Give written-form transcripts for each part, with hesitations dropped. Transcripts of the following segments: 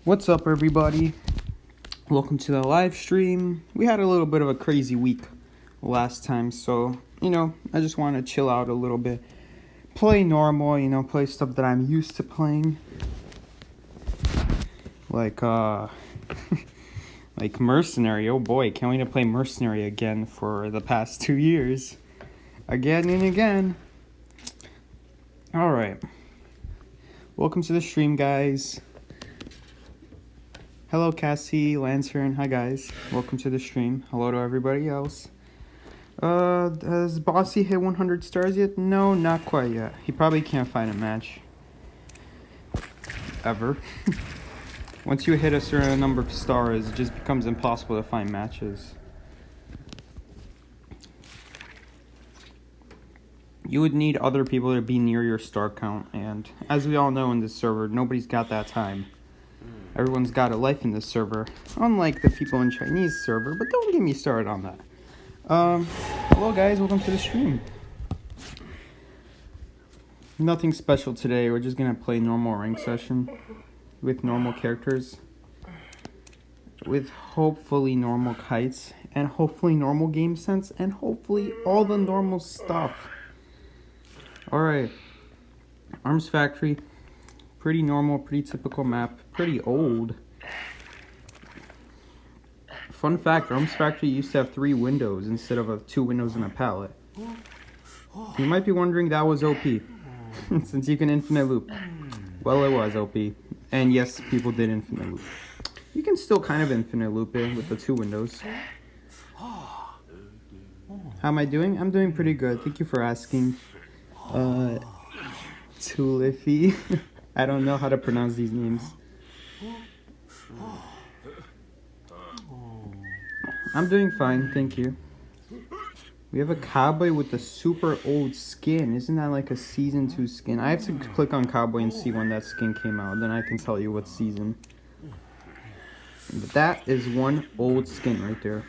What's up, everybody? Welcome to the live stream. We had a little bit of a crazy week last time, so I just want to chill out a little bit, play normal, play stuff that I'm used to playing, like like Mercenary. Oh boy, can't wait to play Mercenary again for the past 2 years, again and again. All right, welcome to the stream, guys. Hello, Cassie, Lantern. Hi, guys. Welcome to the stream. Hello to everybody else. Has Bossy hit 100 stars yet? No, not quite yet. He probably can't find a match. Ever. Once you hit a certain number of stars, it just becomes impossible to find matches. You would need other people to be near your star count, and as we all know in this server, nobody's got that time. Everyone's got a life in this server, unlike the people in Chinese server, but don't get me started on that. Hello guys, welcome to the stream. Nothing special today, we're just gonna play normal rank session with normal characters, with hopefully normal kites, and hopefully normal game sense, and hopefully all the normal stuff. Alright, Arms Factory. Pretty normal, pretty typical map, pretty old. Fun fact, Arms Factory used to have 3 windows instead of 2 windows in a pallet. You might be wondering that was OP, since you can infinite loop. Well, it was OP, and yes, people did infinite loop. You can still kind of infinite loop it with the 2 windows. How am I doing? I'm doing pretty good, thank you for asking. Tuliffy. I don't know how to pronounce these names. I'm doing fine, thank you. We have a cowboy with a super old skin. Isn't that like a season 2 skin? I have to click on cowboy and see when that skin came out. Then I can tell you what season. But that is one old skin right there.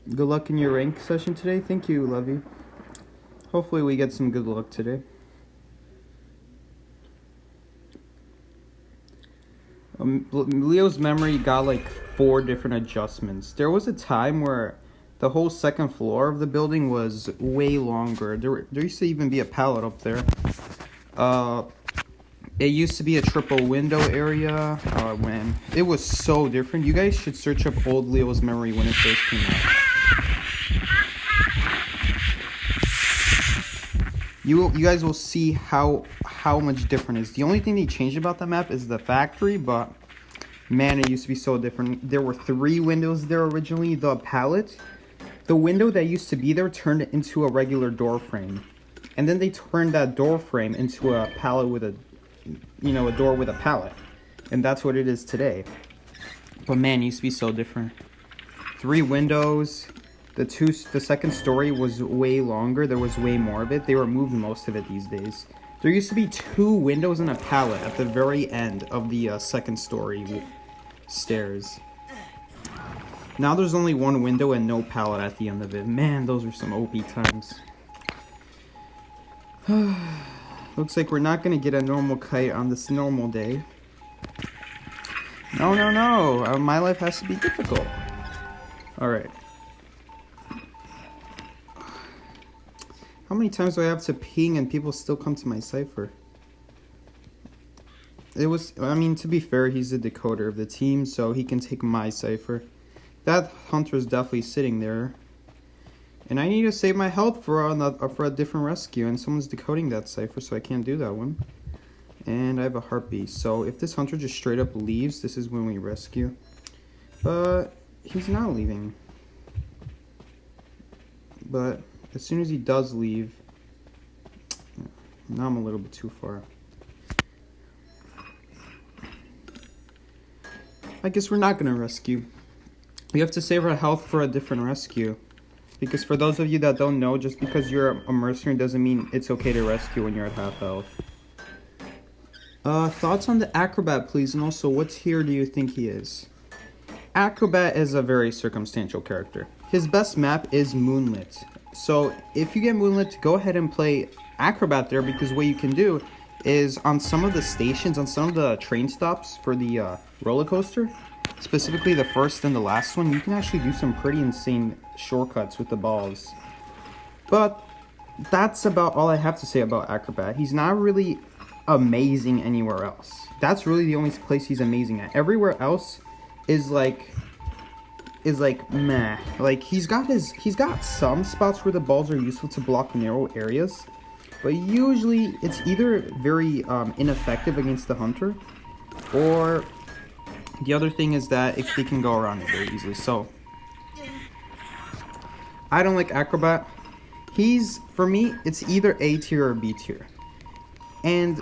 Good luck in your rank session today. Thank you, Levy. Hopefully we get some good luck today. Leo's memory got like 4 different adjustments. There was a time where the whole second floor of the building was way longer. There used to even be a pallet up there. It used to be a triple window area. When it was so different. You guys should search up old Leo's memory when it first came out. You guys will see how much different it is. The only thing they changed about that map is the factory, but man, it used to be so different. There were 3 windows there originally. The pallet, the window that used to be there turned into a regular door frame, and then they turned that door frame into a pallet with a door with a pallet, and that's what it is today. But man, it used to be so different. 3 windows. The second story was way longer. There was way more of it. They removed most of it these days. There used to be 2 windows and a pallet at the very end of the second story stairs. Now there's only 1 window and no pallet at the end of it. Man, those are some OP times. Looks like we're not going to get a normal kite on this normal day. No. My life has to be difficult. Alright. How many times do I have to ping and people still come to my cipher? To be fair, he's the decoder of the team, so he can take my cipher. That hunter's definitely sitting there. And I need to save my health for a different rescue, and someone's decoding that cipher, so I can't do that one. And I have a heartbeat, so if this hunter just straight up leaves, this is when we rescue. But he's not leaving. But as soon as he does leave, now I'm a little bit too far. I guess we're not going to rescue. We have to save our health for a different rescue. Because for those of you that don't know, just because you're a mercenary doesn't mean it's okay to rescue when you're at half health. Thoughts on the Acrobat, please, and also what tier do you think he is? Acrobat is a very circumstantial character. His best map is Moonlit. So if you get Moonlit, go ahead and play Acrobat there, because what you can do is on some of the stations, on some of the train stops for the roller coaster, specifically the first and the last one, you can actually do some pretty insane shortcuts with the balls. But that's about all I have to say about Acrobat. He's not really amazing anywhere else. That's really the only place he's amazing at. Everywhere else is like meh. Like he's got some spots where the balls are useful to block narrow areas, but usually it's either very ineffective against the hunter, or the other thing is that they can go around it very easily. So I don't like Acrobat. For me, it's either A tier or B tier. And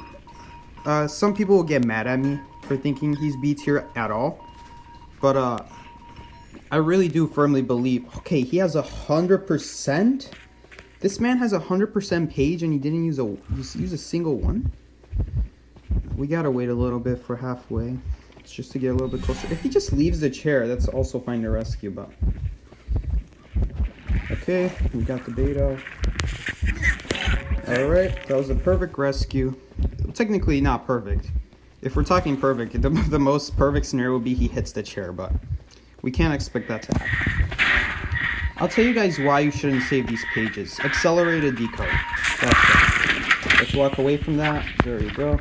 some people will get mad at me for thinking he's B tier at all. But I really do firmly believe, okay, he has 100%. This man has 100% page and he didn't use a single one. We gotta wait a little bit for halfway. It's just to get a little bit closer. If he just leaves the chair, that's also fine to rescue, but... Okay, we got the bait out. Alright, that was a perfect rescue. Technically not perfect. If we're talking perfect, the most perfect scenario would be he hits the chair, but we can't expect that to happen. I'll tell you guys why you shouldn't save these pages. Accelerated decode. That's it. Let's walk away from that. There you go.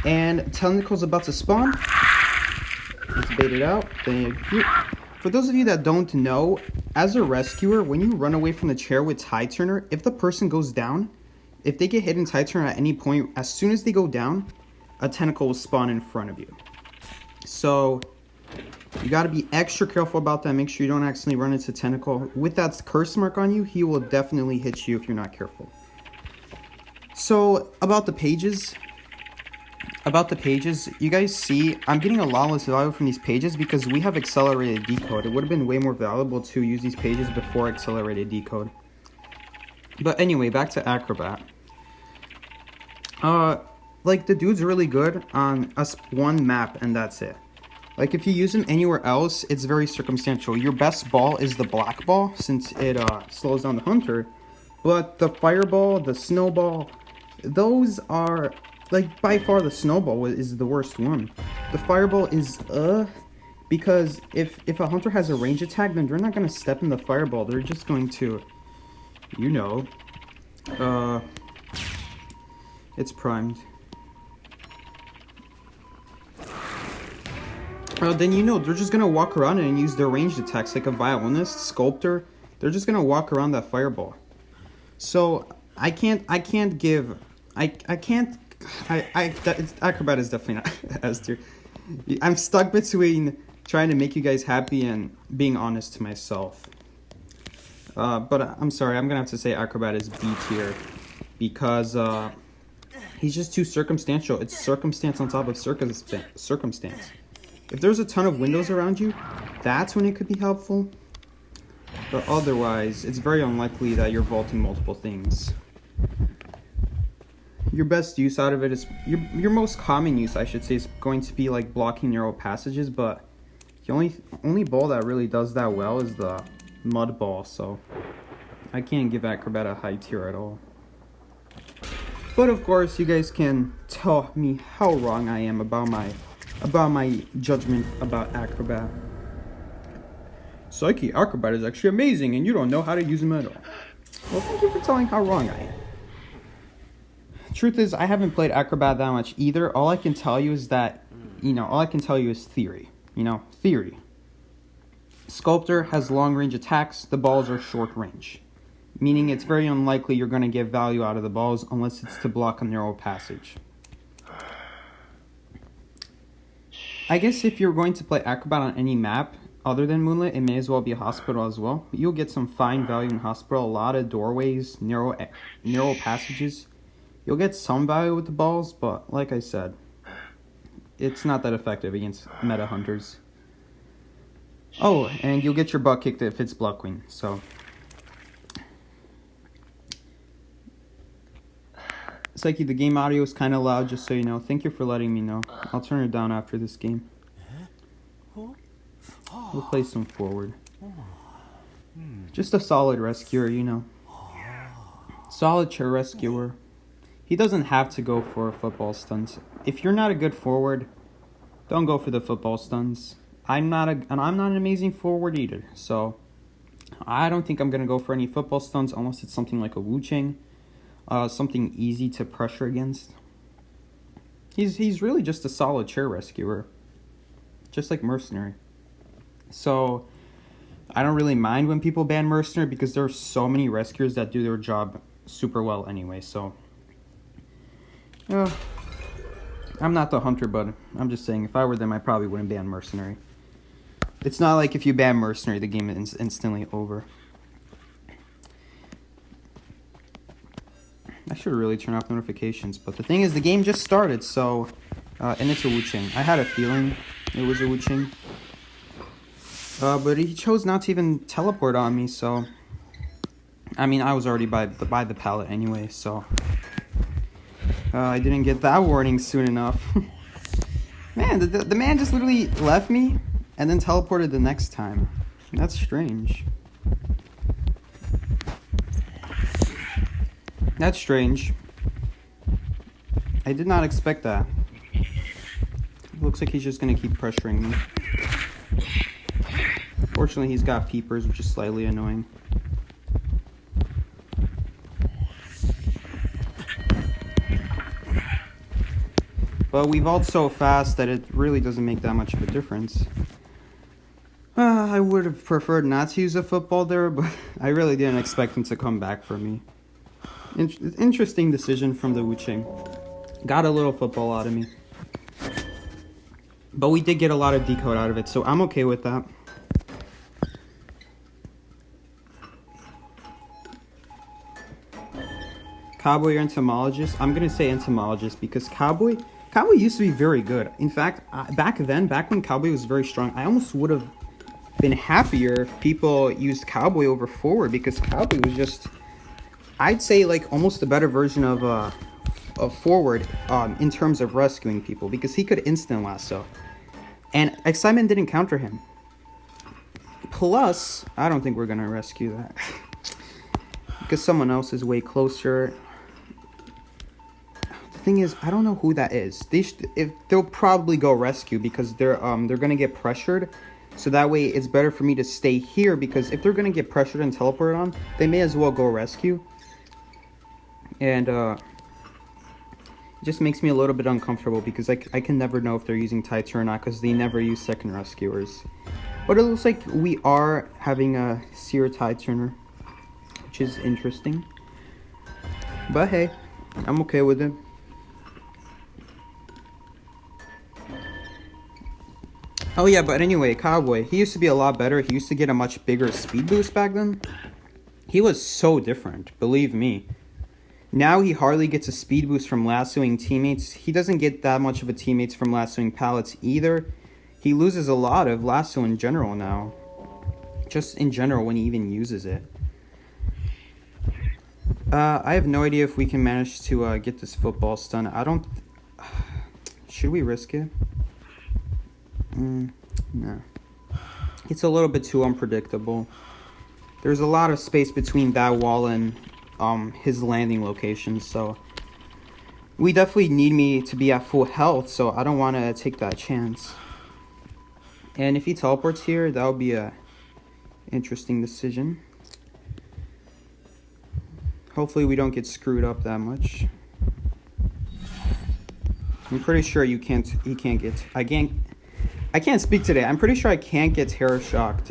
And Tentacle's about to spawn. Let's bait it out. Thank you. For those of you that don't know, as a rescuer, when you run away from the chair with Tide Turner, if the person goes down, if they get hit in Tide Turner at any point, as soon as they go down, a tentacle will spawn in front of you. So you got to be extra careful about that. Make sure you don't accidentally run into tentacle. With that curse mark on you, he will definitely hit you if you're not careful. So about the pages, you guys see, I'm getting a lot less value from these pages because we have accelerated decode. It would have been way more valuable to use these pages before accelerated decode. But anyway, back to Acrobat. Like, the dude's really good on one map, and that's it. Like, if you use him anywhere else, it's very circumstantial. Your best ball is the black ball, since it slows down the hunter. But the fireball, the snowball, those are... Like, by far, the snowball is the worst one. The fireball is, because if a hunter has a range attack, then they're not going to step in the fireball. They're just going to, you know, it's primed. Then, you know, they're just going to walk around it and use their ranged attacks, like a violinist, sculptor. They're just going to walk around that fireball. So, Acrobat is definitely not S tier. I'm stuck between trying to make you guys happy and being honest to myself. But I'm sorry, I'm gonna have to say Acrobat is B tier because he's just too circumstantial. It's circumstance on top of circumstance. If there's a ton of windows around you, that's when it could be helpful. But otherwise, it's very unlikely that you're vaulting multiple things. Your best use out of it is, your most common use, I should say, is going to be like blocking narrow passages, but the only ball that really does that well is the mud ball, so I can't give Acrobat a high tier at all. But of course, you guys can tell me how wrong I am about my judgment about Acrobat. Psyche, Acrobat is actually amazing, and you don't know how to use him at all. Well, thank you for telling how wrong I am. Truth is, I haven't played Acrobat that much either. All I can tell you is that, all I can tell you is theory. Theory. Sculptor has long range attacks, the balls are short range. Meaning it's very unlikely you're going to get value out of the balls unless it's to block a narrow passage. I guess if you're going to play Acrobat on any map other than Moonlit, it may as well be a hospital as well. But you'll get some fine value in hospital, a lot of doorways, narrow passages. You'll get some value with the balls, but like I said, it's not that effective against meta hunters. Oh, and you'll get your butt kicked if it's Blockwing, so. Psyche, the game audio is kind of loud, just so you know. Thank you for letting me know. I'll turn it down after this game. We'll play some forward. Just a solid rescuer, Solid chair rescuer. He doesn't have to go for football stunts. If you're not a good forward, don't go for the football stunts. I'm not an amazing forward either, so I don't think I'm gonna go for any football stunts unless it's something like a Wu Ching, something easy to pressure against. He's really just a solid chair rescuer, just like Mercenary. So I don't really mind when people ban Mercenary because there are so many rescuers that do their job super well anyway. So I'm not the hunter, but I'm just saying if I were them, I probably wouldn't ban Mercenary. It's not like if you ban Mercenary, the game is instantly over. I should really turn off notifications, but the thing is, the game just started, so... and it's a Wu Ching. I had a feeling it was a Wu Ching. But he chose not to even teleport on me, so... I mean, I was already by the pallet anyway, so... I didn't get that warning soon enough. Man, the man just literally left me and then teleported the next time. That's strange. That's strange. I did not expect that. Looks like he's just gonna keep pressuring me. Fortunately, he's got peepers, which is slightly annoying. But we vault so fast that it really doesn't make that much of a difference. I would have preferred not to use a football there, but I really didn't expect him to come back for me. Interesting decision from the Wu Ching. Got a little football out of me. But we did get a lot of decode out of it, so I'm okay with that. Cowboy or entomologist? I'm going to say entomologist because Cowboy used to be very good. In fact, back when Cowboy was very strong, I almost would have been happier if people used Cowboy over forward because Cowboy was just... I'd say like almost a better version of forward in terms of rescuing people because he could instant lasso, and Excitement didn't counter him. Plus, I don't think we're gonna rescue that because someone else is way closer. The thing is, I don't know who that is. They'll probably go rescue because they're gonna get pressured. So that way, it's better for me to stay here because if they're gonna get pressured and teleported on, they may as well go rescue. And it just makes me a little bit uncomfortable because I can never know if they're using Titan or not because they never use second rescuers. But it looks like we are having a Seer Titan, which is interesting. But hey, I'm okay with it. Oh yeah, but anyway, Cowboy, he used to be a lot better. He used to get a much bigger speed boost back then. He was so different, believe me. Now he hardly gets a speed boost from lassoing teammates. He doesn't get that much of a teammates from lassoing pallets either. He loses a lot of lasso in general now. Just in general when he even uses it. I have no idea if we can manage to get this football stun. I don't... Should we risk it? No. It's a little bit too unpredictable. There's a lot of space between that wall and his landing location, so we definitely need me to be at full health, so I don't want to take that chance. And if he teleports here, that would be a interesting decision. Hopefully we don't get screwed up that much. I'm pretty sure he can't get... I can't speak today. I'm pretty sure I can't get terror shocked.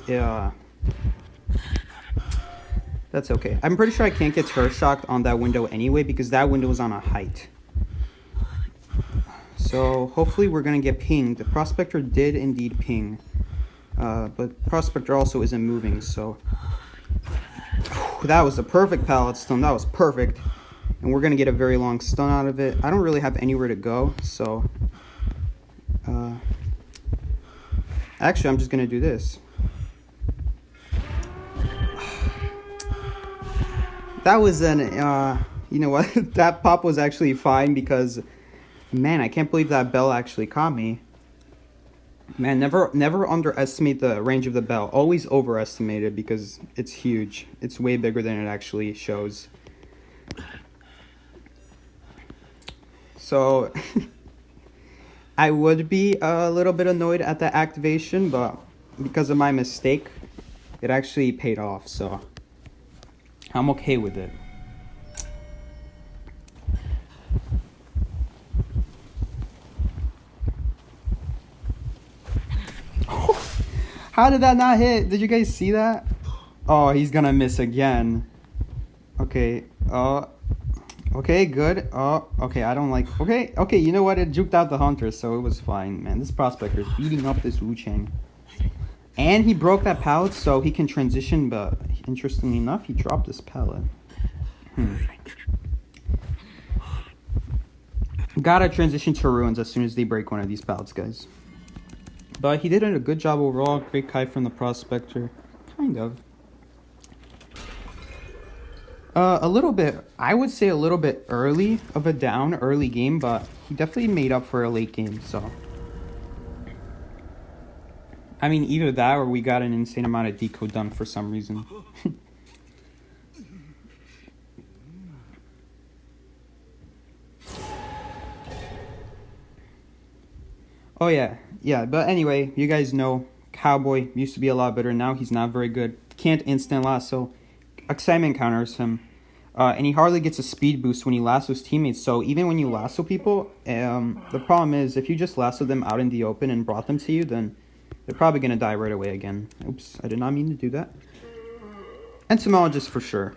That's okay. I'm pretty sure I can't get terror shocked on that window anyway because that window is on a height. So hopefully we're going to get pinged. The Prospector did indeed ping. But Prospector also isn't moving, so... That was a perfect pallet stun. That was perfect. And we're going to get a very long stun out of it. I don't really have anywhere to go, so... Actually, I'm just going to do this. That was an, you know what, that pop was actually fine because, man, I can't believe that bell actually caught me. Man, never underestimate the range of the bell. Always overestimate it because it's huge. It's way bigger than it actually shows. So I would be a little bit annoyed at the activation, but because of my mistake, it actually paid off, so I'm okay with it. How did that not hit? Did you guys see that? Oh, he's gonna miss again. Okay, okay, good. Oh, okay, I don't like... Okay, you know what? It juked out the hunter, so it was fine, man. This prospector is beating up this Wu-Chang. And he broke that pallet so he can transition, but interestingly enough, he dropped this pallet. Gotta transition to ruins as soon as they break one of these pallets, guys. But he did a good job overall. Great kite from the prospector. Kind of. A little bit, I would say a little bit early of a down, early game, but he definitely made up for a late game, so. I mean, either that or we got an insane amount of decode done for some reason. Oh yeah, but anyway, you guys know Cowboy used to be a lot better. Now he's not very good. Can't instant lasso. Excitement counters him. And he hardly gets a speed boost when he lassos teammates. So even when you lasso people, the problem is if you just lasso them out in the open and brought them to you, then they're probably going to die right away again. Oops, I did not mean to do that. Entomologist for sure.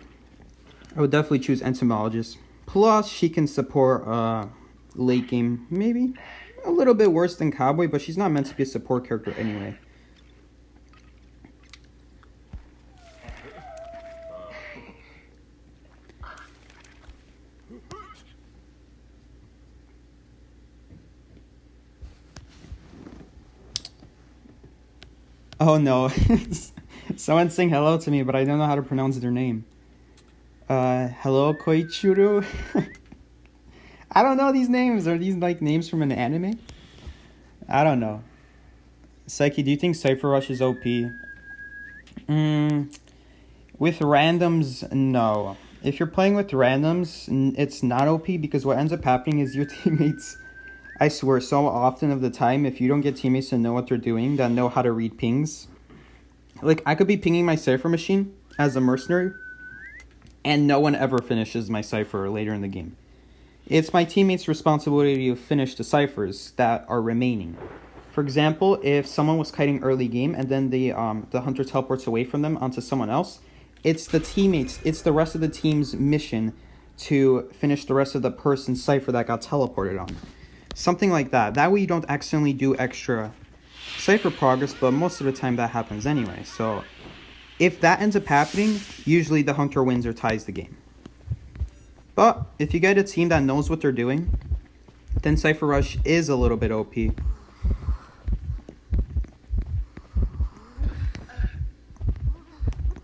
I would definitely choose Entomologist. Plus, she can support late game, maybe. A little bit worse than Cowboy, but she's not meant to be a support character anyway. Oh no. Someone's saying hello to me, but I don't know how to pronounce their name. Hello Koichuru? I don't know these names. Are these like names from an anime? I don't know. Psyche, do you think Cypher Rush is OP? With randoms, no. If you're playing with randoms, it's not OP because what ends up happening is your teammates... I swear, so often of the time, if you don't get teammates to know what they're doing, that know how to read pings. Like, I could be pinging my Cypher machine as a mercenary, and no one ever finishes my Cypher later in the game. It's my teammates' responsibility to finish the Cyphers that are remaining. For example, if someone was kiting early game, and then the hunter teleports away from them onto someone else, it's the teammates, it's the rest of the team's mission to finish the rest of the person's Cypher that got teleported on. Something like that. That way you don't accidentally do extra Cypher progress, but most of the time that happens anyway. So if that ends up happening, usually the hunter wins or ties the game. But if you get a team that knows what they're doing, then Cypher Rush is a little bit OP.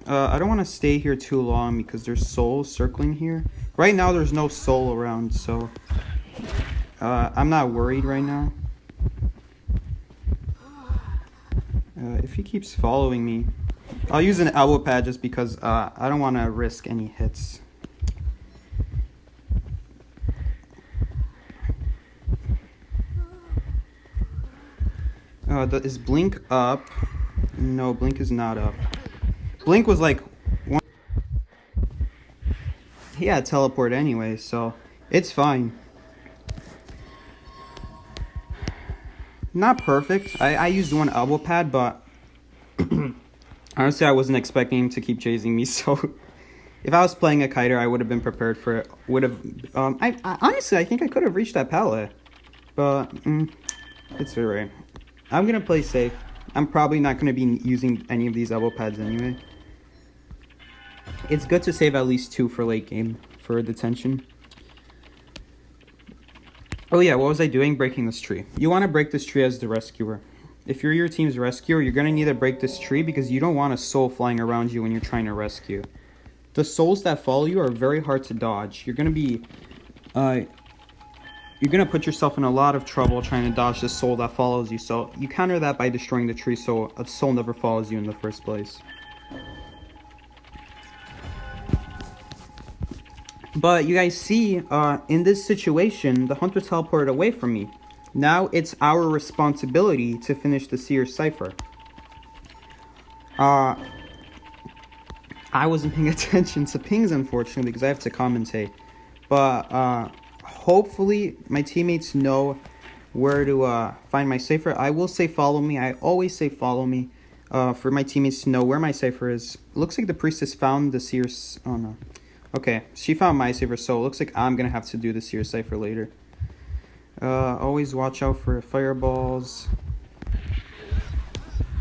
I don't want to stay here too long because there's souls circling here. Right now there's no soul around, so... I'm not worried right now. If he keeps following me, I'll use an elbow pad just because I don't want to risk any hits. Is Blink up? No, Blink is not up. Blink was like... He had teleport anyway, so it's fine. Not perfect. I used one elbow pad, but honestly, I wasn't expecting him to keep chasing me. So, if I was playing a kiter, I would have been prepared for it. Honestly, I think I could have reached that pallet, but it's alright. I'm gonna play safe. I'm probably not gonna be using any of these elbow pads anyway. It's good to save at least 2 for late game for detention. Oh yeah, what was I doing? Breaking this tree. You want to break this tree as the rescuer. If you're your team's rescuer, you're going to need to break this tree because you don't want a soul flying around you when you're trying to rescue. The souls that follow you are very hard to dodge. You're going to be... you're going to put yourself in a lot of trouble trying to dodge the soul that follows you. So you counter that by destroying the tree so a soul never follows you in the first place. But you guys see, in this situation, the Hunter teleported away from me. Now it's our responsibility to finish the Seer Cipher. I wasn't paying attention to pings, unfortunately, because I have to commentate. But hopefully my teammates know where to find my cipher. I will say follow me. I always say follow me for my teammates to know where my cipher is. It looks like the priestess found the Seer's... Oh, no. Okay, she found my cipher, so it looks like I'm going to have to do the Seer cipher later. Always watch out for fireballs.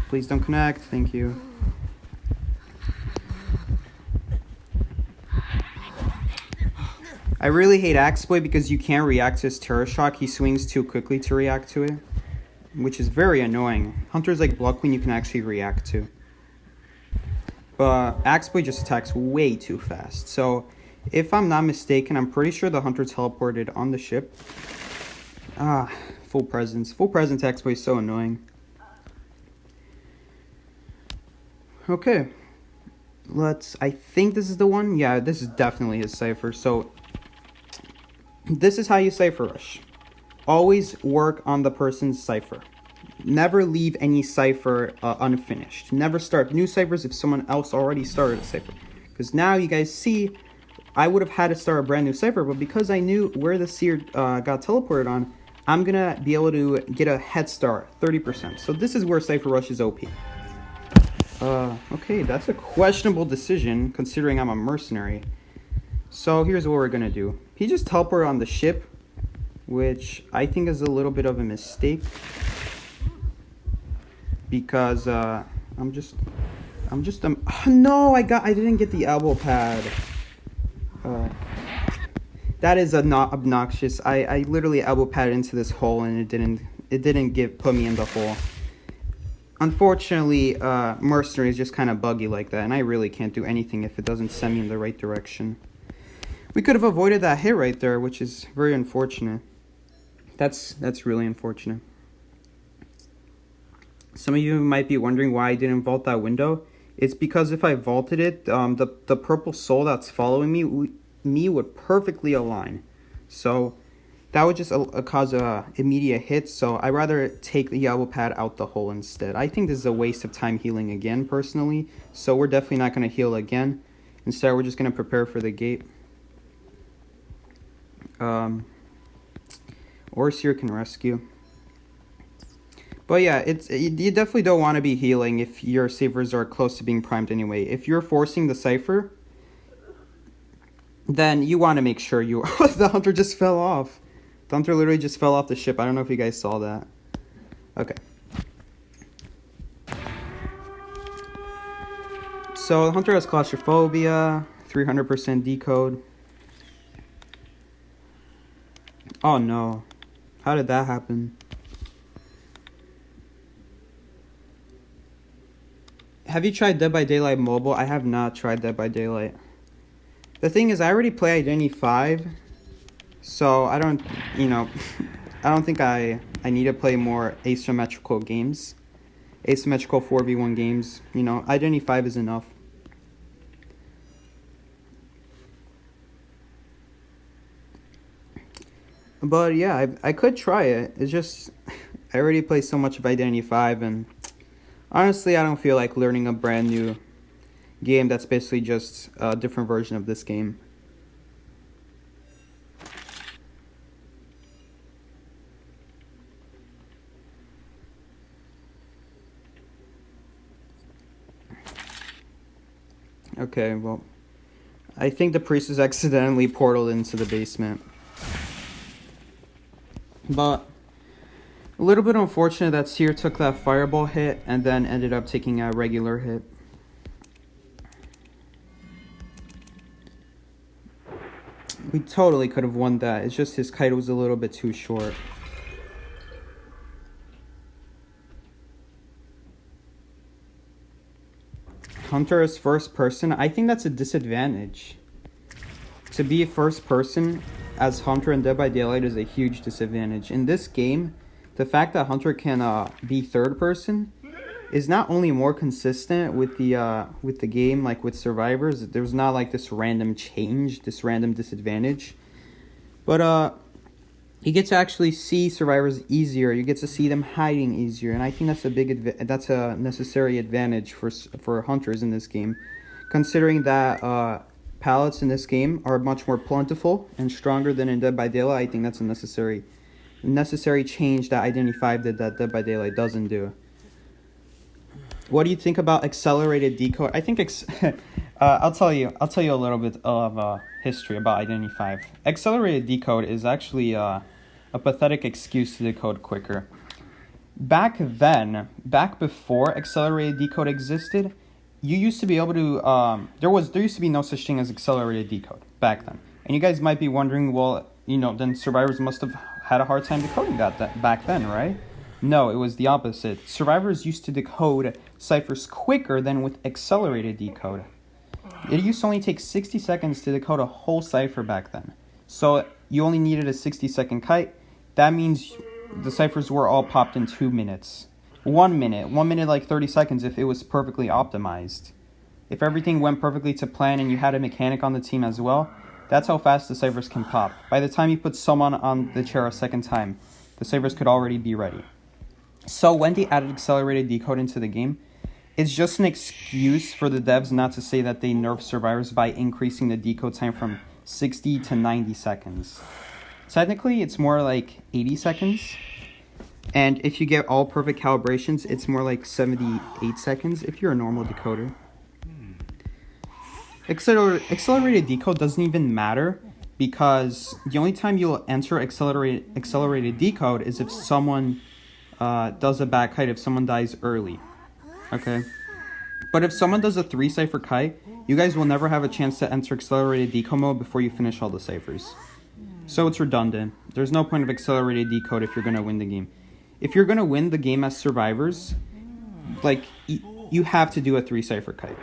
Please don't connect. Thank you. I really hate Axeboy because you can't react to his Terror Shock. He swings too quickly to react to it, which is very annoying. Hunters like Blood Queen you can actually react to. But Axeboy just attacks way too fast. So, if I'm not mistaken, I'm pretty sure the Hunter teleported on the ship. Full presence. Full presence Axeboy is so annoying. Okay. I think this is the one. Yeah, this is definitely his cipher. So, this is how you cipher rush. Always work on the person's cipher. Never leave any cipher unfinished. Never start new ciphers if someone else already started a cipher. Because now you guys see, I would have had to start a brand new cipher, but because I knew where the Seer got teleported on, I'm going to be able to get a head start, 30%. So this is where cipher rush is OP. Okay, that's a questionable decision considering I'm a mercenary. So here's what we're going to do. He just teleported on the ship, which I think is a little bit of a mistake. Because no, I didn't get the elbow pad. That is not obnoxious. I literally elbow padded into this hole and it didn't put me in the hole. Unfortunately, Mercenary is just kind of buggy like that, and I really can't do anything if it doesn't send me in the right direction. We could have avoided that hit right there, which is very unfortunate. That's really unfortunate. Some of you might be wondering why I didn't vault that window. It's because if I vaulted it, the purple soul that's following me would perfectly align. So that would just cause a immediate hit. So I'd rather take the elbow pad out the hole instead. I think this is a waste of time healing again, personally. So we're definitely not going to heal again. Instead, we're just going to prepare for the gate. Or Seer can rescue. But yeah, you definitely don't want to be healing if your ciphers are close to being primed anyway. If you're forcing the cipher, then you want to make sure you... The Hunter just fell off. The Hunter literally just fell off the ship. I don't know if you guys saw that. Okay. So the Hunter has claustrophobia, 300% decode. Oh no. How did that happen? Have you tried Dead by Daylight Mobile? I have not tried Dead by Daylight. The thing is, I already play Identity 5, so I don't think I need to play more asymmetrical games. Asymmetrical 4v1 games. Identity 5 is enough. But yeah, I could try it. It's just, I already play so much of Identity 5, and honestly, I don't feel like learning a brand new game that's basically just a different version of this game. Okay, well, I think the priest is accidentally portaled into the basement. But a little bit unfortunate that Seer took that fireball hit and then ended up taking a regular hit. We totally could have won that. It's just his kite was a little bit too short. Hunter is first person. I think that's a disadvantage. To be first person as Hunter in Dead by Daylight is a huge disadvantage. In this game, the fact that Hunter can be third person is not only more consistent with the game, like with survivors. There's not like this random change, this random disadvantage, but you get to actually see survivors easier. You get to see them hiding easier, and I think that's a necessary advantage for hunters in this game, considering that pallets in this game are much more plentiful and stronger than in Dead by Daylight. I think that's a necessary change that Identity V did that Dead by Daylight doesn't do. What do you think about accelerated decode? I think I'll tell you a little bit of history about Identity V. Accelerated decode is actually a pathetic excuse to decode quicker. Back before accelerated decode existed, you used to be able to there used to be no such thing as accelerated decode back then. And you guys might be wondering, well, then survivors must have had a hard time decoding that back then, right? No, it was the opposite. Survivors used to decode ciphers quicker than with accelerated decode. It used to only take 60 seconds to decode a whole cipher back then. So you only needed a 60-second kite. That means the ciphers were all popped in 2 minutes. 1 minute like 30 seconds if it was perfectly optimized. If everything went perfectly to plan and you had a mechanic on the team as well, that's how fast the ciphers can pop. By the time you put someone on the chair a second time, the ciphers could already be ready. So when they added accelerated decode into the game, it's just an excuse for the devs not to say that they nerfed survivors by increasing the decode time from 60 to 90 seconds. Technically, it's more like 80 seconds. And if you get all perfect calibrations, it's more like 78 seconds if you're a normal decoder. Accelerated decode doesn't even matter because the only time you'll enter accelerated decode is if someone does a bad kite, if someone dies early. Okay? But if someone does a 3-cipher kite, you guys will never have a chance to enter accelerated decode mode before you finish all the ciphers. So it's redundant. There's no point of accelerated decode if you're going to win the game. If you're going to win the game as survivors, like, you have to do a 3-cipher kite.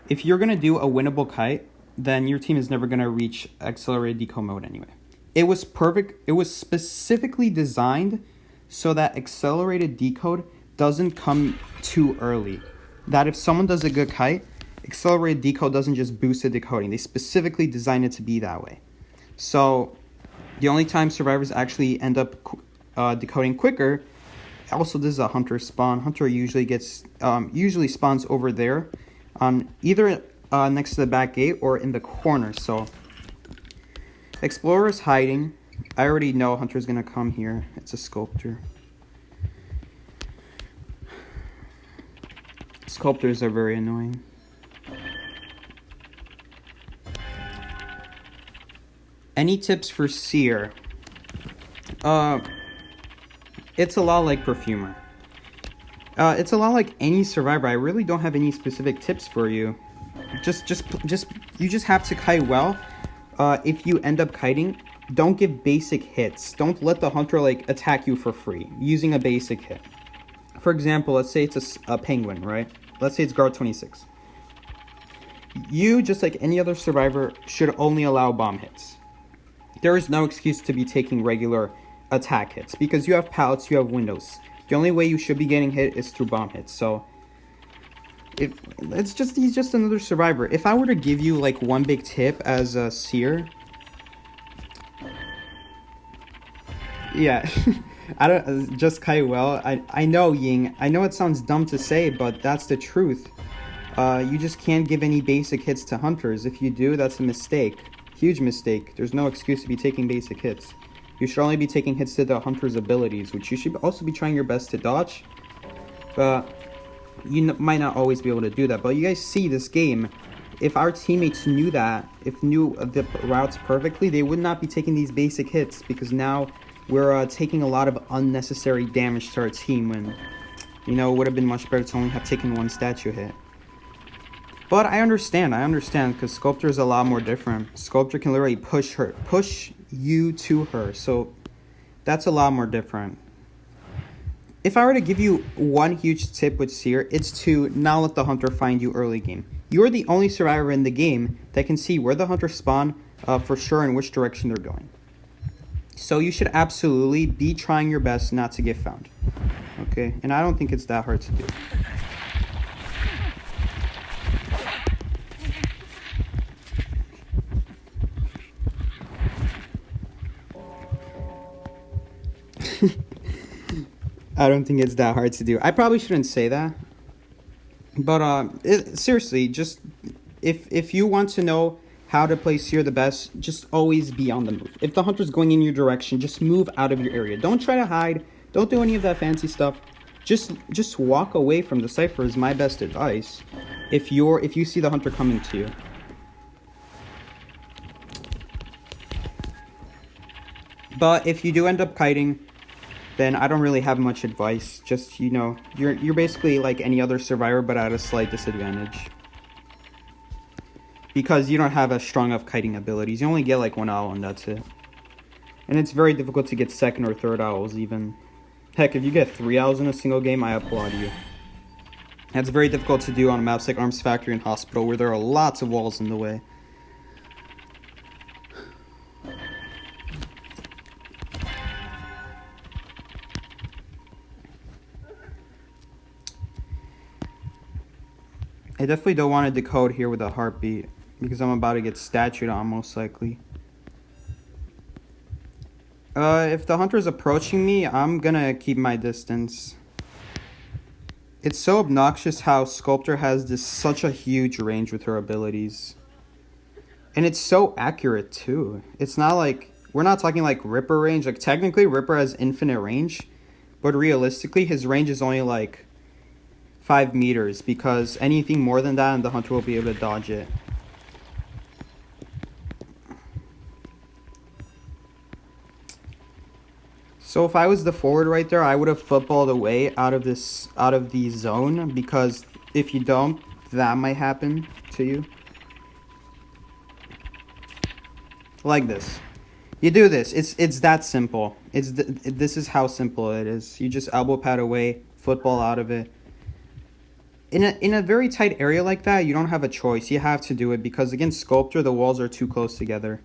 If you're going to do a winnable kite, then your team is never going to reach accelerated decode mode anyway. It was perfect. It was specifically designed so that accelerated decode doesn't come too early. That if someone does a good kite, accelerated decode doesn't just boost the decoding. They specifically designed it to be that way. So the only time survivors actually end up decoding quicker, also this is a hunter spawn. Hunter usually spawns over there, either next to the back gate or in the corner. So Explorer is hiding. I already know Hunter's gonna come here. It's a sculptor. Sculptors are very annoying. Any tips for Seer? It's a lot like Perfumer. It's a lot like any survivor. I really don't have any specific tips for you. You just have to kite well. If you end up kiting, don't give basic hits. Don't let the hunter attack you for free using a basic hit. For example, let's say it's a penguin, right? Let's say it's guard 26. You, just like any other survivor, should only allow bomb hits. There is no excuse to be taking regular attack hits because you have pallets, you have windows. The only way you should be getting hit is through bomb hits. So he's just another survivor. If I were to give you one big tip as a Seer, yeah, I don't just kite well. I know, Ying. I know it sounds dumb to say, but that's the truth. You just can't give any basic hits to hunters. If you do, that's a mistake. Huge mistake. There's no excuse to be taking basic hits. You should only be taking hits to the hunter's abilities, which you should also be trying your best to dodge. But you might not always be able to do that. But you guys see this game. If our teammates knew the routes perfectly, they would not be taking these basic hits because now we're taking a lot of unnecessary damage to our team when, it would have been much better to only have taken one statue hit. But I understand, because Sculptor is a lot more different. Sculptor can literally push you to her, so that's a lot more different. If I were to give you one huge tip with Seer, it's to not let the hunter find you early game. You're the only survivor in the game that can see where the hunters spawn for sure and which direction they're going. So you should absolutely be trying your best not to get found. Okay, and I don't think it's that hard to do. I don't think it's that hard to do. I probably shouldn't say that. But seriously, just if you want to know how to place here the best, just always be on the move. If the hunter's going in your direction, just move out of your area. Don't try to hide. Don't do any of that fancy stuff. Just walk away from the cipher is my best advice. If you see the hunter coming to you. But if you do end up kiting, then I don't really have much advice. Just, you know, you're basically like any other survivor, but at a slight disadvantage. Because you don't have as strong of kiting abilities. You only get like 1 owl and that's it. And it's very difficult to get second or third owls even. Heck, if you get 3 owls in a single game, I applaud you. That's very difficult to do on maps like Arms Factory and Hospital, where there are lots of walls in the way. I definitely don't want to decode here with a heartbeat, because I'm about to get statued on, most likely. If the hunter's approaching me, I'm gonna keep my distance. It's so obnoxious how Sculptor has such a huge range with her abilities. And it's so accurate, too. It's not like, we're not talking like Ripper range. Like, technically, Ripper has infinite range, but realistically, his range is only like 5 meters, because anything more than that and the hunter will be able to dodge it. So if I was the forward right there, I would have footballed away out of the zone, because if you don't, that might happen to you. Like this. You do this. It's that simple. This is how simple it is. You just elbow pad away, football out of it. In a very tight area like that, you don't have a choice. You have to do it, because against Sculptor, the walls are too close together.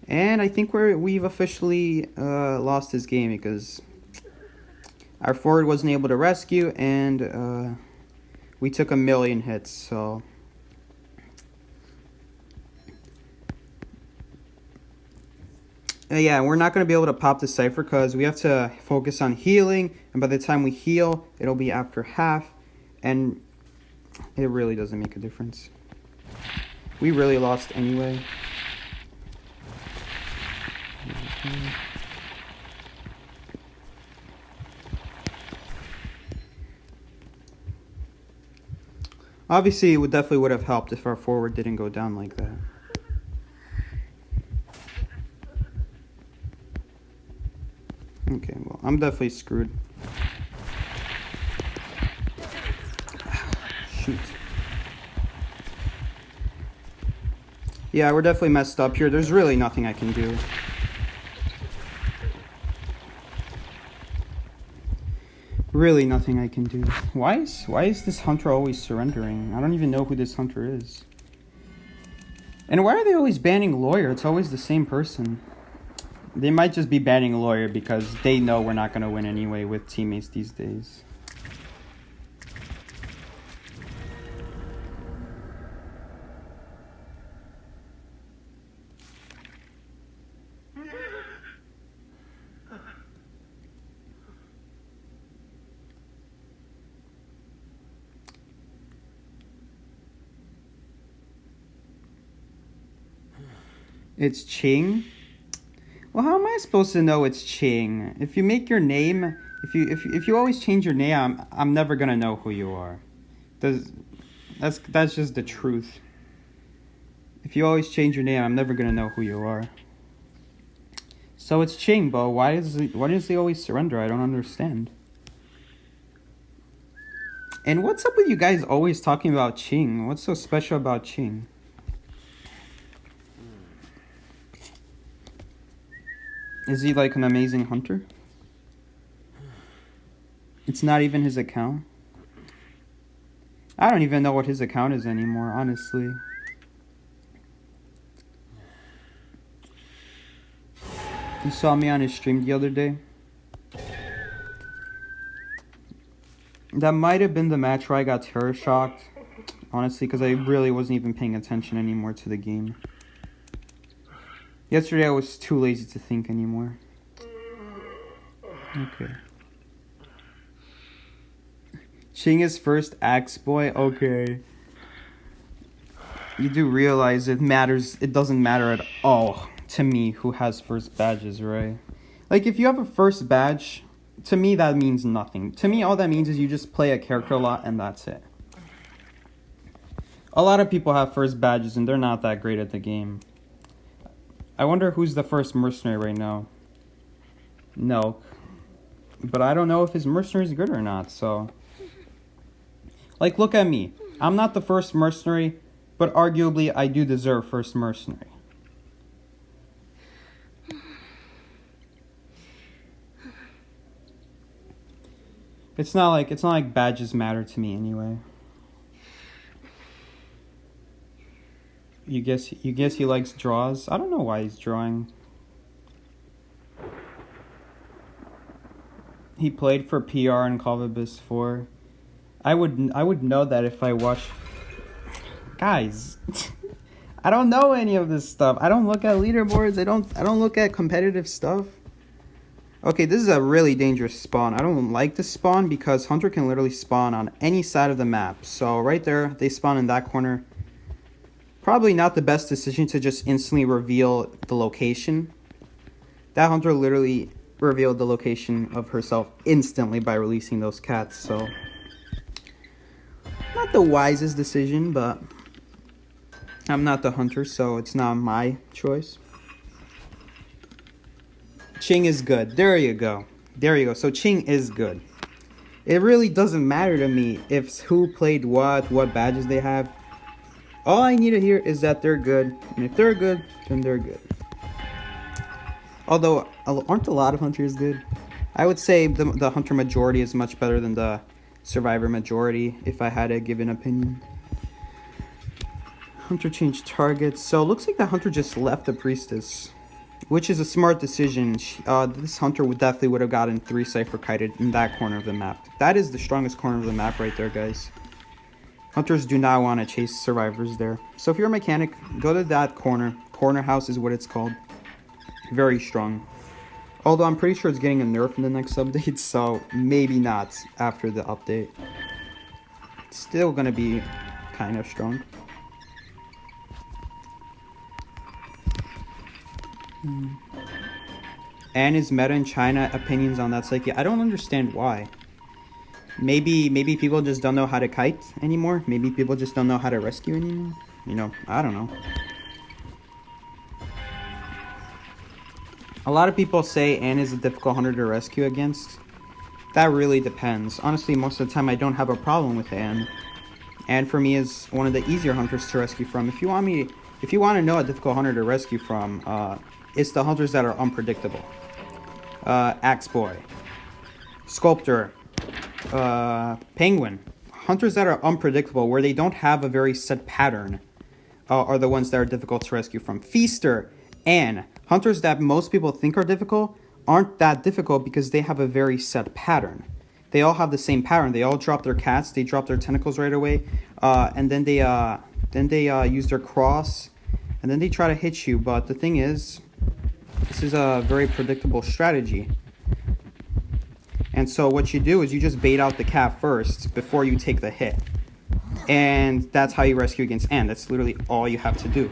And I think we've officially lost this game, because our forward wasn't able to rescue, and we took 1,000,000 hits. So yeah, we're not going to be able to pop the cipher, because we have to focus on healing, and by the time we heal, it'll be after half. And it really doesn't make a difference. We really lost anyway. Obviously, it definitely would have helped if our forward didn't go down like that. Okay, well, I'm definitely screwed. Shoot. Yeah, we're definitely messed up here. There's really nothing I can do. Really nothing I can do. Why is this hunter always surrendering? I don't even know who this hunter is. And why are they always banning Lawyer? It's always the same person. They might just be banning Lawyer because they know we're not going to win anyway with teammates these days. It's Ching? Well, how am I supposed to know it's Ching? If you make your name, if you always change your name, I'm never gonna know who you are. That's just the truth. If you always change your name, I'm never gonna know who you are. So it's Ching, but why does he always surrender? I don't understand. And what's up with you guys always talking about Ching? What's so special about Ching? Is he like an amazing hunter? It's not even his account. I don't even know what his account is anymore, honestly. You saw me on his stream the other day. That might have been the match where I got terror shocked. Honestly, because I really wasn't even paying attention anymore to the game. Yesterday I was too lazy to think anymore. Okay. Ching is first axe boy? Okay. You do realize it doesn't matter at all to me who has first badges, right? Like, if you have a first badge, to me that means nothing. To me, all that means is you just play a character a lot and that's it. A lot of people have first badges and they're not that great at the game. I wonder who's the first mercenary right now. No. But I don't know if his mercenary is good or not, so... Like, look at me. I'm not the first mercenary, but arguably I do deserve first mercenary. It's not like badges matter to me anyway. You guess he likes draws? I don't know why he's drawing. He played for PR in Call of Abyss 4. I would know that if I watch. Guys, I don't know any of this stuff. I don't look at leaderboards. I don't look at competitive stuff. Okay, this is a really dangerous spawn. I don't like this spawn because Hunter can literally spawn on any side of the map. So right there, they spawn in that corner. Probably not the best decision to just instantly reveal the location. That Hunter literally revealed the location of herself instantly by releasing those cats, so... Not the wisest decision, but... I'm not the Hunter, so it's not my choice. Ching is good. There you go. There you go. So Ching is good. It really doesn't matter to me if who played what badges they have. All I need to hear is that they're good. And if they're good, then they're good. Although, aren't a lot of Hunters good? I would say the Hunter majority is much better than the Survivor majority, if I had to give an opinion. Hunter changed targets. So, it looks like the Hunter just left the Priestess. Which is a smart decision. This Hunter definitely would have gotten 3 Cypher kited in that corner of the map. That is the strongest corner of the map right there, guys. Hunters do not want to chase survivors there. So if you're a mechanic, go to that corner. Corner house is what it's called. Very strong. Although I'm pretty sure it's getting a nerf in the next update, so maybe not after the update. It's still going to be kind of strong. And is meta in China opinions on that psyche? I don't understand why. Maybe people just don't know how to kite anymore. Maybe people just don't know how to rescue anymore. You know, I don't know. A lot of people say Anne is a difficult hunter to rescue against. That really depends. Honestly, most of the time I don't have a problem with Anne. Anne for me is one of the easier hunters to rescue from. If you want to know a difficult hunter to rescue from, it's the hunters that are unpredictable. Axe Boy, Sculptor, Penguin. Hunters that are unpredictable, where they don't have a very set pattern, are the ones that are difficult to rescue from. Feaster and hunters that most people think are difficult aren't that difficult because they have a very set pattern. They all have the same pattern. They all drop their cats. They drop their tentacles right away, and then they use their cross, and then they try to hit you. But the thing is, this is a very predictable strategy. And so what you do is you just bait out the cat first before you take the hit. And that's how you rescue against Anne. That's literally all you have to do.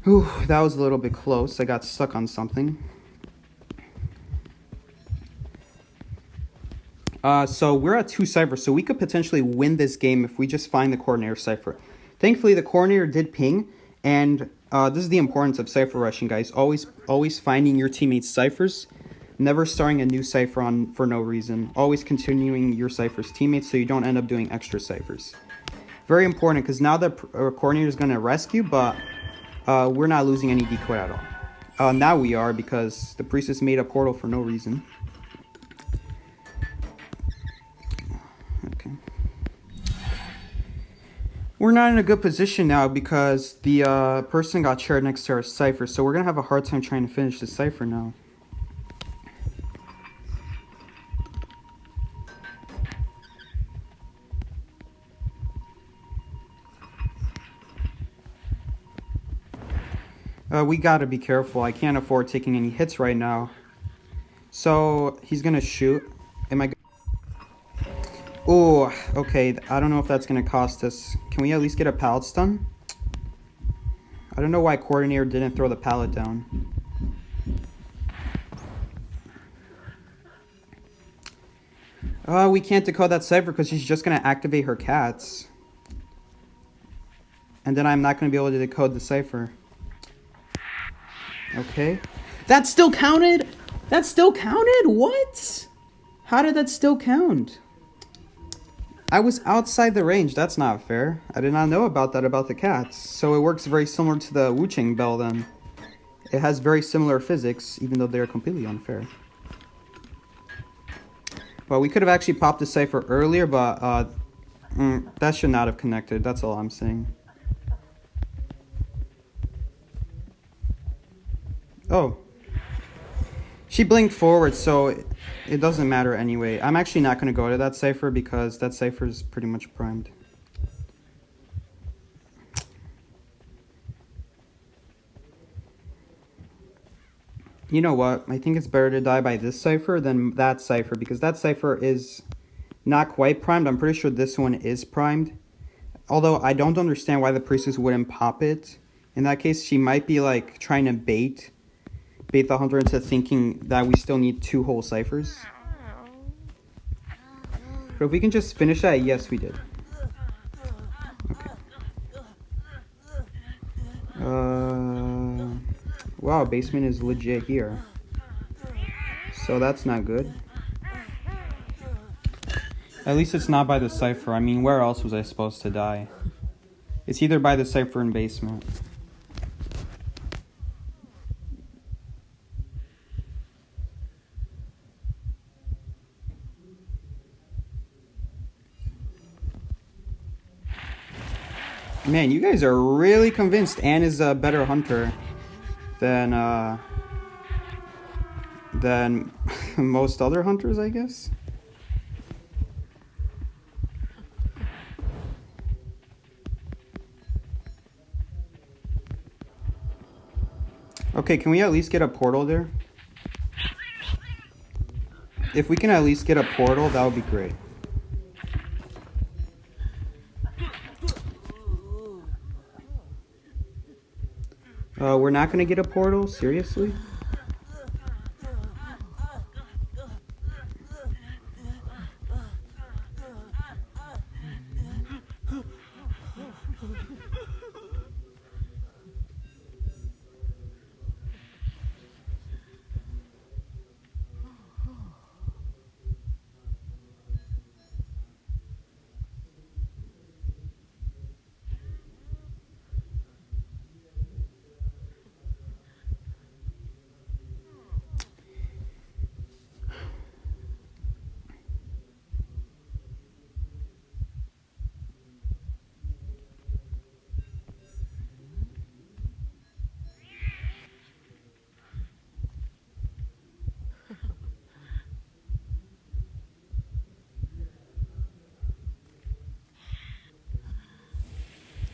Whew, that was a little bit close. I got stuck on something. So we're at 2 ciphers, so we could potentially win this game if we just find the coordinator cipher. Thankfully, the coordinator did ping, and this is the importance of cipher rushing, guys. Always finding your teammates' ciphers. Never starting a new cipher on for no reason. Always continuing your cipher's teammates so you don't end up doing extra ciphers. Very important, because now the coordinator is going to rescue, but we're not losing any decoy at all. Now we are, because the priestess made a portal for no reason. Okay. We're not in a good position now because the person got shared next to our cipher, so we're going to have a hard time trying to finish the cipher now. We gotta be careful. I can't afford taking any hits right now. So, he's gonna shoot. Am I... Oh, okay. I don't know if that's gonna cost us. Can we at least get a pallet stun? I don't know why Coordinator didn't throw the pallet down. We can't decode that Cypher because she's just gonna activate her cats. And then I'm not gonna be able to decode the Cypher. Okay. That still counted? That still counted? What? How did that still count? I was outside the range. That's not fair. I did not know about that about the cats. So it works very similar to the Wuching Bell then. It has very similar physics, even though they're completely unfair. Well, we could have actually popped the Cypher earlier, but that should not have connected. That's all I'm saying. Oh. She blinked forward, so it doesn't matter anyway. I'm actually not going to go to that Cypher because that Cypher is pretty much primed. You know what? I think it's better to die by this Cypher than that Cypher because that Cypher is not quite primed. I'm pretty sure this one is primed. Although I don't understand why the Priestess wouldn't pop it. In that case, she might be like trying to bait the Hunter into thinking that we still need 2 whole Cyphers. But if we can just finish that, yes we did. Okay. Wow, basement is legit here. So that's not good. At least it's not by the Cypher. I mean, where else was I supposed to die? It's either by the Cypher in basement. Man, you guys are really convinced Anne is a better hunter than most other hunters, I guess. Okay, can we at least get a portal there? If we can at least get a portal, that would be great. We're not going to get a portal? Seriously?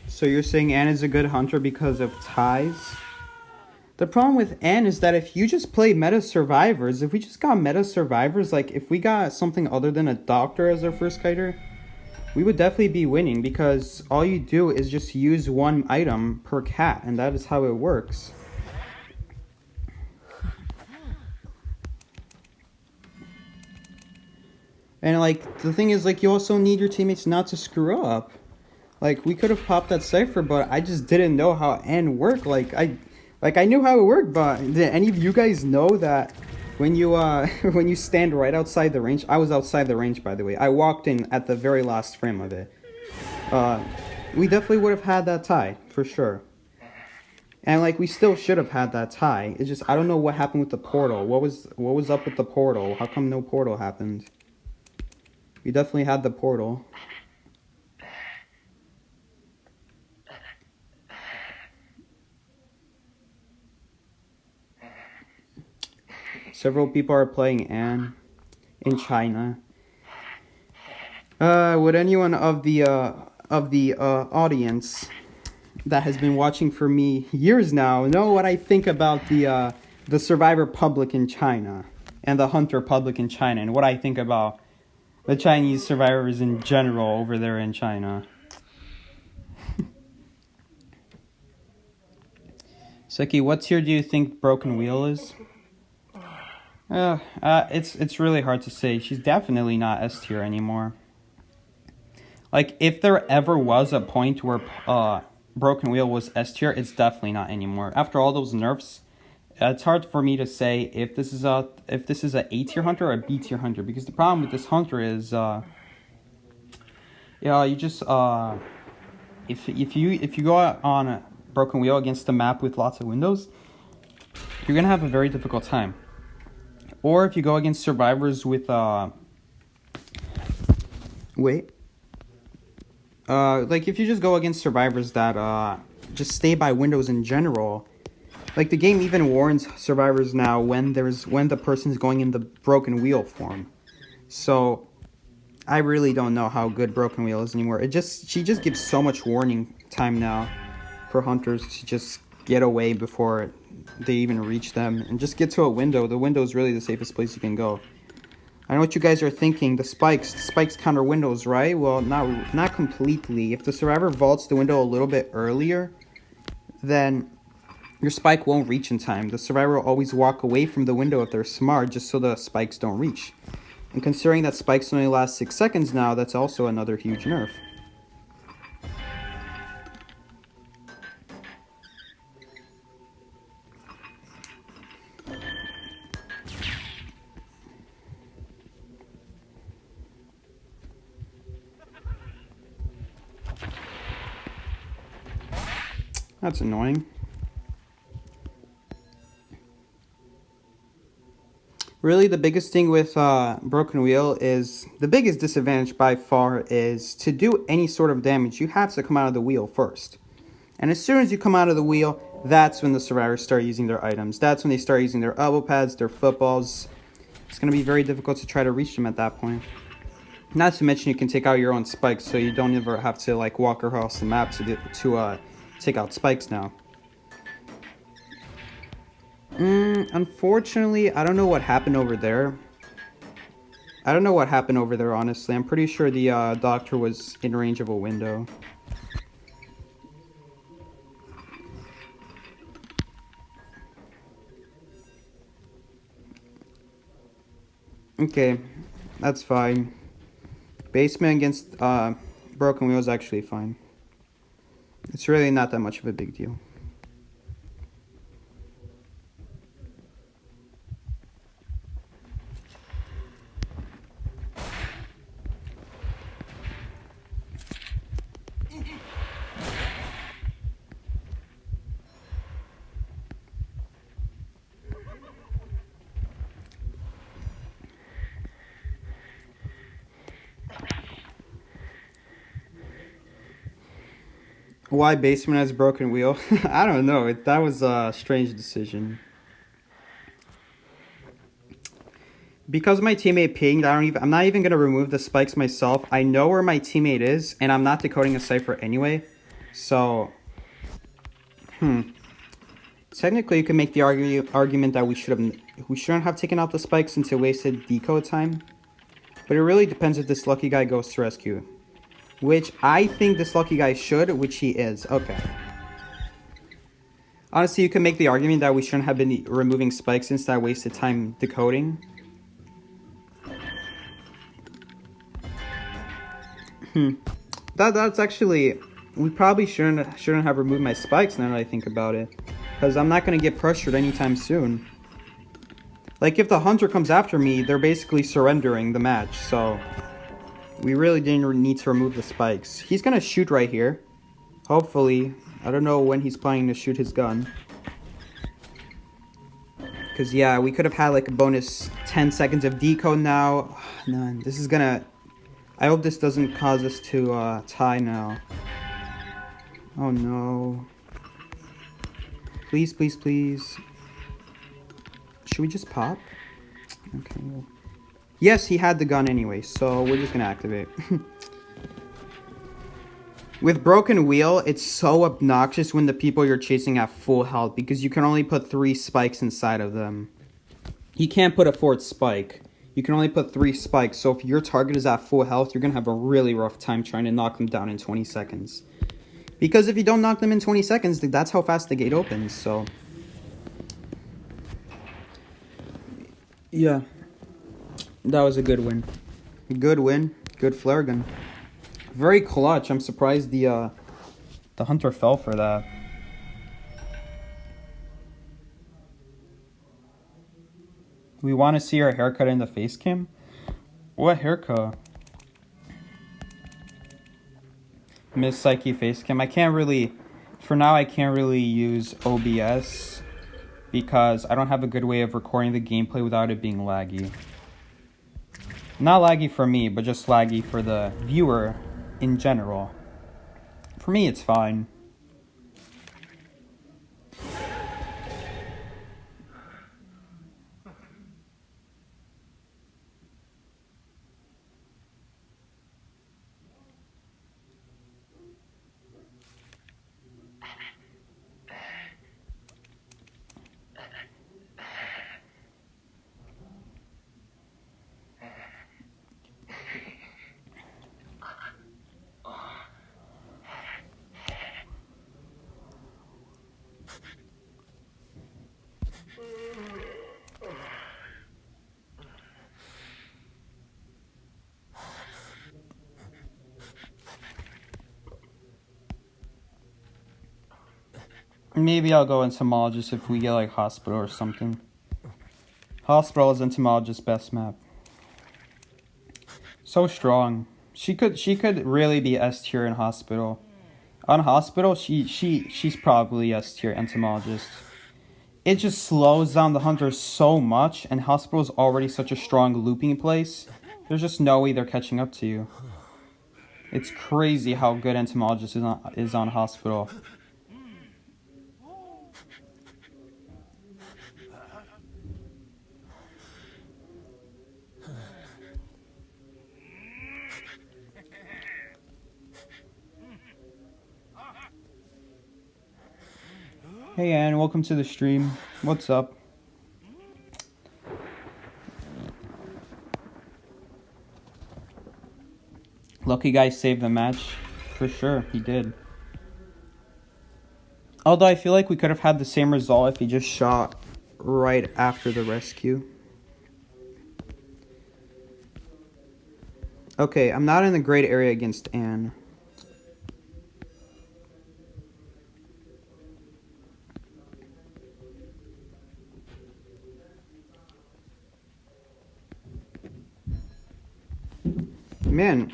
So you're saying Anne is a good hunter because of ties? The problem with Anne is that if you just play meta survivors, if we just got meta survivors, like if we got something other than a doctor as our first kiter, we would definitely be winning because all you do is just use 1 item per cat, and that is how it works. And like the thing is, like, you also need your teammates not to screw up. Like, we could have popped that Cypher, but I just didn't know how N worked. Like I knew how it worked, but did any of you guys know that when you when you stand right outside the range? I was outside the range, by the way. I walked in at the very last frame of it. We definitely would have had that tie, for sure. And like, we still should have had that tie. It's just, I don't know what happened with the portal. What was up with the portal? How come no portal happened? We definitely had the portal. Several people are playing Anne in China. Would anyone of the audience that has been watching for me years now know what I think about the survivor public in China and the hunter public in China, and what I think about the Chinese survivors in general over there in China. Seki, what tier do you think Broken Wheel is? It's really hard to say. She's definitely not S tier anymore. Like, if there ever was a point where Broken Wheel was S tier, it's definitely not anymore. After all those nerfs, it's hard for me to say if this is a A tier hunter or a B tier hunter, because the problem with this hunter is you just if you go on a Broken Wheel against a map with lots of windows, you're gonna have a very difficult time. Or if you go against survivors with like if you just go against survivors that just stay by windows in general, like the game even warns survivors now when the person's going in the Broken Wheel form. So I really don't know how good Broken Wheel is anymore. She just gives so much warning time now for hunters to just get away before they even reach them and just get to a window. The window is really the safest place you can go. I know what you guys are thinking. The spikes counter windows, right? Well, not completely. If the survivor vaults the window a little bit earlier, then your spike won't reach in time. The survivor will always walk away from the window if they're smart, just so the spikes don't reach. And considering that spikes only last 6 seconds now, that's also another huge nerf. That's annoying. Really, the biggest thing with Broken Wheel is, the biggest disadvantage by far is to do any sort of damage, you have to come out of the wheel first. And as soon as you come out of the wheel, that's when the survivors start using their items. That's when they start using their elbow pads, their footballs. It's going to be very difficult to try to reach them at that point. Not to mention you can take out your own spikes, so you don't ever have to like walk across the map to take out spikes now. Unfortunately, I don't know what happened over there. Honestly. I'm pretty sure the doctor was in range of a window. Okay, that's fine. Basement against Broken Wheel is actually fine. It's really not that much of a big deal. Why Basement has Broken Wheel? I don't know. That was a strange decision. Because my teammate pinged, I'm not even gonna remove the spikes myself. I know where my teammate is, and I'm not decoding a cipher anyway. So, technically, you can make the argument that we shouldn't have taken out the spikes since it wasted decode time. But it really depends if this lucky guy goes to rescue. Which I think this lucky guy should, which he is. Okay. Honestly, you can make the argument that we shouldn't have been removing spikes since that wasted time decoding. That's actually, we probably shouldn't have removed my spikes now that I think about it. Because I'm not going to get pressured anytime soon. Like, if the hunter comes after me, they're basically surrendering the match, so we really didn't need to remove the spikes. He's going to shoot right here. Hopefully. I don't know when he's planning to shoot his gun. Because, yeah, we could have had, like, a bonus 10 seconds of decode now. None. This is going to... I hope this doesn't cause us to tie now. Oh, no. Please, please, please. Should we just pop? Okay. Yes, he had the gun anyway, so we're just going to activate. With broken wheel, it's so obnoxious when the people you're chasing have full health because you can only put 3 spikes inside of them. You can't put a 4th spike. You can only put 3 spikes, so if your target is at full health, you're going to have a really rough time trying to knock them down in 20 seconds. Because if you don't knock them in 20 seconds, that's how fast the gate opens, so... Yeah. That was a good win. Good win. Good flare gun. Very clutch. I'm surprised the hunter fell for that. We want to see our haircut in the face cam? What haircut? Miss Psyche face cam. I can't really... For now, I can't really use OBS because I don't have a good way of recording the gameplay without it being laggy. Not laggy for me, but just laggy for the viewer in general. For me, it's fine. Maybe I'll go entomologist if we get like hospital or something. Hospital is entomologist's best map. So strong. She could really be S tier in hospital. On hospital, she's probably S tier entomologist. It just slows down the hunter so much, and hospital is already such a strong looping place. There's just no way they're catching up to you. It's crazy how good entomologist is on hospital. Hey Ann, welcome to the stream. What's up? Lucky guy saved the match. For sure, he did. Although I feel like we could have had the same result if he just shot right after the rescue. Okay, I'm not in the great area against Ann. Man,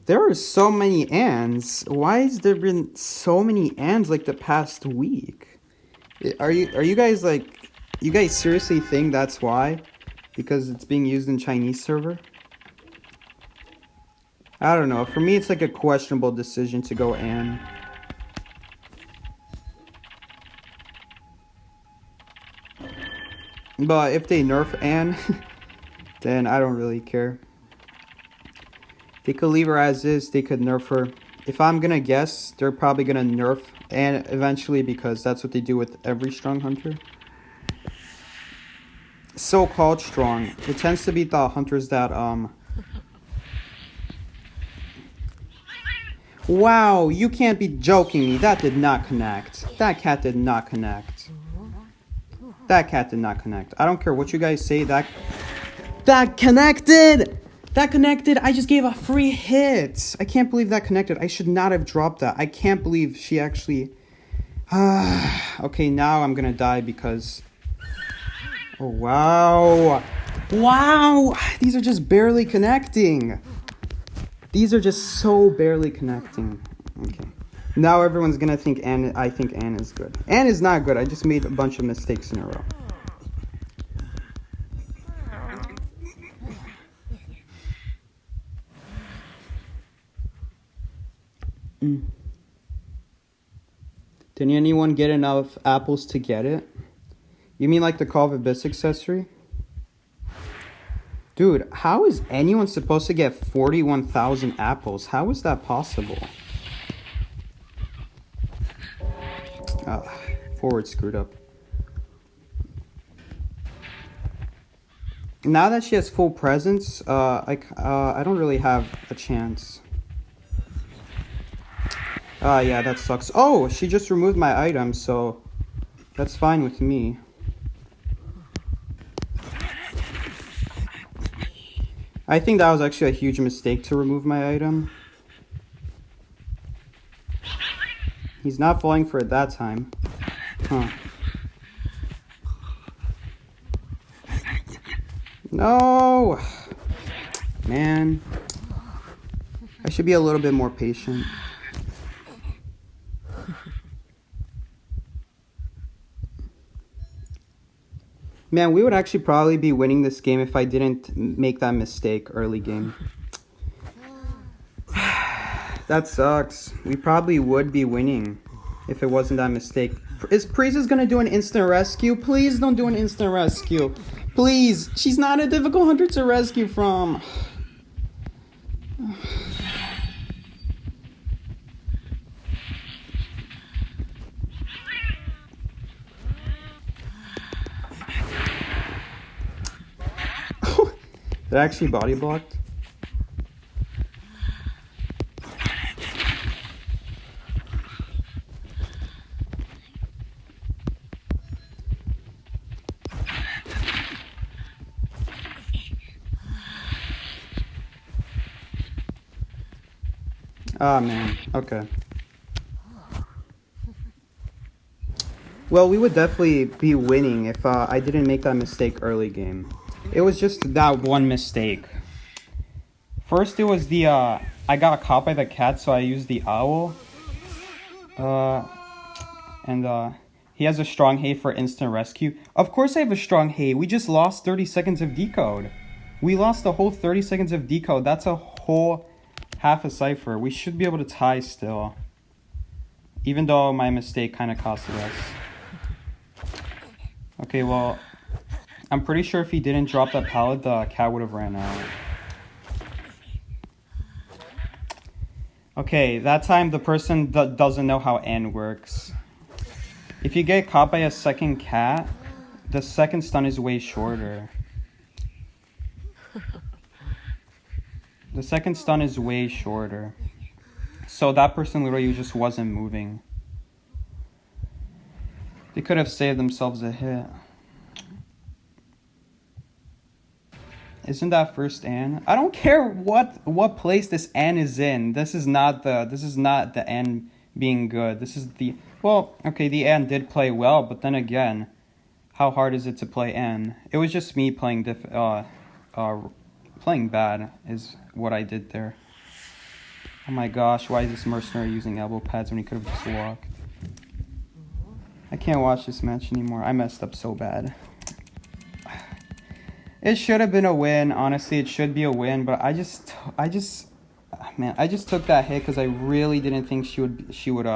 there are so many Anns. Why has there been so many Anns like the past week? Are you guys like, you guys seriously think that's why? Because it's being used in Chinese server? I don't know. For me, it's like a questionable decision to go Ann. But if they nerf Ann, then I don't really care. They could leave her as is, they could nerf her. If I'm gonna guess, they're probably gonna nerf Ann eventually because that's what they do with every strong hunter. So-called strong. It tends to be the hunters that, Wow, you can't be joking me. That did not connect. That cat did not connect. That cat did not connect. I don't care what you guys say, that connected! That connected. I just gave a free hit. I can't believe that connected. I should not have dropped that. I can't believe she actually... Okay, now I'm gonna die because... Oh, wow. Wow! These are just barely connecting. These are just so barely connecting. Okay. Now everyone's gonna think I think Ann is good. Ann is not good. I just made a bunch of mistakes in a row. Did anyone get enough apples to get it? You mean like the Call of Abyss accessory? Dude, how is anyone supposed to get 41,000 apples? How is that possible? Forward screwed up. Now that she has full presence, I don't really have a chance. Yeah, that sucks. Oh, she just removed my item, so that's fine with me. I think that was actually a huge mistake to remove my item. He's not falling for it that time. Huh. No! Man. I should be a little bit more patient. Man, we would actually probably be winning this game if I didn't make that mistake early game. That sucks. We probably would be winning if it wasn't that mistake. Is Priest gonna do an instant rescue? Please don't do an instant rescue. Please. She's not a difficult hunter to rescue from. It actually body blocked. Ah, man. Okay. Well, we would definitely be winning if I didn't make that mistake early game. It was just that one mistake. First, it was the, I got caught by the cat, so I used the owl. He has a strong hay for instant rescue. Of course I have a strong hay. We just lost 30 seconds of decode. We lost the whole 30 seconds of decode. That's a whole half a cipher. We should be able to tie still. Even though my mistake kind of costed us. Okay, well, I'm pretty sure if he didn't drop that pallet, the cat would have ran out. Okay, that time the person doesn't know how N works. If you get caught by a second cat, the second stun is way shorter. The second stun is way shorter. So that person literally just wasn't moving. They could have saved themselves a hit. Isn't that first N? I don't care what place this N is in. This is not the N being good. This is the, well, okay, the N did play well, but then again, how hard is it to play N? It was just me playing playing bad is what I did there. Oh my gosh, why is this mercenary using elbow pads when he could have just walked? I can't watch this match anymore. I messed up so bad. It should have been a win. Honestly, it should be a win, but I just took that hit because I really didn't think she would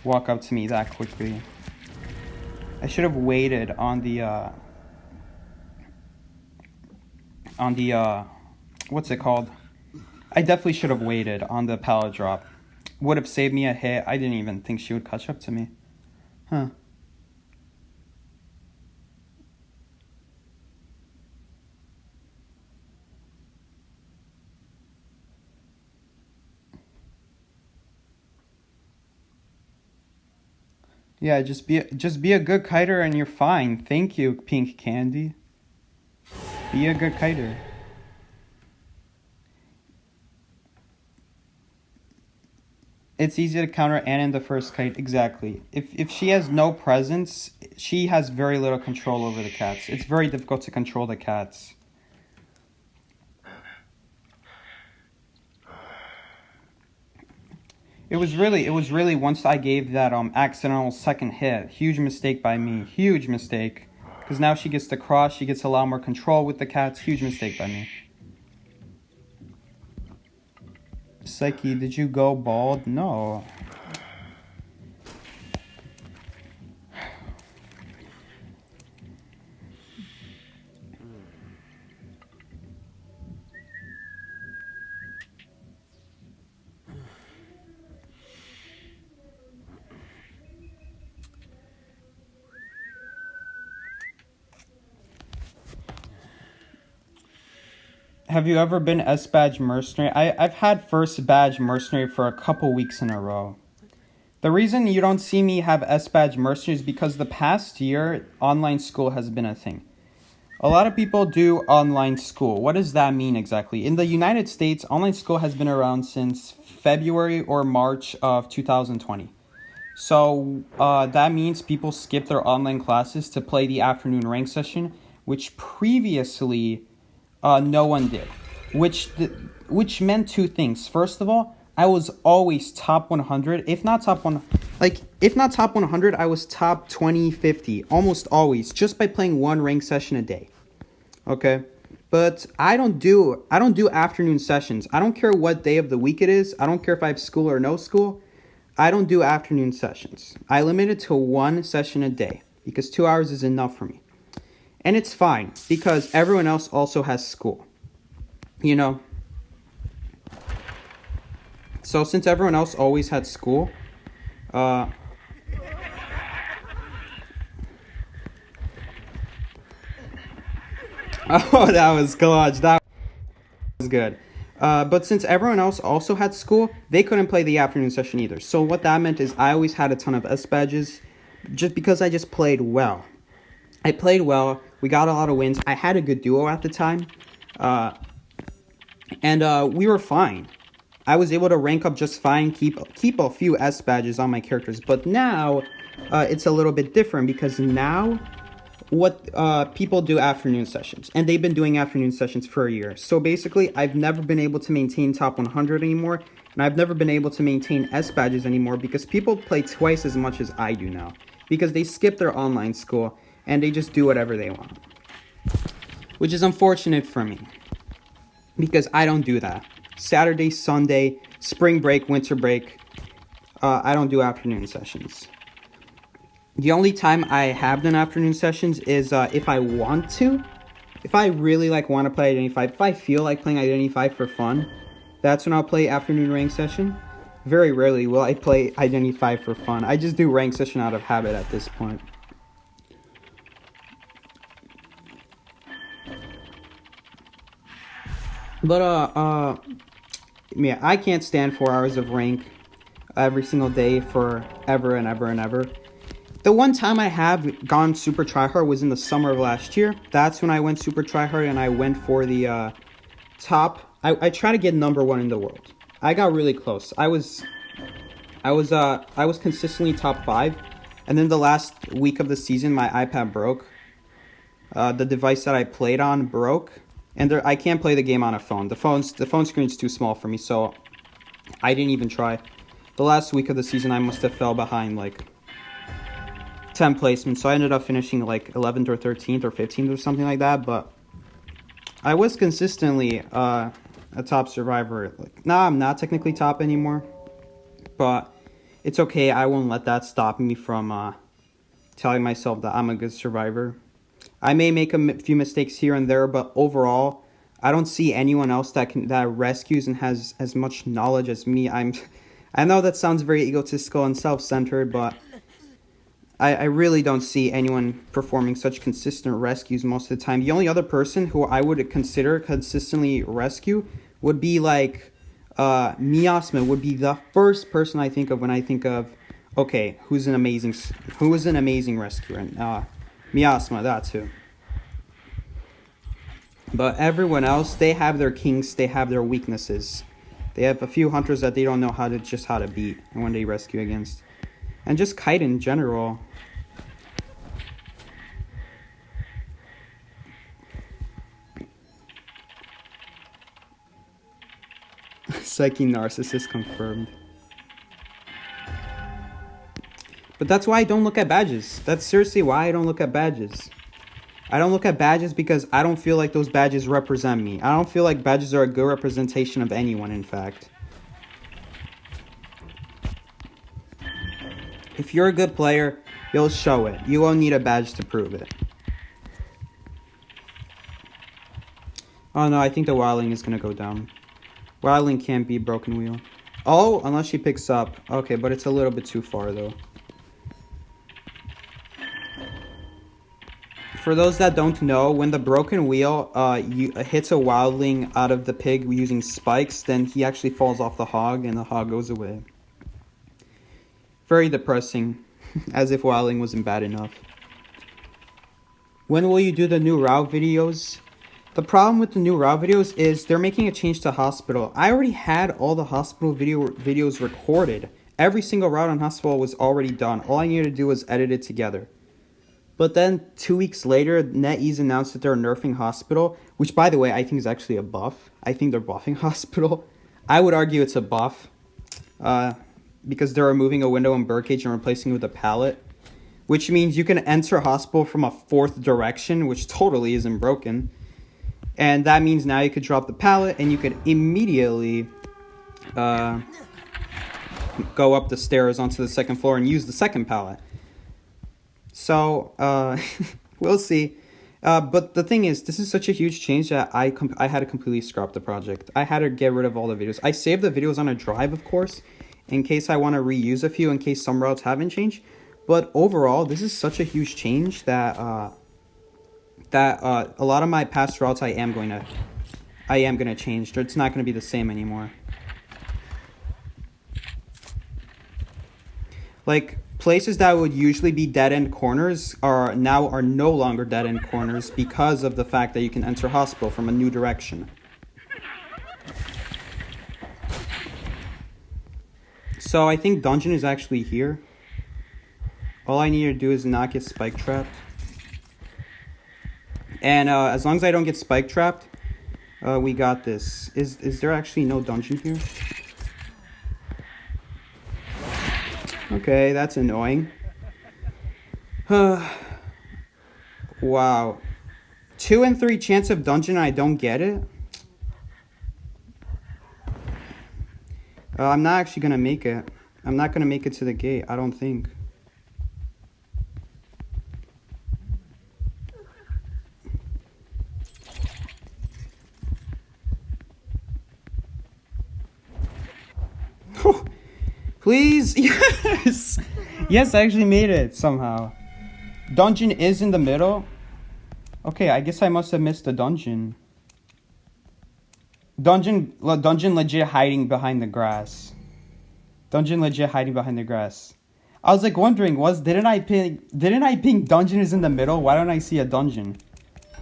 walk up to me that quickly. I should have waited on the what's it called? I definitely should have waited on the pallet drop. Would have saved me a hit. I didn't even think she would catch up to me. Huh. Yeah, just be a good kiter and you're fine. Thank you, Pink Candy. Be a good kiter. It's easy to counter Anna in the first kite. Exactly. If she has no presence, she has very little control over the cats. It's very difficult to control the cats. It was really once I gave that accidental second hit. Huge mistake by me. Huge mistake. Because now she gets to cross. She gets a lot more control with the cats. Huge mistake by me. Psyche, did you go bald? No. Have you ever been S badge mercenary? I've had first badge mercenary for a couple weeks in a row. The reason you don't see me have S badge mercenary is because the past year online school has been a thing. A lot of people do online school. What does that mean exactly? In the United States, online school has been around since February or March of 2020. So that means people skip their online classes to play the afternoon rank session, which previously no one did. Which meant two things. First of all, I was always top 100, if not top 100, I was top 20, 50, almost always, just by playing one rank session a day. Okay? But I don't do afternoon sessions. I don't care what day of the week it is. I don't care if I have school or no school. I don't do afternoon sessions. I limit it to one session a day because 2 hours is enough for me. And it's fine because everyone else also has school. You know? So since everyone else always had school, oh, that was clutch. That was good. But since everyone else also had school, they couldn't play the afternoon session either. So what that meant is I always had a ton of S badges just because I just played well. I played well. We got a lot of wins. I had a good duo at the time. And we were fine. I was able to rank up just fine, keep a few S badges on my characters. But now, it's a little bit different because now what people do afternoon sessions. And they've been doing afternoon sessions for a year. So basically, I've never been able to maintain top 100 anymore. And I've never been able to maintain S badges anymore because people play twice as much as I do now. Because they skip their online school and they just do whatever they want. Which is unfortunate for me. Because I don't do that. Saturday, Sunday, spring break, winter break, I don't do afternoon sessions. The only time I have done afternoon sessions is if I want to. If I really want to play Identity 5, if I feel like playing Identity 5 for fun, that's when I'll play afternoon rank session. Very rarely will I play Identity 5 for fun. I just do rank session out of habit at this point. But, yeah, I can't stand 4 hours of rank every single day for ever and ever and ever. The one time I have gone super tryhard was in the summer of last year. That's when I went super tryhard and I went for the top. I tried to get number 1 in the world. I got really close. I was consistently top 5, and then the last week of the season, my iPad broke. The device that I played on broke. And I can't play the game on a phone. The phone screen's too small for me, so I didn't even try. The last week of the season, I must have fell behind 10 placements, so I ended up finishing 11th or 13th or 15th or something like that. But I was consistently a top survivor. Nah, I'm not technically top anymore, but it's okay. I won't let that stop me from telling myself that I'm a good survivor. I may make a few mistakes here and there, but overall, I don't see anyone else that rescues and has as much knowledge as me. I know that sounds very egotistical and self-centered, but I really don't see anyone performing such consistent rescues most of the time. The only other person who I would consider consistently rescue would be Miasma would be the first person I think of when I think of, okay, who is an amazing rescuer? And Miasma, that too. But everyone else, they have their kinks, they have their weaknesses. They have a few hunters that they don't know how to beat and when they rescue against. And just kite in general. Psyche narcissist confirmed. But that's why I don't look at badges. That's seriously why I don't look at badges. I don't look at badges because I don't feel like those badges represent me. I don't feel like badges are a good representation of anyone, in fact. If you're a good player, you'll show it. You won't need a badge to prove it. Oh no, I think the wildling is going to go down. Wildling can't be broken wheel. Oh, unless she picks up. Okay, but it's a little bit too far though. For those that don't know, when the broken wheel hits a wildling out of the pig using spikes, then he actually falls off the hog and the hog goes away. Very depressing, as if wildling wasn't bad enough. When will you do the new route videos? The problem with the new route videos is they're making a change to hospital. I already had all the hospital videos recorded. Every single route on hospital was already done. All I needed to do was edit it together. But then 2 weeks later, NetEase announced that they're nerfing hospital, which, by the way, I think is actually a buff. I think they're buffing hospital. I would argue it's a buff because they're removing a window and birdcage and replacing it with a pallet, which means you can enter hospital from a fourth direction, which totally isn't broken. And that means now you could drop the pallet and you could immediately go up the stairs onto the second floor and use the second pallet. So, we'll see. But the thing is, this is such a huge change that I had to completely scrap the project. I had to get rid of all the videos. I saved the videos on a drive, of course, in case I want to reuse a few, in case some routes haven't changed. But overall, this is such a huge change that a lot of my past routes I am gonna change. It's not gonna be the same anymore. Like, places that would usually be dead-end corners are no longer dead-end corners because of the fact that you can enter hospital from a new direction. So I think dungeon is actually here. All I need to do is not get spike trapped. And as long as I don't get spike trapped, we got this. Is there actually no dungeon here? Okay, that's annoying. Wow. 2 and 3 chance of dungeon, I don't get it. I'm not actually gonna make it. I'm not gonna make it to the gate, I don't think. Please, yes, yes, I actually made it somehow. Dungeon is in the middle. Okay, I guess I must have missed the dungeon. Dungeon legit hiding behind the grass. Dungeon legit hiding behind the grass. I was like wondering, didn't I ping dungeon is in the middle? Why don't I see a dungeon?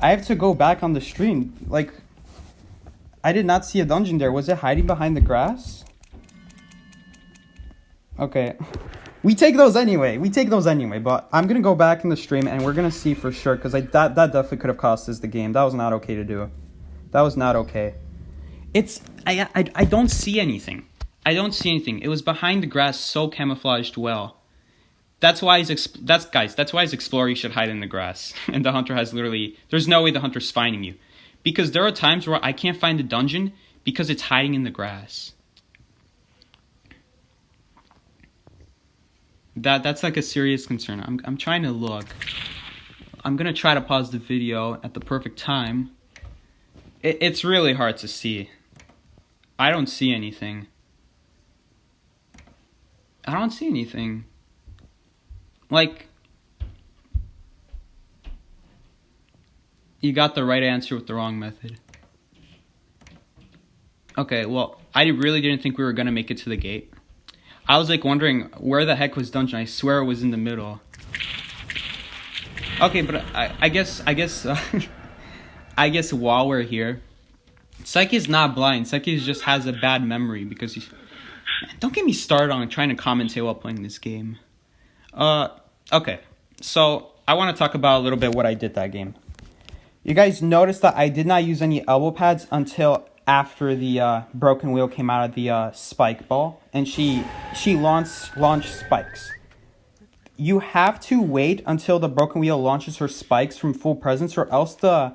I have to go back on the stream. Like, I did not see a dungeon there. Was it hiding behind the grass? Okay, we take those anyway, but I'm gonna go back in the stream and we're gonna see for sure, because that definitely could have cost us the game. That was not okay to do. That was not okay. I don't see anything. I don't see anything. It was behind the grass, so camouflaged well. That's why his explorer, you should hide in the grass. And the hunter has literally, there's no way the hunter's finding you. Because there are times where I can't find the dungeon because it's hiding in the grass. That's like a serious concern. I'm trying to look. I'm gonna try to pause the video at the perfect time. It's really hard to see. I don't see anything. I don't see anything. Like, you got the right answer with the wrong method. Okay, well, I really didn't think we were gonna make it to the gate. I was like wondering where the heck was dungeon. I swear it was in the middle. Okay, but I guess I guess while we're here, Psyche's not blind. Psyche just has a bad memory because don't get me started on trying to commentate while playing this game. Okay, so I want to talk about a little bit what I did that game. You guys noticed that I did not use any elbow pads until after the broken wheel came out of the spike ball, and she launched spikes. You have to wait until the broken wheel launches her spikes from full presence, or else the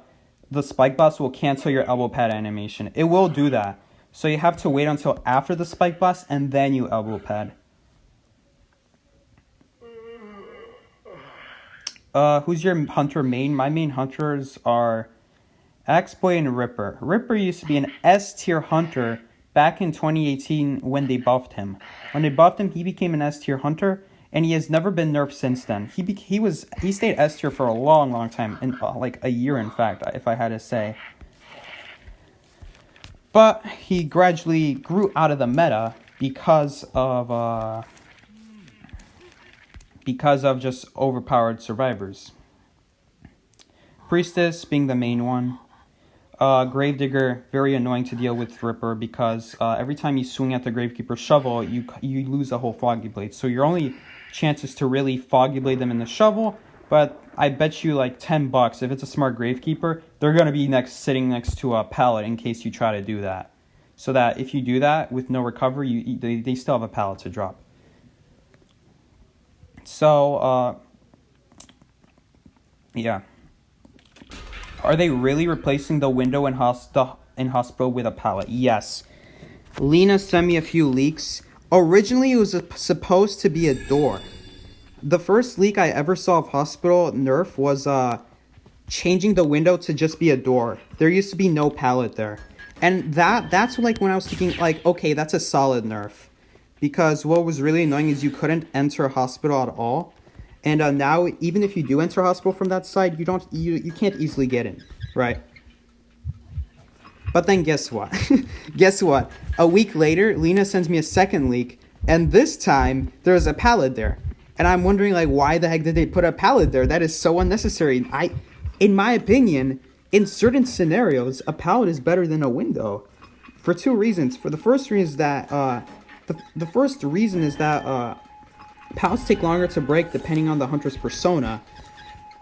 spike boss will cancel your elbow pad animation. It will do that. So you have to wait until after the spike boss and then you elbow pad. Who's your hunter main? My main hunters are Axeboy and Ripper. Ripper used to be an S tier hunter back in 2018 when they buffed him. When they buffed him, he became an S tier hunter, and he has never been nerfed since then. He stayed S tier for a long time, and like a year, in fact, if I had to say. But he gradually grew out of the meta because of just overpowered survivors. Priestess being the main one. Gravedigger, very annoying to deal with Ripper because every time you swing at the Gravekeeper shovel, you lose a whole Foggy Blade. So your only chance is to really Foggy Blade them in the shovel, but I bet you like $10, if it's a smart Gravekeeper, they're going to be sitting next to a pallet in case you try to do that. So that if you do that with no recovery, they still have a pallet to drop. So, yeah. Are they really replacing the window in hospital with a pallet? Yes. Lena sent me a few leaks. Originally, it was supposed to be a door. The first leak I ever saw of hospital nerf was changing the window to just be a door. There used to be no pallet there. And that's like when I was thinking, like, okay, that's a solid nerf. Because what was really annoying is you couldn't enter hospital at all. And now, even if you do enter hospital from that side, you can't easily get in, right? But then guess what? Guess what? A week later, Lena sends me a second leak, and this time there's a pallet there. And I'm wondering, like, why the heck did they put a pallet there? That is so unnecessary. In my opinion, in certain scenarios, a pallet is better than a window, for two reasons. For the first reason is that pallets take longer to break depending on the hunter's persona.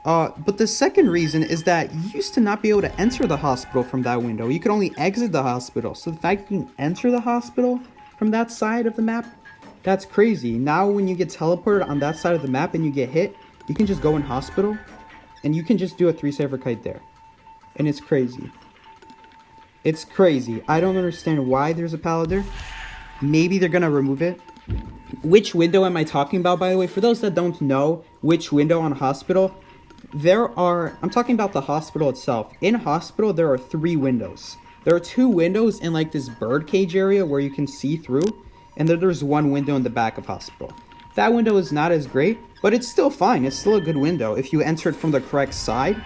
But the second reason is that you used to not be able to enter the hospital from that window. You could only exit the hospital. So the fact you can enter the hospital from that side of the map, that's crazy. Now when you get teleported on that side of the map and you get hit, you can just go in hospital and you can just do a 3-saver kite there. And it's crazy. It's crazy. I don't understand why there's a pallet there. Maybe they're gonna remove it. Which window am I talking about, by the way? For those that don't know which window on hospital, I'm talking about the hospital itself. In hospital, there are 3 windows. There are 2 windows in like this birdcage area where you can see through, and then there's 1 window in the back of hospital. That window is not as great, but it's still fine. It's still a good window if you enter it from the correct side.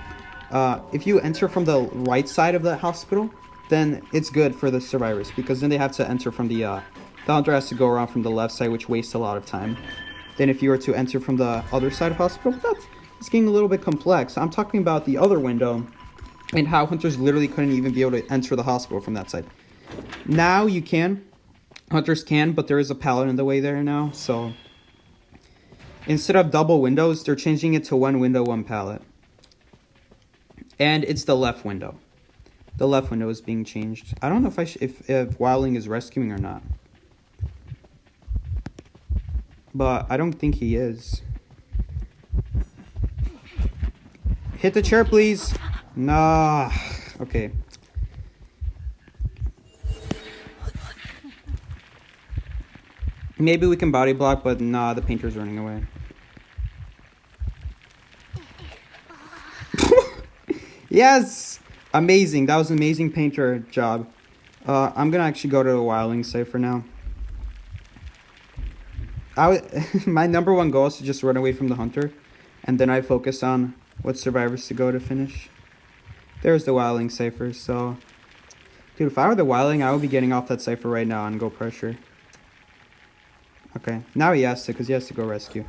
If you enter from the right side of the hospital, then it's good for the survivors, because then they have to enter from the hunter has to go around from the left side, which wastes a lot of time. Then if you were to enter from the other side of hospital, it's getting a little bit complex. I'm talking about the other window and how hunters literally couldn't even be able to enter the hospital from that side. Now you can. Hunters can, but there is a pallet in the way there now. So instead of double windows, they're changing it to 1 window, 1 pallet. And it's the left window. The left window is being changed. I don't know if Wildling is rescuing or not. But I don't think he is. Hit the chair, please. Nah. Okay. Maybe we can body block, but nah, the painter's running away. Yes! Amazing. That was an amazing painter job. I'm gonna actually go to the Wildling cipher now. My number 1 goal is to just run away from the hunter, and then I focus on what survivors to go to finish. There's the Wildling cipher. So, dude, if I were the Wildling, I would be getting off that cipher right now and go pressure. Okay, now he has to, because he has to go rescue.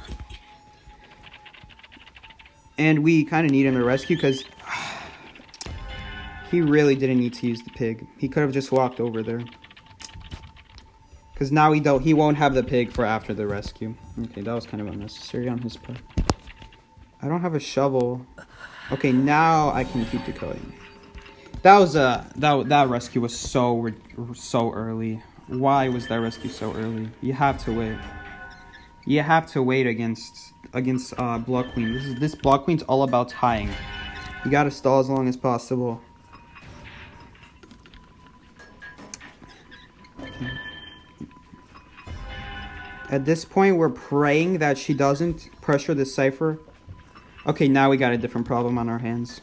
And we kind of need him to rescue, because he really didn't need to use the pig. He could have just walked over there. Because now he won't have the pig for after the rescue. Okay, that was kind of unnecessary on his part. I don't have a shovel. Okay, now I can keep decoding. That rescue was so early. Why was that rescue so early? You have to wait. You have to wait against Blood Queen. This Blood Queen's all about tying. You gotta stall as long as possible. At this point, we're praying that she doesn't pressure the cipher. Okay, now we got a different problem on our hands.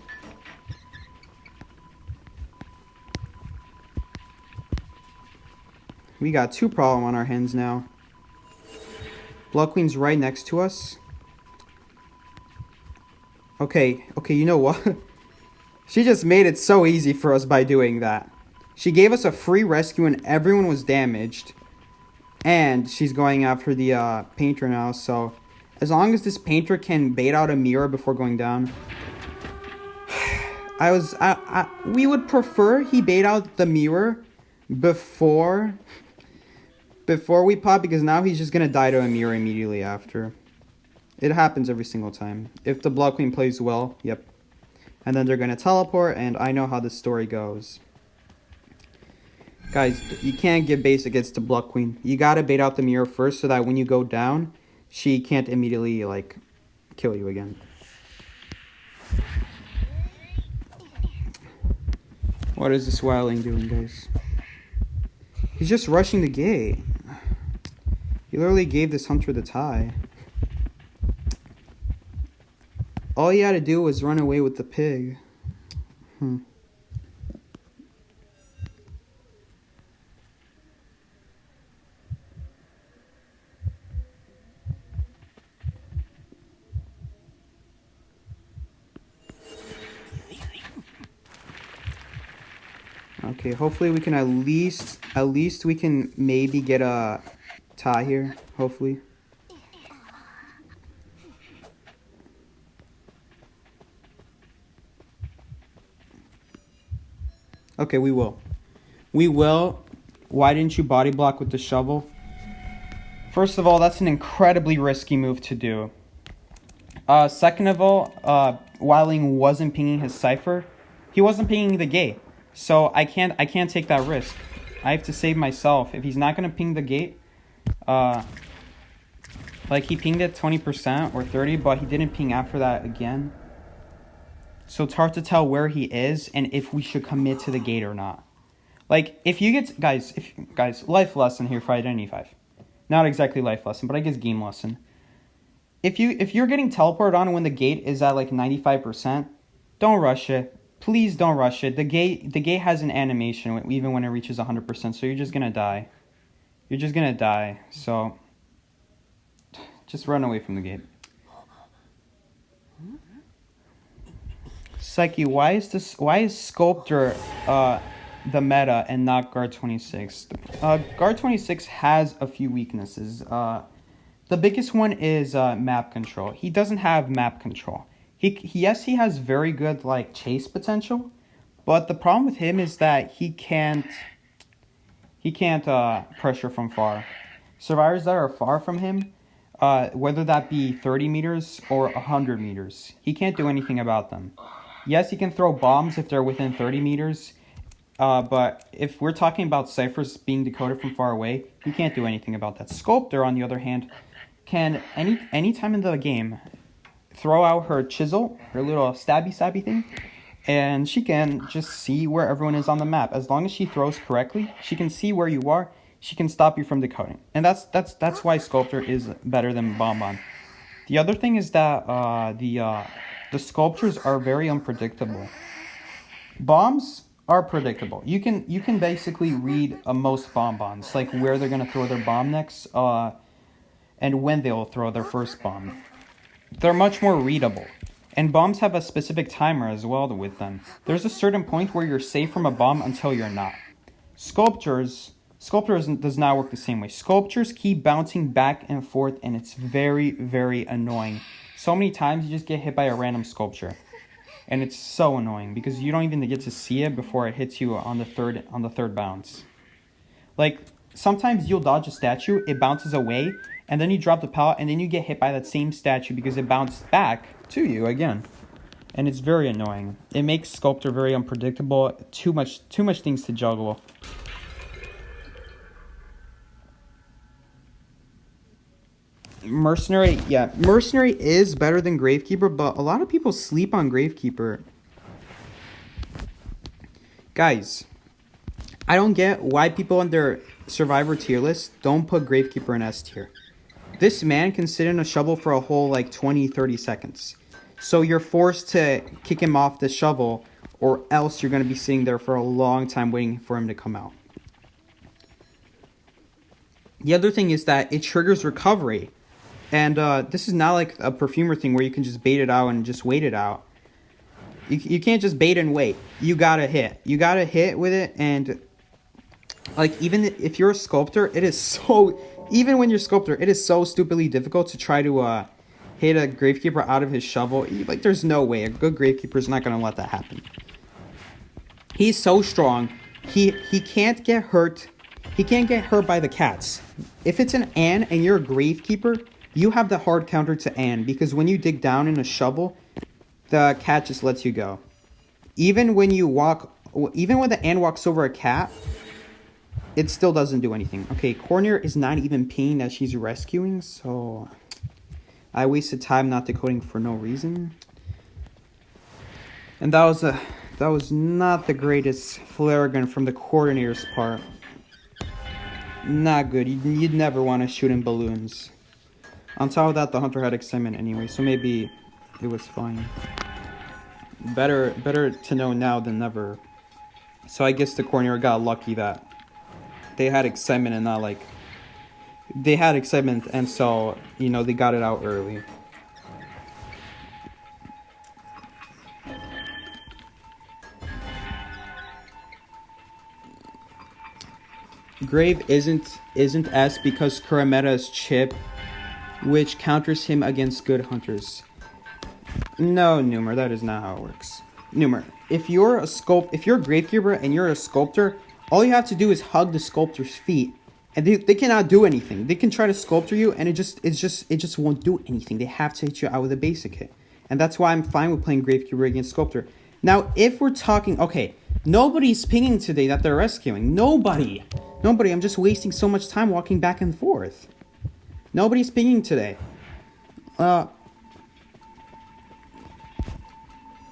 We got 2 problems on our hands now. Blood Queen's right next to us. Okay, you know what? She just made it so easy for us by doing that. She gave us a free rescue when everyone was damaged. And she's going after the painter now, so as long as this painter can bait out a mirror before going down. We would prefer he bait out the mirror before we pop, because now he's just gonna die to a mirror immediately after. It happens every single time. If the Blood Queen plays well, yep. And then they're gonna teleport, and I know how this story goes. Guys, you can't give basic hits to Blood Queen. You gotta bait out the mirror first so that when you go down, she can't immediately, like, kill you again. What is this wildling doing, guys? He's just rushing the gate. He literally gave this hunter the tie. All he had to do was run away with the pig. Okay, hopefully we can at least we can maybe get a tie here, hopefully. Okay, we will. We will. Why didn't you body block with the shovel? First of all, that's an incredibly risky move to do. Second of all, Wildling wasn't pinging his cipher. He wasn't pinging the gate. So I can't take that risk. I have to save myself. If he's not gonna ping the gate, like he pinged it 20% or 30%, but he didn't ping after that again. So it's hard to tell where he is and if we should commit to the gate or not. Like if you get guys, life lesson here for Identity 5. Not exactly life lesson, but I guess game lesson. If you're getting teleported on when the gate is at like 95%, don't rush it. Please don't rush it. The gate has an animation even when it reaches 100%, so you're just gonna die. You're just gonna die. So just run away from the gate. Psyche, why is Sculptor the meta and not Guard 26? Guard 26 has a few weaknesses. The biggest one is map control. He doesn't have map control. Yes, he has very good like chase potential, but the problem with him is that he can't pressure from far. Survivors that are far from him, whether that be 30 meters or 100 meters, he can't do anything about them. Yes, he can throw bombs if they're within 30 meters, but if we're talking about ciphers being decoded from far away, he can't do anything about that. Sculptor, on the other hand, can any time in the game throw out her chisel, her little stabby thing, and she can just see where everyone is on the map. As long as she throws correctly, she can see where you are. She can stop you from decoding, and that's why Sculptor is better than Bonbon. The other thing is that the sculptures are very unpredictable. Bombs are predictable. You can basically read most bonbons, like where they're gonna throw their bomb next, and when they'll throw their first bomb. They're much more readable. And bombs have a specific timer as well with them. There's a certain point where you're safe from a bomb until you're not. Sculptures does not work the same way. Sculptures keep bouncing back and forth, and it's very, very annoying. So many times you just get hit by a random sculpture. And it's so annoying because you don't even get to see it before it hits you on the third bounce. Like, sometimes you'll dodge a statue, it bounces away, and then you drop the pallet, and then you get hit by that same statue because it bounced back to you again. And it's very annoying. It makes Sculptor very unpredictable. Too much things to juggle. Mercenary is better than Gravekeeper, but a lot of people sleep on Gravekeeper. Guys, I don't get why people on their Survivor tier list don't put Gravekeeper in S tier. This man can sit in a shovel for a whole like 20-30 seconds. So you're forced to kick him off the shovel, or else you're going to be sitting there for a long time waiting for him to come out. The other thing is that it triggers recovery. And this is not like a perfumer thing where you can just bait it out and just wait it out. You can't just bait and wait. You gotta hit. You gotta hit with it. And like, even if you're a sculptor, it is so... Even when you're a sculptor, it is so stupidly difficult to try to hit a gravekeeper out of his shovel. Like, there's no way. A good gravekeeper is not going to let that happen. He's so strong. He can't get hurt. He can't get hurt by the cats. If it's an Ann and you're a gravekeeper, you have the hard counter to Ann, because when you dig down in a shovel, the cat just lets you go. Even when the Ann walks over a cat, it still doesn't do anything. Okay, Cornier is not even peeing that she's rescuing, so I wasted time not decoding for no reason. And that was not the greatest flare gun from the coordinator's part. Not good. You'd never want to shoot in balloons. On top of that, the hunter had excitement anyway, so maybe it was fine. Better to know now than never. So I guess the coordinator got lucky that they had excitement and not like... They had excitement, and so, you know, they got it out early. Grave isn't S because Kurameta's chip, which counters him against good hunters. No, Numer, that is not how it works. Numer, if you're a gravekeeper and you're a sculptor, all you have to do is hug the sculptor's feet, and they cannot do anything. They can try to sculpture you, and it just won't do anything. They have to hit you out with a basic hit, and that's why I'm fine with playing gravekeeper against sculptor. Now, if we're talking, okay, nobody's pinging today that they're rescuing. Nobody. I'm just wasting so much time walking back and forth. Nobody's pinging today.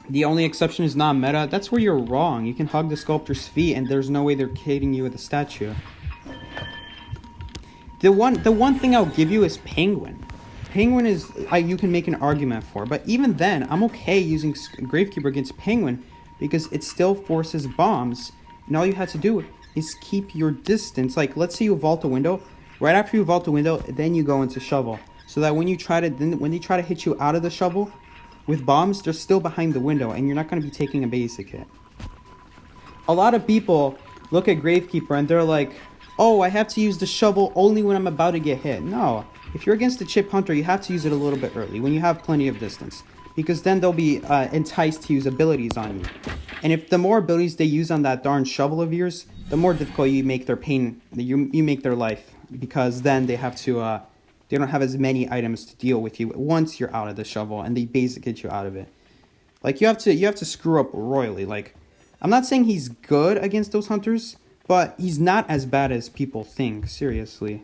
The only exception is not meta. That's where you're wrong. You can hug the sculptor's feet, and there's no way they're hitting you with a statue. The one thing I'll give you is Penguin. Penguin is you can make an argument for, but even then, I'm okay using Gravekeeper against Penguin because it still forces bombs, and all you have to do is keep your distance. Like, let's say you vault a window. Right after you vault the window, then you go into shovel, so that when they try to hit you out of the shovel with bombs, they're still behind the window, and you're not going to be taking a basic hit. A lot of people look at Gravekeeper and they're like, oh, I have to use the shovel only when I'm about to get hit. No, if you're against the Chip Hunter, you have to use it a little bit early, when you have plenty of distance, because then they'll be enticed to use abilities on you. And if the more abilities they use on that darn shovel of yours, the more difficult you make their pain, you make their life, because then they have to, they don't have as many items to deal with you once you're out of the shovel, and they basically get you out of it. Like, you have to screw up royally. Like, I'm not saying he's good against those hunters, but he's not as bad as people think, seriously.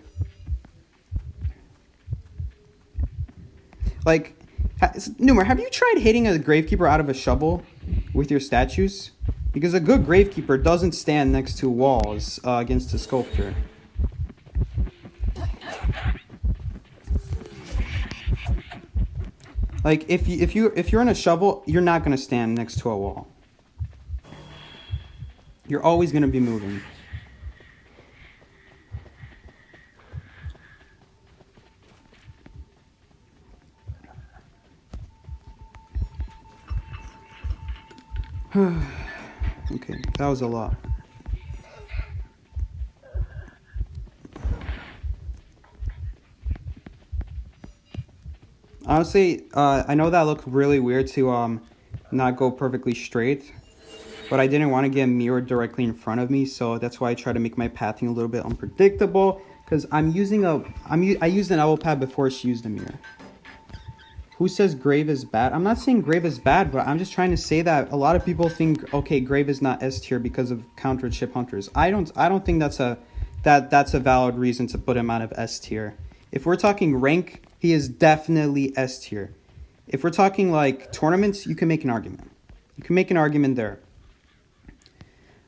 Like, Numer, have you tried hitting a Gravekeeper out of a shovel with your statues? Because a good Gravekeeper doesn't stand next to walls against a sculptor. Like, if you're in a shovel, you're not going to stand next to a wall. You're always going to be moving. Okay, that was a lot. Honestly, I know that looked really weird to not go perfectly straight, but I didn't want to get mirrored directly in front of me, so that's why I try to make my pathing a little bit unpredictable, because I used an elbow pad before she used a mirror. Who says Grave is bad? I'm not saying Grave is bad, but I'm just trying to say that a lot of people think, okay, Grave is not S tier because of counter chip hunters. I don't think that's a valid reason to put him out of S tier. If we're talking rank, he is definitely S tier. If we're talking like tournaments, you can make an argument. You can make an argument there.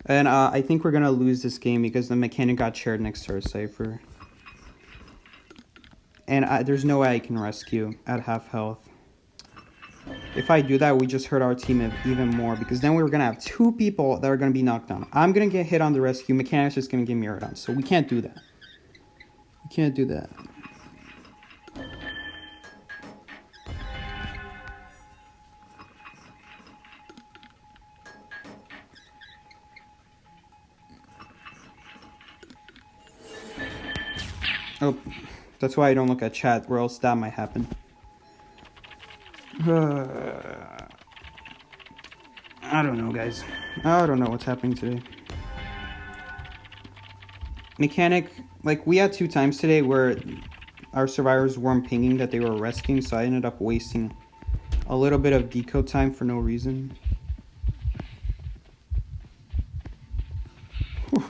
And I think we're gonna lose this game because the mechanic got shared next to our cipher. And there's no way I can rescue at half health. If I do that, we just hurt our team even more, because then we're going to have two people that are going to be knocked down. I'm going to get hit on the rescue. Mechanic's just going to get mirrored on. So we can't do that. We can't do that. Oh, that's why I don't look at chat, or else that might happen. I don't know, guys. I don't know what's happening today. Mechanic, like, we had 2 times today where our survivors weren't pinging that they were rescuing, so I ended up wasting a little bit of decode time for no reason. Whew.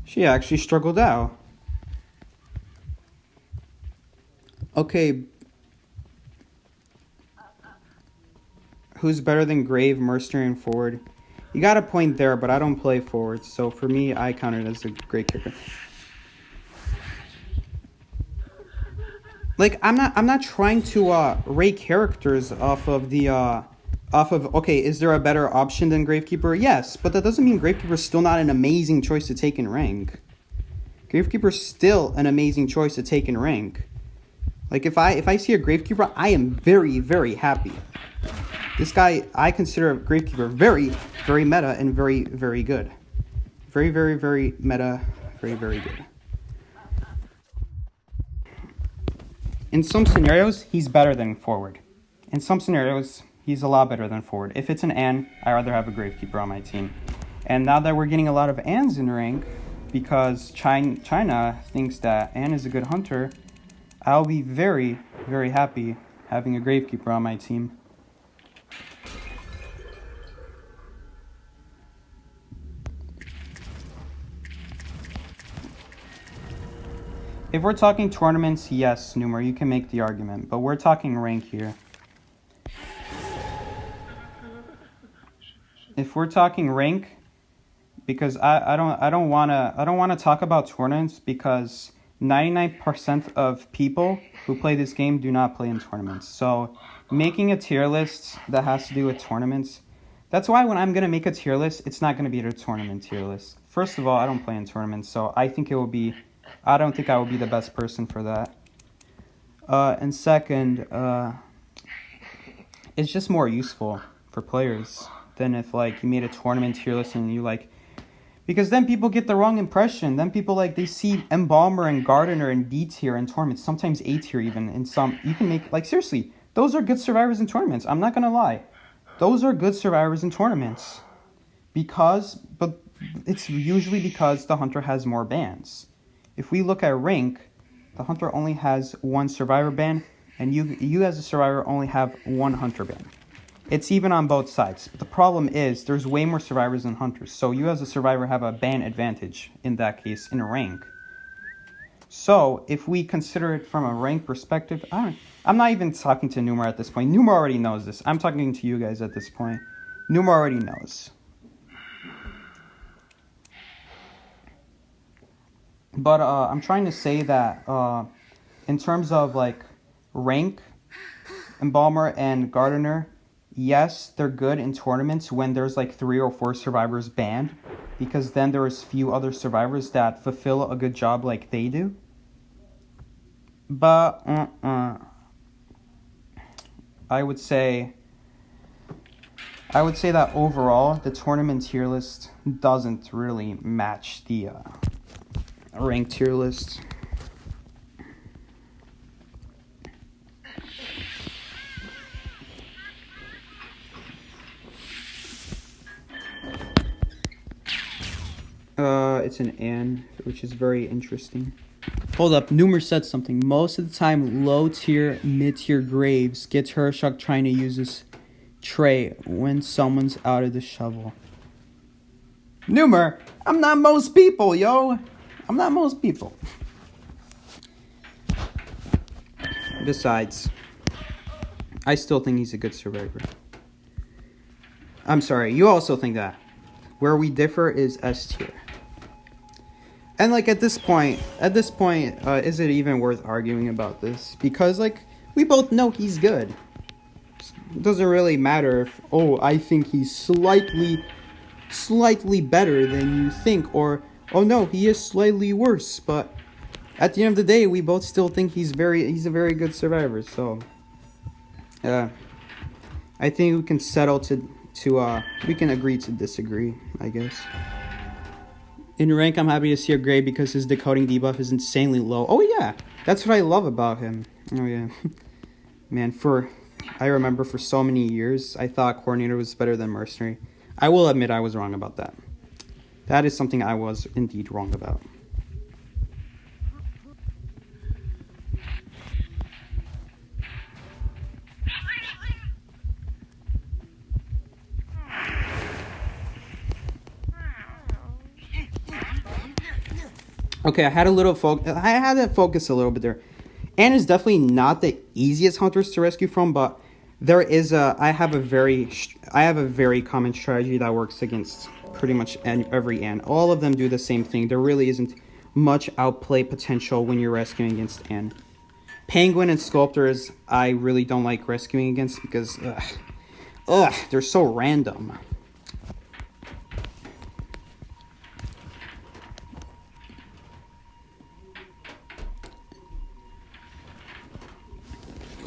She actually struggled out. Okay. Who's better than Grave, Mercenary, and Forward? You got a point there, but I don't play forward, so for me, I count it as a great kicker. Like, I'm not trying to rate characters off of okay, is there a better option than Gravekeeper? Yes, but that doesn't mean Gravekeeper is still not an amazing choice to take in rank. Gravekeeper is still an amazing choice to take in rank. Like, if I see a Gravekeeper, I am very, very happy. This guy, I consider Gravekeeper very, very meta and very, very good. Very, very, very meta, very, very good. In some scenarios, he's better than Forward. In some scenarios, he's a lot better than Forward. If it's an Ann, I'd rather have a Gravekeeper on my team. And now that we're getting a lot of Anns in rank, because China thinks that Ann is a good hunter, I'll be very, very happy having a Gravekeeper on my team. If we're talking tournaments, yes, Numer, you can make the argument, but we're talking rank here. If we're talking rank, because I don't wanna talk about tournaments, because 99% of people who play this game do not play in tournaments. So making a tier list that has to do with tournaments, that's why when I'm gonna make a tier list, it's not gonna be a tournament tier list. First of all, I don't play in tournaments, so I don't think I will be the best person for that. And second, it's just more useful for players than if, like, you made a tournament tier list and you, like... Because then people get the wrong impression. Then people, like, they see Embalmer and Gardener in D tier in tournaments, sometimes A tier even. In some, you can make, like, seriously, those are good survivors in tournaments. I'm not gonna lie. Those are good survivors in tournaments. But it's usually because the hunter has more bans. If we look at rank, the hunter only has 1 survivor ban, and you as a survivor only have 1 hunter ban. It's even on both sides. The problem is there's way more survivors than hunters, so you as a survivor have a ban advantage in that case in rank. So if we consider it from a rank perspective, I'm not even talking to Numer at this point. Numer already knows this. I'm talking to you guys at this point. Numer already knows. But I'm trying to say that in terms of, like, rank, Embalmer and Gardener, yes, they're good in tournaments when there's, like, 3 or 4 survivors banned, because then there's few other survivors that fulfill a good job like they do. But I would say that overall, the tournament tier list doesn't really match the rank tier list. It's an Ann, which is very interesting. Hold up, Numer said something. Most of the time, low tier, mid tier Graves gets Hershok trying to use this tray when someone's out of the shovel. Numer, I'm not most people, yo. I'm not most people. Besides, I still think he's a good survivor. I'm sorry, you also think that. Where we differ is S tier. And, like, at this point, is it even worth arguing about this? Because, like, we both know he's good. It doesn't really matter if, I think he's slightly better than you think, or, no, he is slightly worse. But at the end of the day, we both still think he's a very good survivor. So, I think we can settle we can agree to disagree, I guess. In rank, I'm happy to see a gray because his decoding debuff is insanely low. Oh, yeah. That's what I love about him. Oh, yeah. Man, I remember for so many years, I thought Coordinator was better than Mercenary. I will admit I was wrong about that. That is something I was indeed wrong about. Okay, I had to focus a little bit there. Anne is definitely not the easiest hunters to rescue from, but I have a very common strategy that works against pretty much every Anne. All of them do the same thing. There really isn't much outplay potential when you're rescuing against Anne. Penguin and Sculptors, I really don't like rescuing against because, they're so random.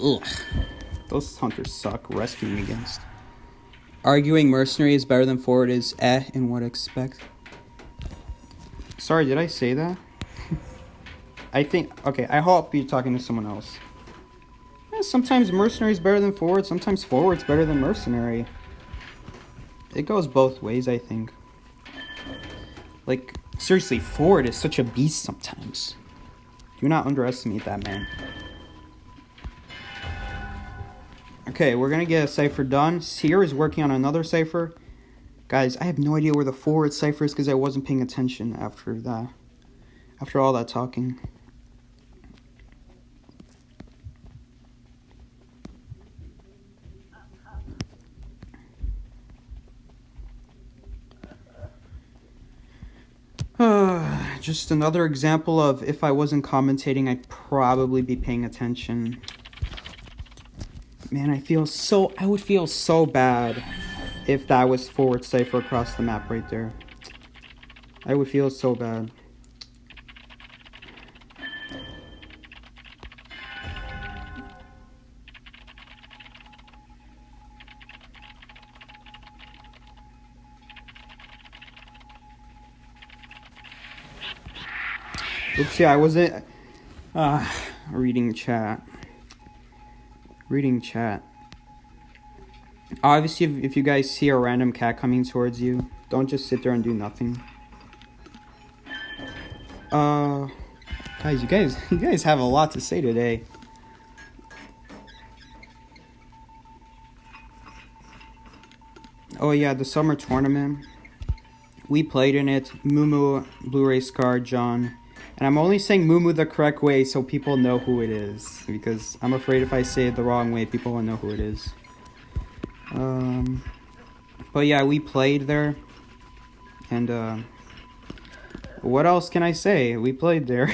Ugh. Those hunters suck rescuing against. Arguing Mercenary is better than Forward is in what expect. Sorry, did I say that? Okay, I hope you're talking to someone else. Yeah, sometimes Mercenary is better than Forward, sometimes Forward's better than Mercenary. It goes both ways, I think. Like, seriously, Forward is such a beast sometimes. Do not underestimate that man. Okay, we're gonna get a cipher done. Seer is working on another cipher. Guys, I have no idea where the Forward cipher is because I wasn't paying attention after all that talking. Just another example of if I wasn't commentating, I'd probably be paying attention. Man, I would feel so bad if that was Forward cipher across the map right there. I would feel so bad. Oops, yeah, I wasn't reading chat. Obviously, if you guys see a random cat coming towards you, don't just sit there and do nothing. Guys, you guys have a lot to say today. Oh yeah, the summer tournament. We played in it. Mumu, Blu-ray Scar, John. And I'm only saying Mumu the correct way so people know who it is. Because I'm afraid if I say it the wrong way, people won't know who it is. But yeah, we played there. And, what else can I say? We played there.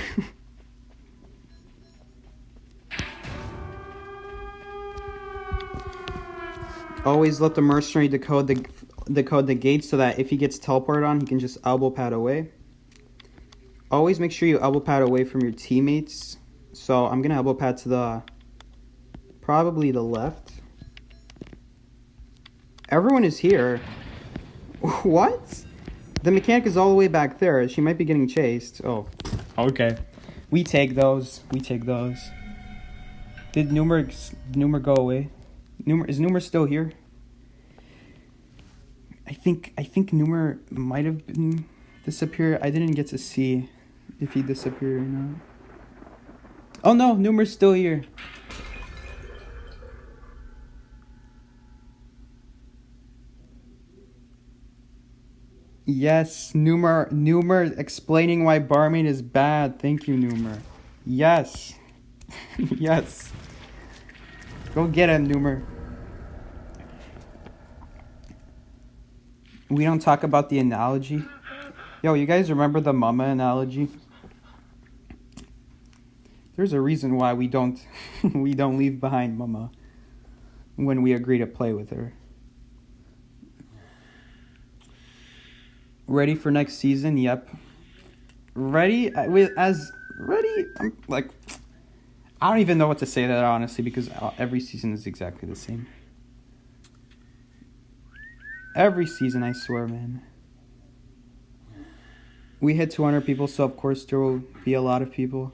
Always let the mercenary decode the gate so that if he gets teleported on, he can just elbow pad away. Always make sure you elbow pad away from your teammates. So I'm gonna elbow pad to probably the left. Everyone is here. What? The mechanic is all the way back there. She might be getting chased. Oh, okay. We take those. Did Numer go away? Is Numer still here? I think Numer might have been disappeared. I didn't get to see if he disappeared or not. Oh no, Numer's still here. Yes, Numer explaining why Barmaid is bad. Thank you, Numer. Yes. Yes. Go get him, Numer. We don't talk about the analogy. Yo, you guys remember the mama analogy? There's a reason why we don't leave behind mama when we agree to play with her. Ready for next season? Yep. Ready? Ready? I'm like, I don't even know what to say to that, honestly, because every season is exactly the same. Every season, I swear, man. We hit 200 people, so of course there will be a lot of people.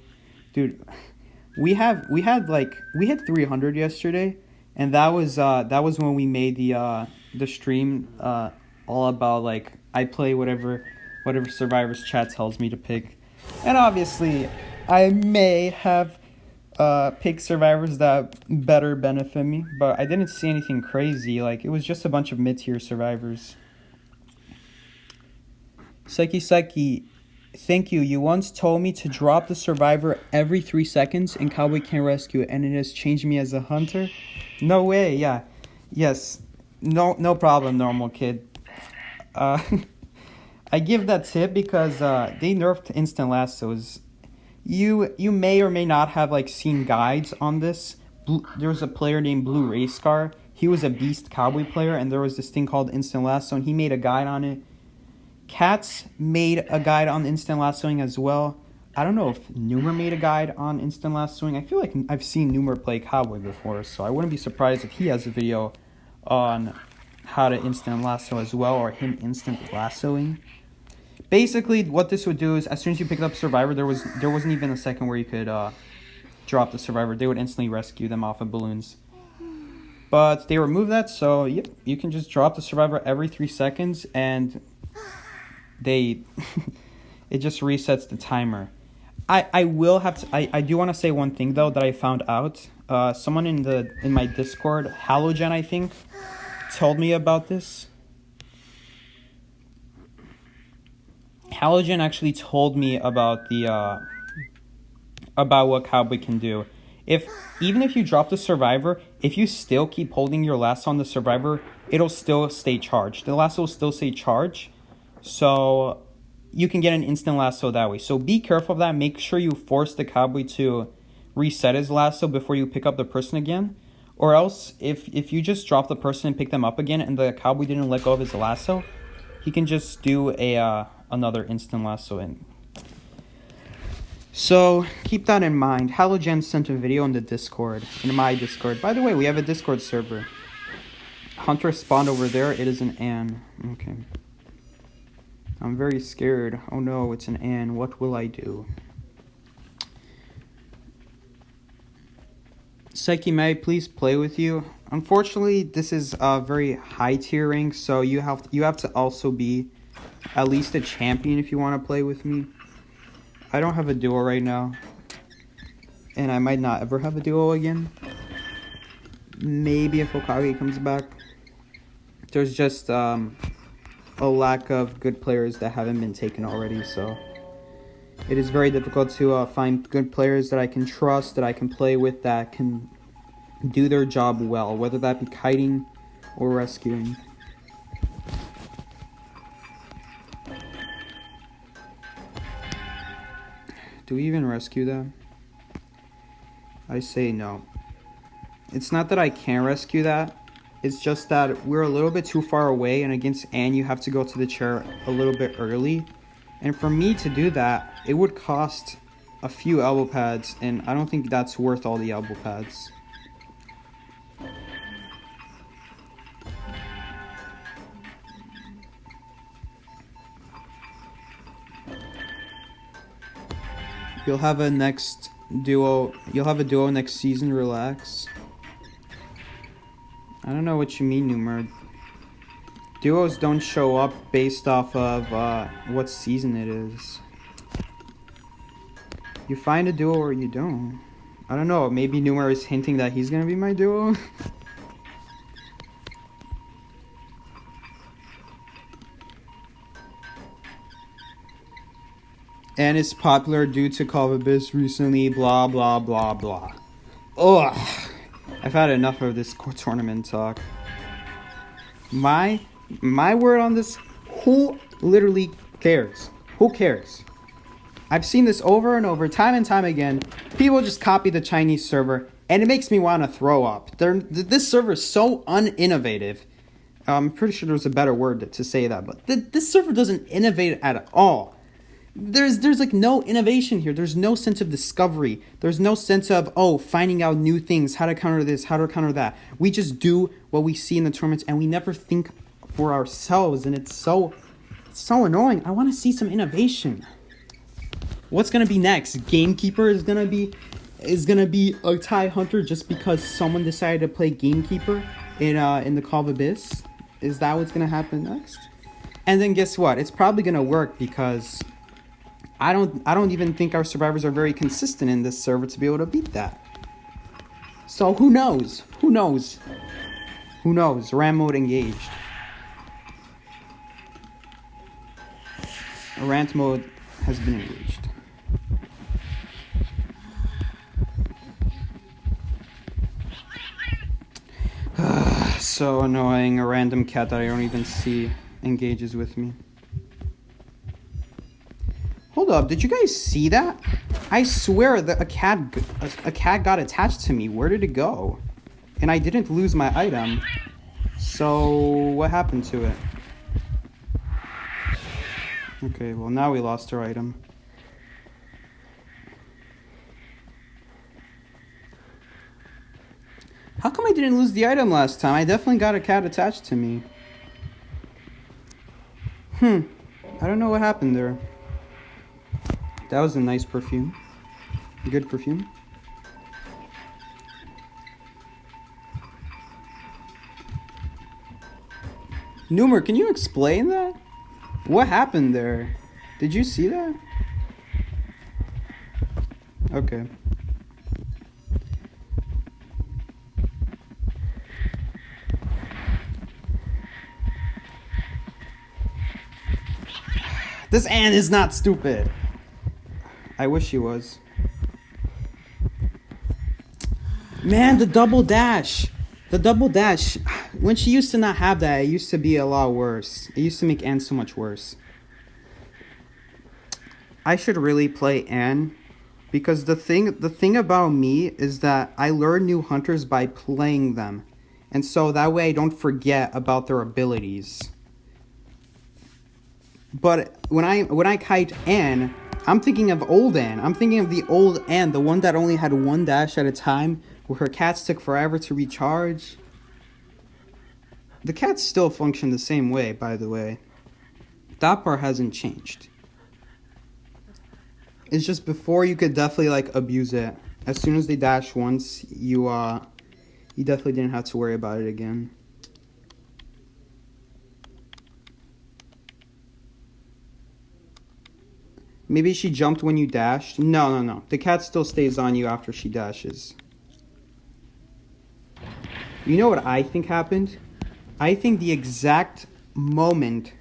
Dude, we had 300 yesterday, and that was when we made the stream all about like I play whatever Survivor's chat tells me to pick. And obviously I may have picked Survivors that better benefit me, but I didn't see anything crazy. Like it was just a bunch of mid-tier Survivors. Seki, thank you. You once told me to drop the Survivor every 3 seconds and Cowboy can rescue it, and it has changed me as a hunter. No way, yeah. Yes. No problem, normal kid. I give that tip because they nerfed instant lassos. You may or may not have like seen guides on this. There was a player named Blue Racecar. He was a beast cowboy player, and there was this thing called instant lasso, and he made a guide on it. Cats made a guide on instant lassoing as well. I don't know if Numer made a guide on instant lassoing. I feel like I've seen Numer play cowboy before, so I wouldn't be surprised if he has a video on how to instant lasso as well, or him instant lassoing. Basically, what this would do is as soon as you picked up Survivor, there wasn't even a second where you could drop the Survivor. They would instantly rescue them off of balloons. But they removed that, so yep, you can just drop the Survivor every 3 seconds, and it just resets the timer. I do want to say one thing though that I found out. Someone in my Discord, Halogen I think, told me about this. Halogen actually told me about about what Cowboy can do. Even if you drop the Survivor, if you still keep holding your lasso on the Survivor, it'll still stay charged. The lasso will still stay charged. So you can get an instant lasso that way. So be careful of that. Make sure you force the cowboy to reset his lasso before you pick up the person again. Or else, if you just drop the person and pick them up again and the cowboy didn't let go of his lasso, he can just do another instant lasso in. So keep that in mind. Halogen sent a video in the Discord, in my Discord. By the way, we have a Discord server. Hunter spawned over there. It is an Ann. Okay. I'm very scared. Oh no, it's an Ann. What will I do? Seki, may I please play with you? Unfortunately, this is a very high tier rank, so you have to also be at least a champion if you want to play with me. I don't have a duo right now, and I might not ever have a duo again. Maybe if Okage comes back. There's just a lack of good players that haven't been taken already, so it is very difficult to find good players that I can trust, that I can play with, that can do their job well, whether that be kiting or rescuing. Do we even rescue them? I say no. It's not that I can't rescue that. It's just that we're a little bit too far away, and against Anne, you have to go to the chair a little bit early. And for me to do that, it would cost a few elbow pads, and I don't think that's worth all the elbow pads. You'll have a duo next season, relax. I don't know what you mean, Numer. Duos don't show up based off of what season it is. You find a duo or you don't. I don't know, maybe Numer is hinting that he's gonna be my duo. And it's popular due to Call of Abyss recently, blah blah blah blah. Ugh. I've had enough of this tournament talk. My word on this, who literally cares? Who cares? I've seen this over and over, time and time again. People just copy the Chinese server, and it makes me want to throw up. This server is so uninnovative. I'm pretty sure there's a better word to say that, but this server doesn't innovate at all. There's like no innovation here. There's no sense of discovery. There's no sense of, finding out new things, how to counter this, how to counter that. We just do what we see in the tournaments, and we never think for ourselves, and it's it's so annoying. I want to see some innovation. What's gonna be next? Gamekeeper is gonna be a TIE Hunter just because someone decided to play Gamekeeper in the Call of Abyss? Is that what's gonna happen next? And then guess what? It's probably gonna work because I don't even think our survivors are very consistent in this server to be able to beat that. So who knows? Who knows? Who knows? RAM mode engaged. Rant mode has been engaged. So annoying. A random cat that I don't even see engages with me. Hold up, did you guys see that? I swear that a cat got attached to me. Where did it go? And I didn't lose my item. So what happened to it? Okay, well now we lost our item. How come I didn't lose the item last time? I definitely got a cat attached to me. I don't know what happened there. That was a nice perfume. Good perfume. Numer, can you explain that? What happened there? Did you see that? Okay. This Anne is not stupid. I wish she was. Man, the double dash. The double dash. When she used to not have that, it used to be a lot worse. It used to make Anne so much worse. I should really play Anne. Because the thing about me is that I learn new hunters by playing them. And so that way I don't forget about their abilities. But when I kite Anne, I'm thinking of old Anne. I'm thinking of the old Anne, the one that only had one dash at a time, where her cats took forever to recharge. The cats still function the same way, by the way. That part hasn't changed. It's just before you could definitely like abuse it. As soon as they dash once, you definitely didn't have to worry about it again. Maybe she jumped when you dashed. No. The cat still stays on you after she dashes. You know what I think happened? I think the exact moment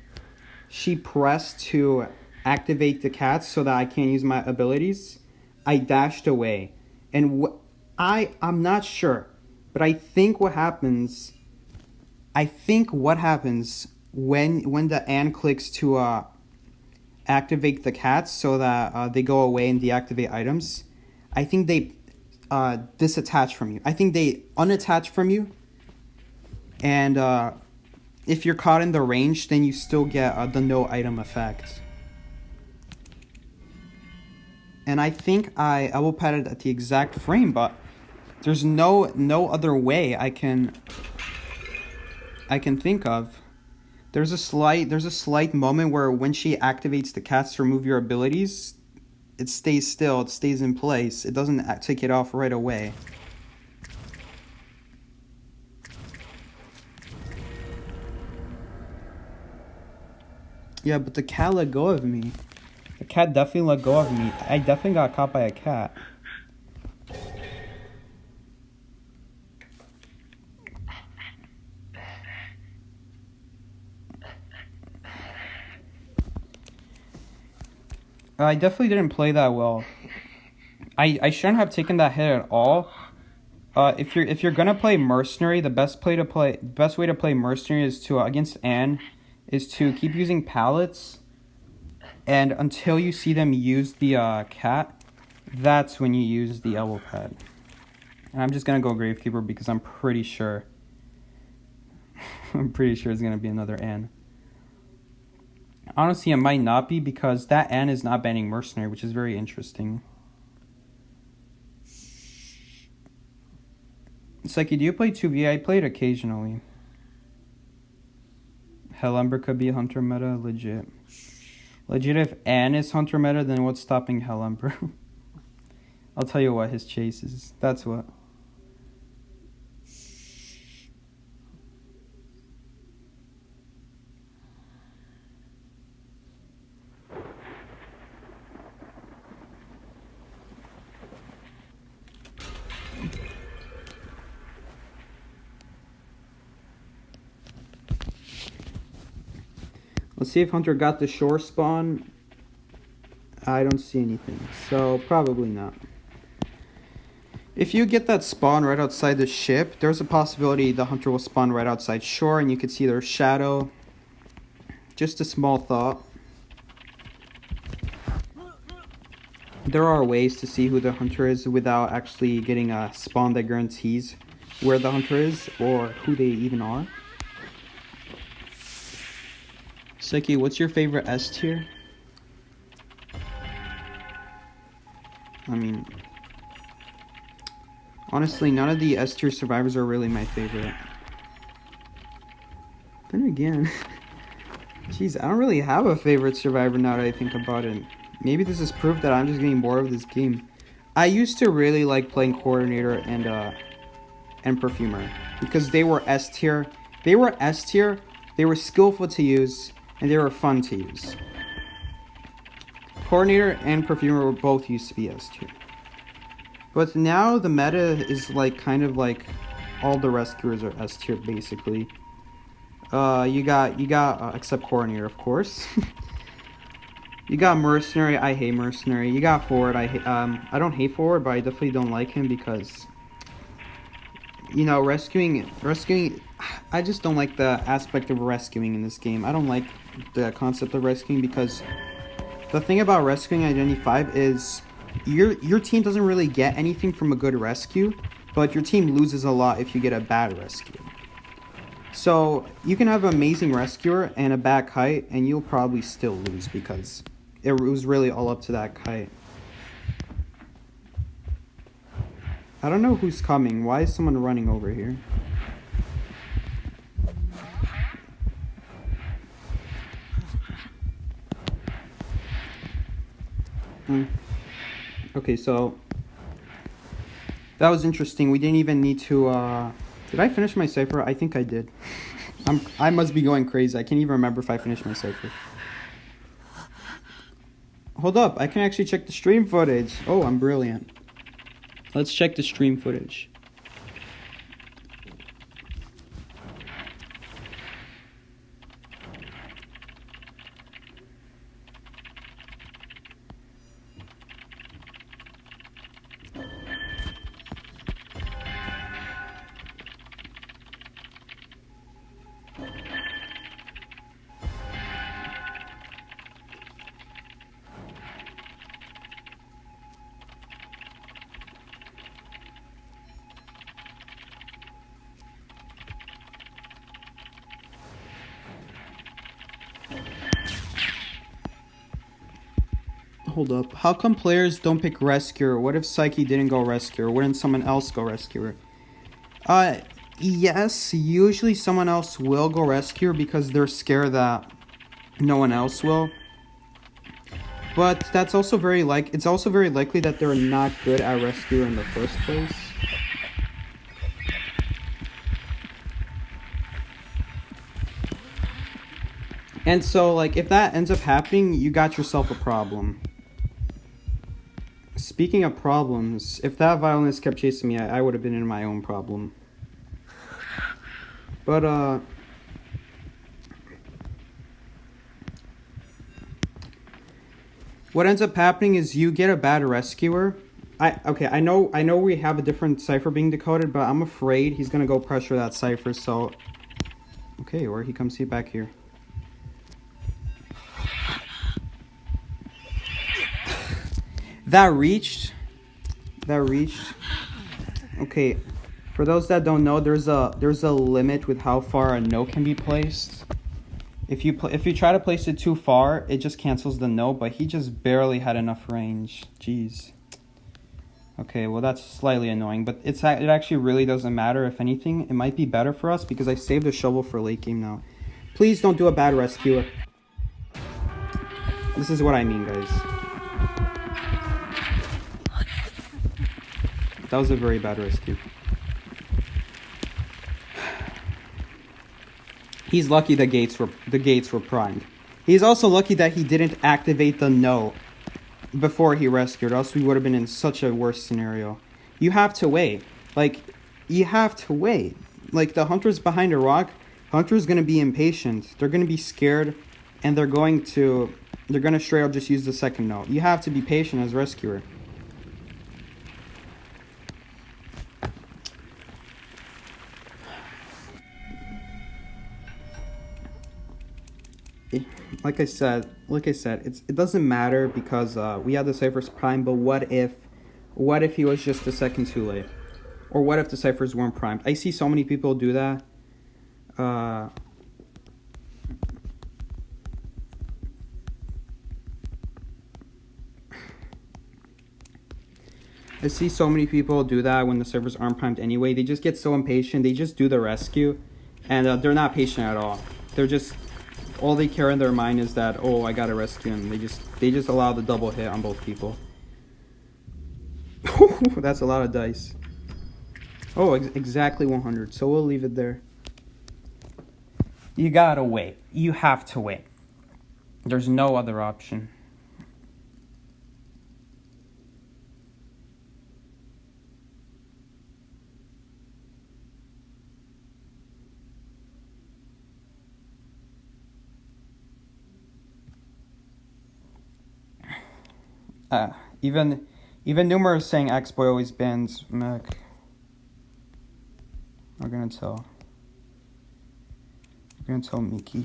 she pressed to activate the cat so that I can't use my abilities, I dashed away. And I'm not sure, but I think what happens when the Anne clicks to activate the cats so that they go away and deactivate items, I think they disattach from you. I think they unattach from you, and if you're caught in the range, then you still get the no item effect. And I think I will pad it at the exact frame, but there's no other way I can think of. There's a slight moment where when she activates the cats to remove your abilities, it stays still, it stays in place. It doesn't take it off right away. Yeah, but the cat let go of me. The cat definitely let go of me. I definitely got caught by a cat. I definitely didn't play that well. I shouldn't have taken that hit at all. If you're gonna play mercenary, the best way to play mercenary is to against Anne is to keep using pallets, and until you see them use the cat, that's when you use the elbow pad. And I'm just gonna go Gravekeeper because I'm pretty sure it's gonna be another Anne. Honestly, it might not be because that Anne is not banning mercenary, which is very interesting. Psyche, do you play 2v? I play it occasionally. Hellumber could be Hunter meta, legit. Legit, if Ann is Hunter meta, then what's stopping Hellumber? I'll tell you what, his chases. That's what. Let's see if Hunter got the shore spawn. I don't see anything, so probably not. If you get that spawn right outside the ship, there's a possibility the Hunter will spawn right outside shore and you could see their shadow. Just a small thought. There are ways to see who the Hunter is without actually getting a spawn that guarantees where the Hunter is or who they even are. Seki, what's your favorite S tier? I mean, honestly, none of the S tier survivors are really my favorite. Then again, jeez, I don't really have a favorite survivor now that I think about it. Maybe this is proof that I'm just getting bored of this game. I used to really like playing Coordinator and Perfumer because they were S tier. They were S tier. They were skillful to use. And they were fun to use. Coordinator and Perfumer were both used to be S tier. But now the meta is like kind of like all the rescuers are S tier basically. You got except Coordinator, of course. You got Mercenary. I hate Mercenary. You got Forward. I don't hate Forward, but I definitely don't like him because, you know, rescuing. I just don't like the aspect of rescuing in this game. I don't like the concept of rescuing because the thing about rescuing Identity 5 is your team doesn't really get anything from a good rescue, but your team loses a lot if you get a bad rescue. So you can have an amazing rescuer and a bad kite, and you'll probably still lose because it was really all up to that kite. I don't know who's coming. Why is someone running over here? Okay, so that was interesting. We didn't even need to did I finish my cipher? I think I did. I must be going crazy. I can't even remember if I finished my cipher. Hold up, I can actually check the stream footage. Oh, I'm brilliant. Let's check the stream footage. Hold up. How come players don't pick Rescuer? What if Psyche didn't go Rescuer? Wouldn't someone else go Rescuer? Yes, usually someone else will go Rescuer because they're scared that no one else will. But that's also it's also very likely that they're not good at Rescuer in the first place. And so, like, if that ends up happening, you got yourself a problem. Speaking of problems, if that violinist kept chasing me, I would have been in my own problem. But, what ends up happening is you get a bad rescuer. I know we have a different cipher being decoded, but I'm afraid he's gonna go pressure that cipher, so... Okay, or he comes back here. That reached. Okay, for those that don't know, there's a limit with how far a no can be placed. If you try to place it too far, it just cancels the no. But he just barely had enough range. Jeez. Okay, well that's slightly annoying, but it actually really doesn't matter. If anything, it might be better for us because I saved a shovel for late game now. Please don't do a bad rescue. This is what I mean, guys. That was a very bad rescue. He's lucky the gates were primed. He's also lucky that he didn't activate the no before he rescued, else we would have been in such a worse scenario. You have to wait. Like, you have to wait. Like, the hunter's behind a rock. Hunter's gonna be impatient. They're gonna be scared, and they're gonna straight up just use the second no. You have to be patient as rescuer. Like I said, it doesn't matter because we had the ciphers prime. But what if he was just a second too late, or what if the ciphers weren't primed? I see so many people do that. I see so many people do that when the ciphers aren't primed anyway. They just get so impatient. They just do the rescue, and they're not patient at all. They're just, all they care in their mind is that, oh, I got a rescue, and they just allow the double hit on both people. That's a lot of dice. Oh, exactly 100. So we'll leave it there. You gotta wait. You have to wait. There's no other option. Even Numer is saying X-Boy always bans Mac. I'm gonna tell Mickey.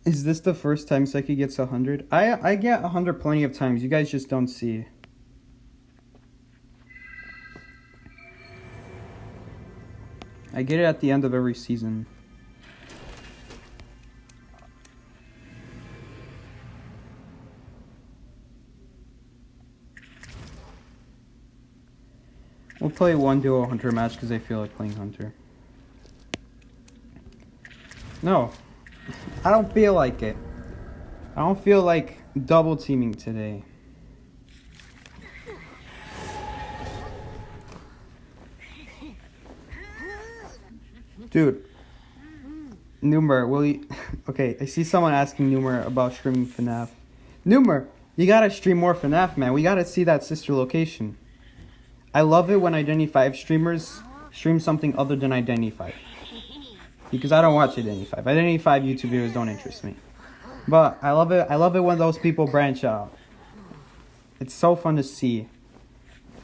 Is this the first time Psyche gets 100? I get 100 plenty of times. You guys just don't see. I get it at the end of every season. We'll play one duo hunter match because I feel like playing hunter. No, I don't feel like it. I don't feel like double teaming today. Dude, Numer, will you... Okay, I see someone asking Numer about streaming FNAF. Numer, you gotta stream more FNAF, man. We gotta see that sister location. I love it when Identity5 streamers stream something other than Identity5. Because I don't watch Identity5. Identity5 YouTube videos don't interest me. But I love it when those people branch out. It's so fun to see.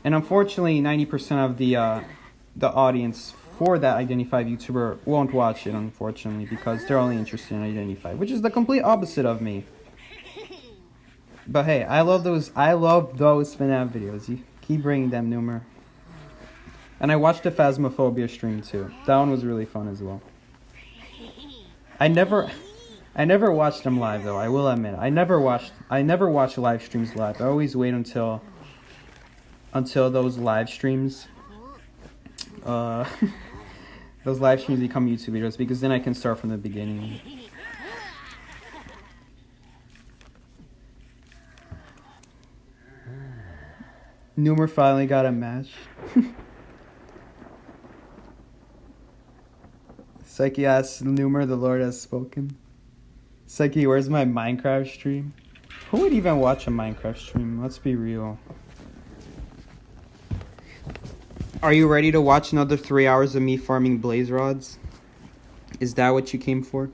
And unfortunately, 90% of the audience for that Identity5 YouTuber won't watch it, unfortunately, because they're only interested in Identity5, which is the complete opposite of me. But hey, I love those FNAF videos. You keep bringing them, Numer. And I watched the Phasmophobia stream too. That one was really fun as well. I never watched them live though. I will admit, I never watch live streams live. I always wait until those live streams. Those live streams become YouTube videos because then I can start from the beginning. Numer finally got a match. Psyche asks Numer, the Lord has spoken. Psyche, where's my Minecraft stream? Who would even watch a Minecraft stream? Let's be real. Are you ready to watch another 3 hours of me farming blaze rods? Is that what you came for?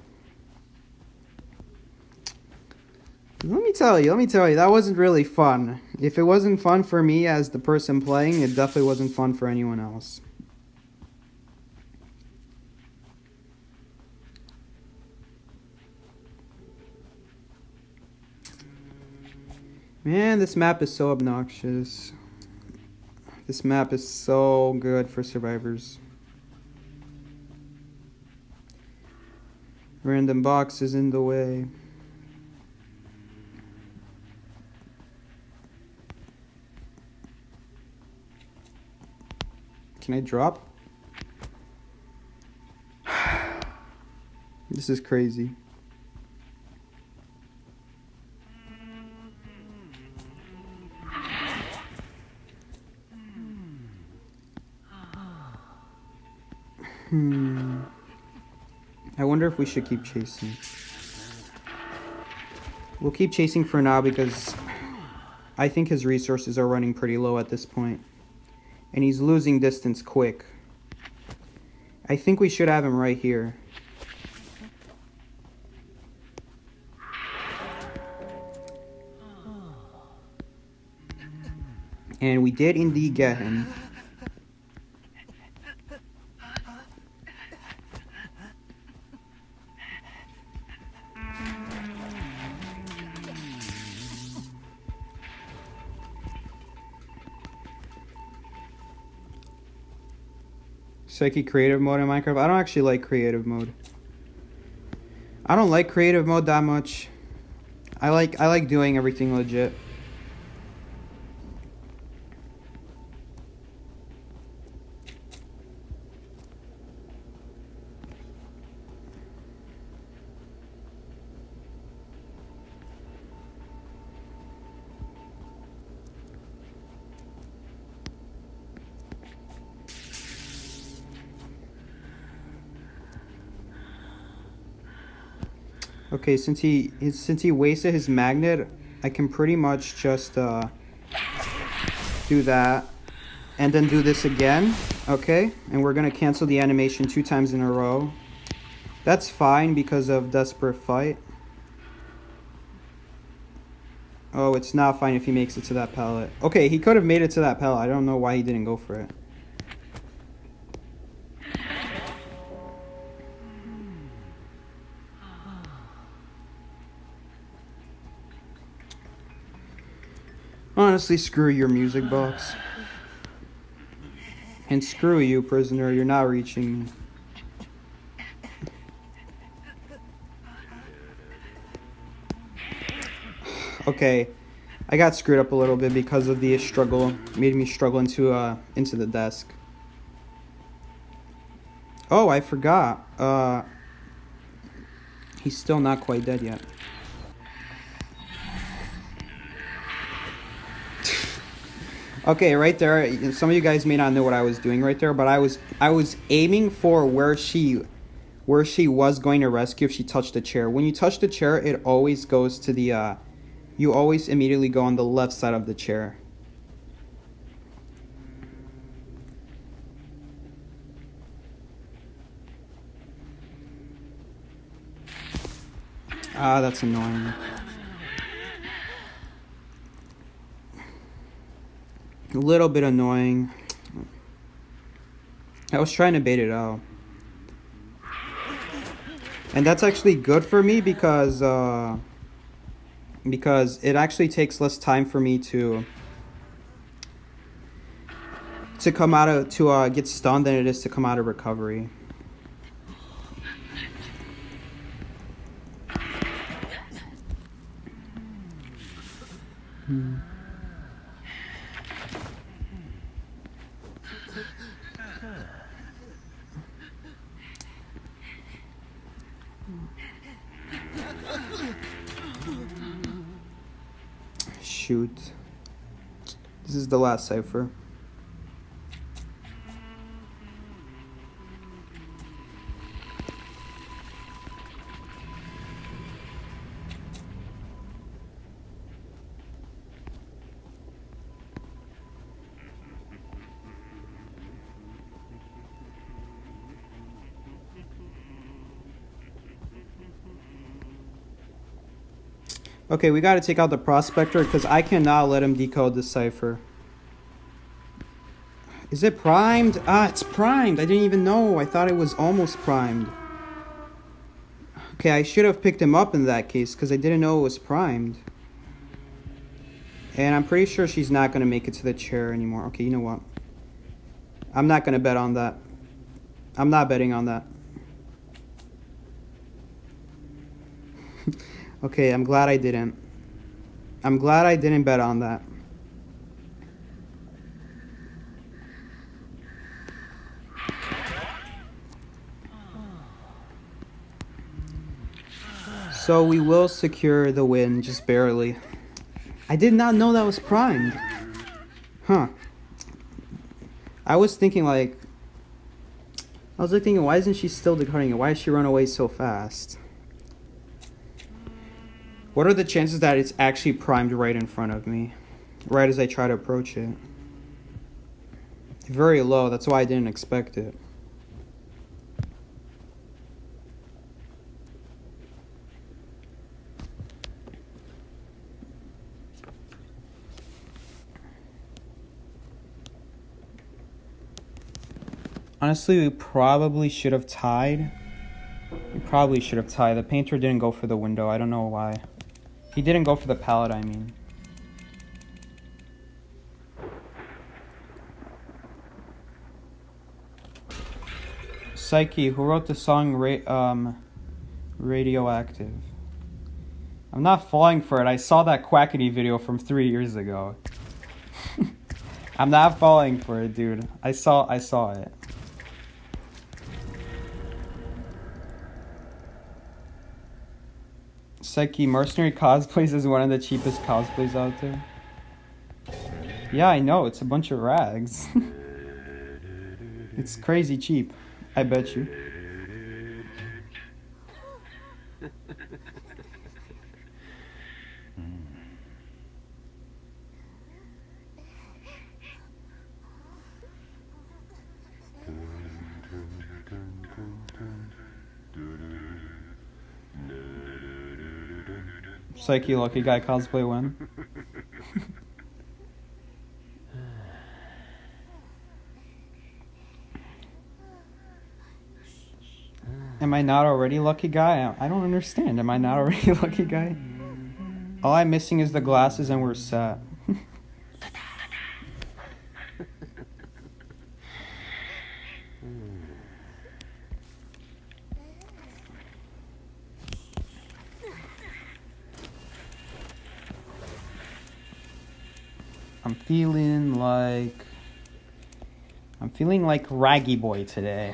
Let me tell you, that wasn't really fun. If it wasn't fun for me as the person playing, it definitely wasn't fun for anyone else. Man, this map is so obnoxious. This map is so good for survivors. Random boxes in the way. Can I drop? This is crazy. I wonder if we should keep chasing. We'll keep chasing for now because I think his resources are running pretty low at this point. And he's losing distance quick. I think we should have him right here. And we did indeed get him. Psyche creative mode in Minecraft. I don't actually like creative mode. I don't like creative mode that much. I like doing everything legit. Okay, since he wasted his magnet, I can pretty much just do that and then do this again. Okay, and we're gonna cancel the animation 2 times in a row. That's fine because of desperate fight. Oh, it's not fine if he makes it to that pallet. Okay, he could have made it to that pallet. I don't know why he didn't go for it. Honestly, screw your music box. And screw you, prisoner. You're not reaching me. Okay, I got screwed up a little bit because of the struggle. Made me struggle into the desk. Oh, I forgot. He's still not quite dead yet. Okay, right there. Some of you guys may not know what I was doing right there, but I was aiming for where she was going to rescue if she touched the chair. When you touch the chair, it always goes to the you always immediately go on the left side of the chair. Ah, that's annoying. A little bit annoying. I was trying to bait it out. And that's actually good for me because it actually takes less time for me to come out of get stunned than it is to come out of recovery. Shoot. This is the last cipher. Okay, we got to take out the prospector because I cannot let him decode the cipher. Is it primed? Ah, it's primed. I didn't even know. I thought it was almost primed. Okay, I should have picked him up in that case because I didn't know it was primed. And I'm pretty sure she's not going to make it to the chair anymore. Okay, you know what? I'm not going to bet on that. I'm not betting on that. Okay, I'm glad I didn't. I'm glad I didn't bet on that. So we will secure the win, just barely. I did not know that was primed. Huh. I was thinking why isn't she still decoding it? Why does she run away so fast? What are the chances that it's actually primed right in front of me? Right as I try to approach it. Very low, that's why I didn't expect it. Honestly, we probably should have tied. The painter didn't go for the window. I don't know why. He didn't go for the pallet, I mean. Psyche, who wrote the song Radioactive? I'm not falling for it. I saw that Quackity video from 3 years ago. I'm not falling for it, dude. I saw it. Psyche, mercenary cosplays is one of the cheapest cosplays out there. Yeah, I know. It's a bunch of rags. It's crazy cheap. I bet you. Psyche, lucky guy cosplay win. Am I not already lucky guy? I don't understand. Am I not already lucky guy? All I'm missing is the glasses and we're set. I'm feeling like Raggy Boy today.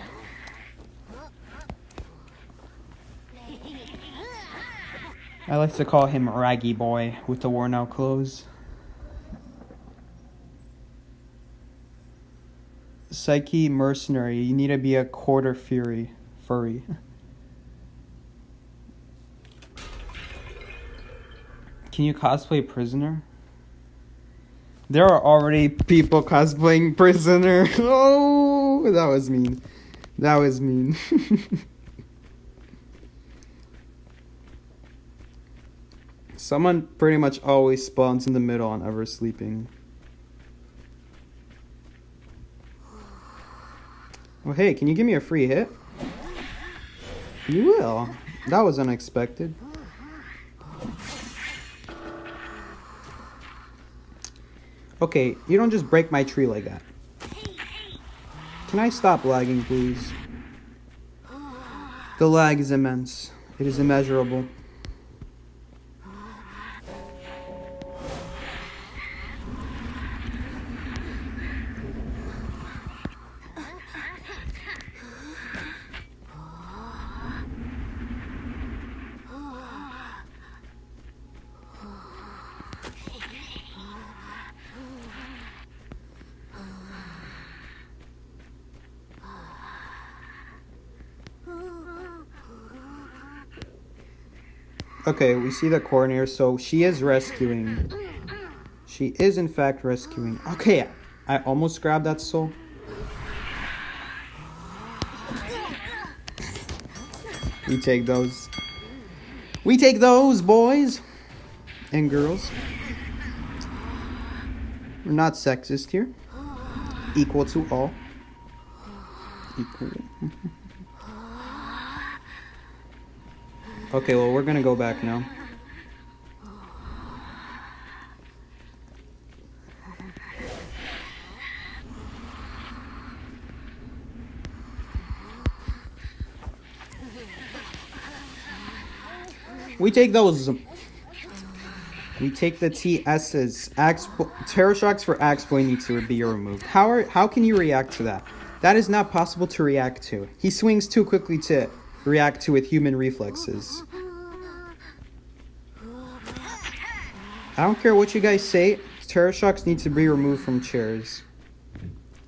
I like to call him Raggy Boy with the worn out clothes. Psyche mercenary, you need to be a quarter furry. Can you cosplay prisoner? There are already people cosplaying prisoner. Oh, that was mean. Someone pretty much always spawns in the middle on Ever Sleeping. Well, hey, can you give me a free hit? You will. That was unexpected. Okay, you don't just break my tree like that. Can I stop lagging, please? The lag is immense. It is immeasurable. Okay, we see the coroner, so she is rescuing. She is, in fact, rescuing. Okay, I almost grabbed that soul. We take those. We take those, boys and girls. We're not sexist here. Equal to all. Equal. Okay, well, we're gonna go back now. We take those. We take the TS's. Terror shocks for Axeboy need to be removed. How can you react to that? That is not possible to react to. He swings too quickly to react to with human reflexes. I don't care what you guys say, Terror Shocks need to be removed from chairs.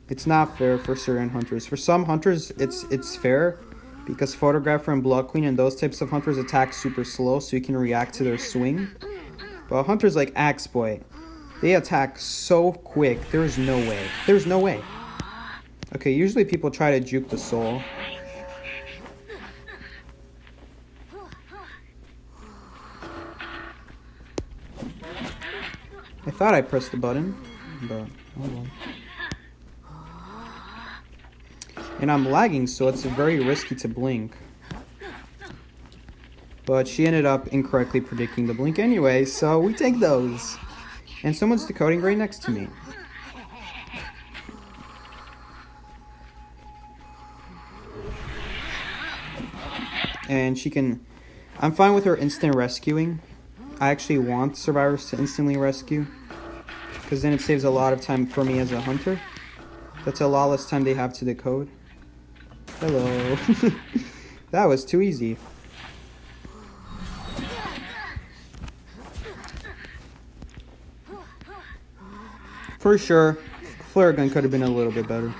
It's not fair for certain hunters. For some hunters, it's fair, because Photographer and Blood Queen and those types of hunters attack super slow, so you can react to their swing. But hunters like Axe Boy, they attack so quick, there's no way. There's no way. Okay, usually people try to juke the soul. I thought I pressed the button, but hold on. And I'm lagging, so it's very risky to blink. But she ended up incorrectly predicting the blink anyway, so we take those. And someone's decoding right next to me. And she can... I'm fine with her instant rescuing. I actually want survivors to instantly rescue, because then it saves a lot of time for me as a hunter. That's a lot less time they have to decode. Hello. That was too easy. For sure, flare gun could have been a little bit better.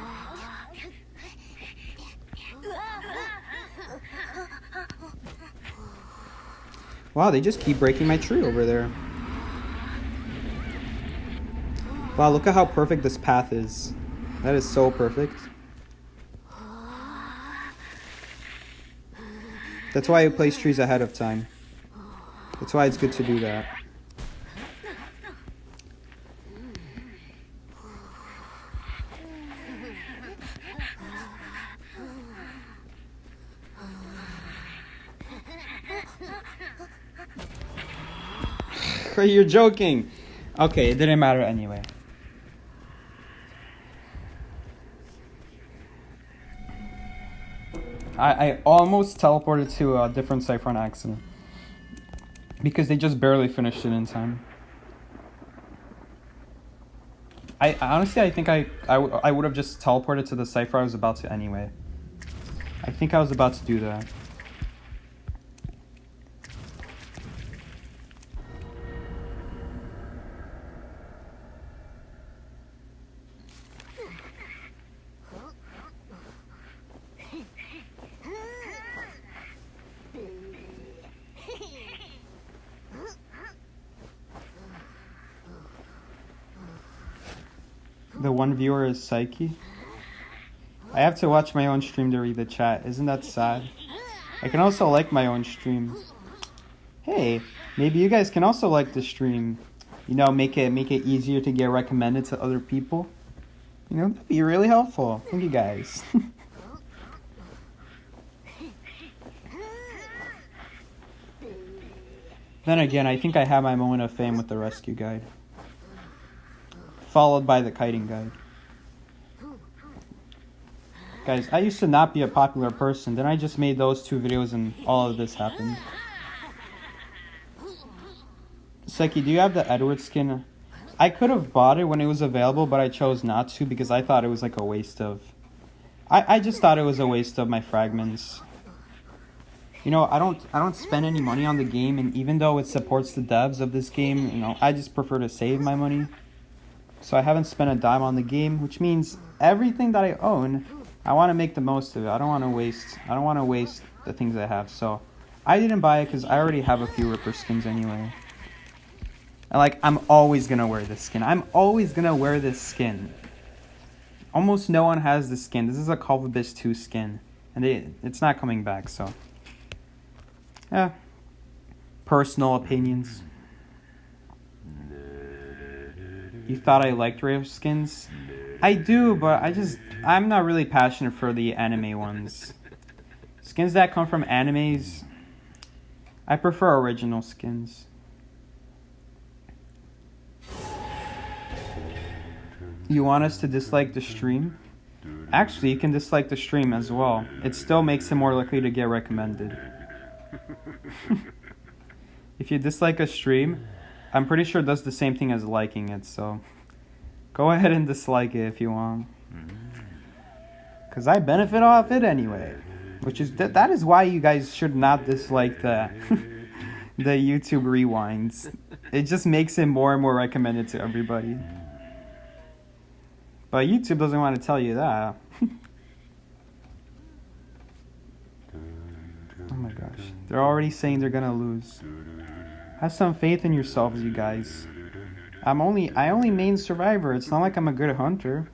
Wow, they just keep breaking my tree over there. Wow, look at how perfect this path is. That is so perfect. That's why I place trees ahead of time. That's why it's good to do that. You're joking. Okay, it didn't matter anyway. I almost teleported to a different cipher on accident, because they just barely finished it in time. I honestly, I think I would have just teleported to the cipher I was about to anyway. I think I was about to do that. The one viewer is Psyche. I have to watch my own stream to read the chat. Isn't that sad? I can also like my own stream. Hey, maybe you guys can also like the stream. You know, make it easier to get recommended to other people. You know, that'd be really helpful. Thank you guys. Then again, I think I have my moment of fame with the rescue guide, followed by the kiting guide. Guys, I used to not be a popular person. Then I just made those two videos and all of this happened. Seki, do you have the Edward skin? I could have bought it when it was available, but I chose not to because I thought it was like a waste of... I just thought it was a waste of my fragments. You know, I don't spend any money on the game, and even though it supports the devs of this game, you know, I just prefer to save my money. So I haven't spent a dime on the game, which means everything that I own, I want to make the most of it. I don't want to waste the things I have. So I didn't buy it because I already have a few Ripper skins anyway. And like, I'm always going to wear this skin. I'm always going to wear this skin. Almost no one has this skin. This is a Call of Abyss 2 skin. And it's not coming back, so. Yeah. Personal opinions. You thought I liked rare skins? I do, but I'm not really passionate for the anime ones. Skins that come from animes, I prefer original skins. You want us to dislike the stream? Actually, you can dislike the stream as well. It still makes it more likely to get recommended. If you dislike a stream, I'm pretty sure it does the same thing as liking it, so go ahead and dislike it if you want. Because I benefit off it anyway. Which is, that is why you guys should not dislike the The YouTube rewinds. It just makes it more and more recommended to everybody. But YouTube doesn't want to tell you that. Oh my gosh. They're already saying they're gonna lose. Have some faith in yourselves, you guys. I only main survivor. It's not like I'm a good hunter.